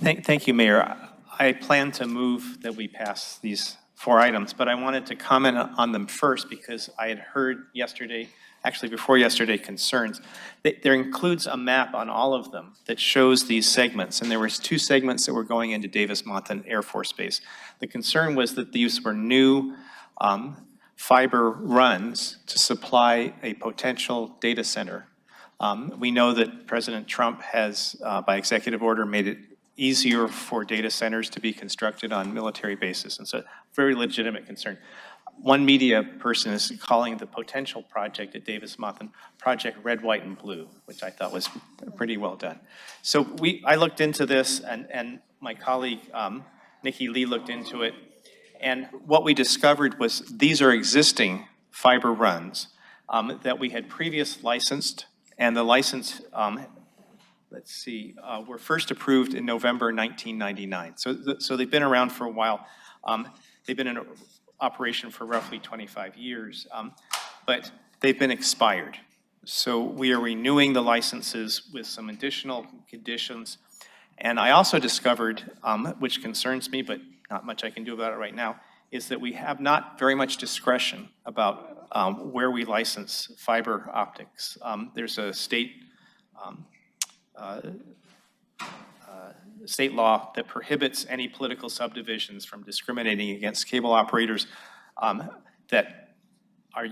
Thank you, Mayor. I plan to move that we pass these 4 items, but I wanted to comment on them first because I had heard yesterday, actually before yesterday, concerns. There includes a map on all of them that shows these segments, and there was 2 segments that were going into Davis-Monthan Air Force Base. The concern was that these were new fiber runs to supply a potential data center. We know that President Trump has, by executive order, made it easier for data centers to be constructed on military bases, and so very legitimate concern. One media person is calling the potential project at Davis-Monthan Project Red, White, and Blue, which I thought was pretty well done. So I looked into this, and my colleague Nikki Lee looked into it, and what we discovered was these are existing fiber runs that we had previously licensed, and the license, were first approved in November 1999. So they've been around for a while. They've been in operation for roughly 25 years, but they've been expired. So we are renewing the licenses with some additional conditions. And I also discovered, which concerns me, but not much I can do about it right now, is that we have not very much discretion about where we license fiber optics. There's a state law that prohibits any political subdivisions from discriminating against cable operators that are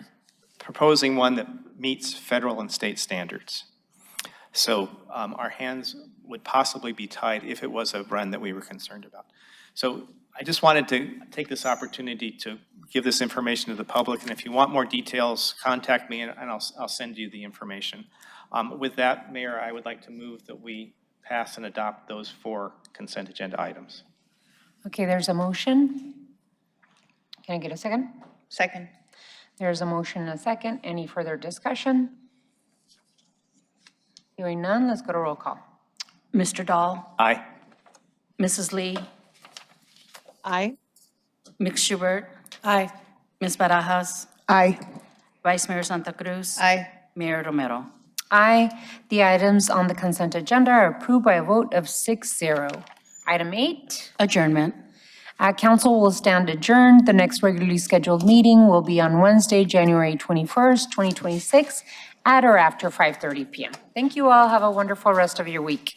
proposing one that meets federal and state standards. So our hands would possibly be tied if it was a run that we were concerned about. So I just wanted to take this opportunity to give this information to the public, and if you want more details, contact me and I'll send you the information. With that, Mayor, I would like to move that we pass and adopt those 4 consent agenda items. Okay, there's a motion. Can I get a second? Second. There's a motion and a second. Any further discussion? Hearing none, let's go to roll call. Mr. Dahl? Aye. Mrs. Lee? Aye. Ms. Schubert? Aye. Ms. Barajas? Aye. Vice Mayor Santa Cruz? Aye. Mayor Romero? Aye. The items on the consent agenda are approved by a vote of 6-0. Item 8. Adjournment. Council will stand adjourned. The next regularly scheduled meeting will be on Wednesday, January 21st, 2026, at or after 5:30 p.m. Thank you all. Have a wonderful rest of your week.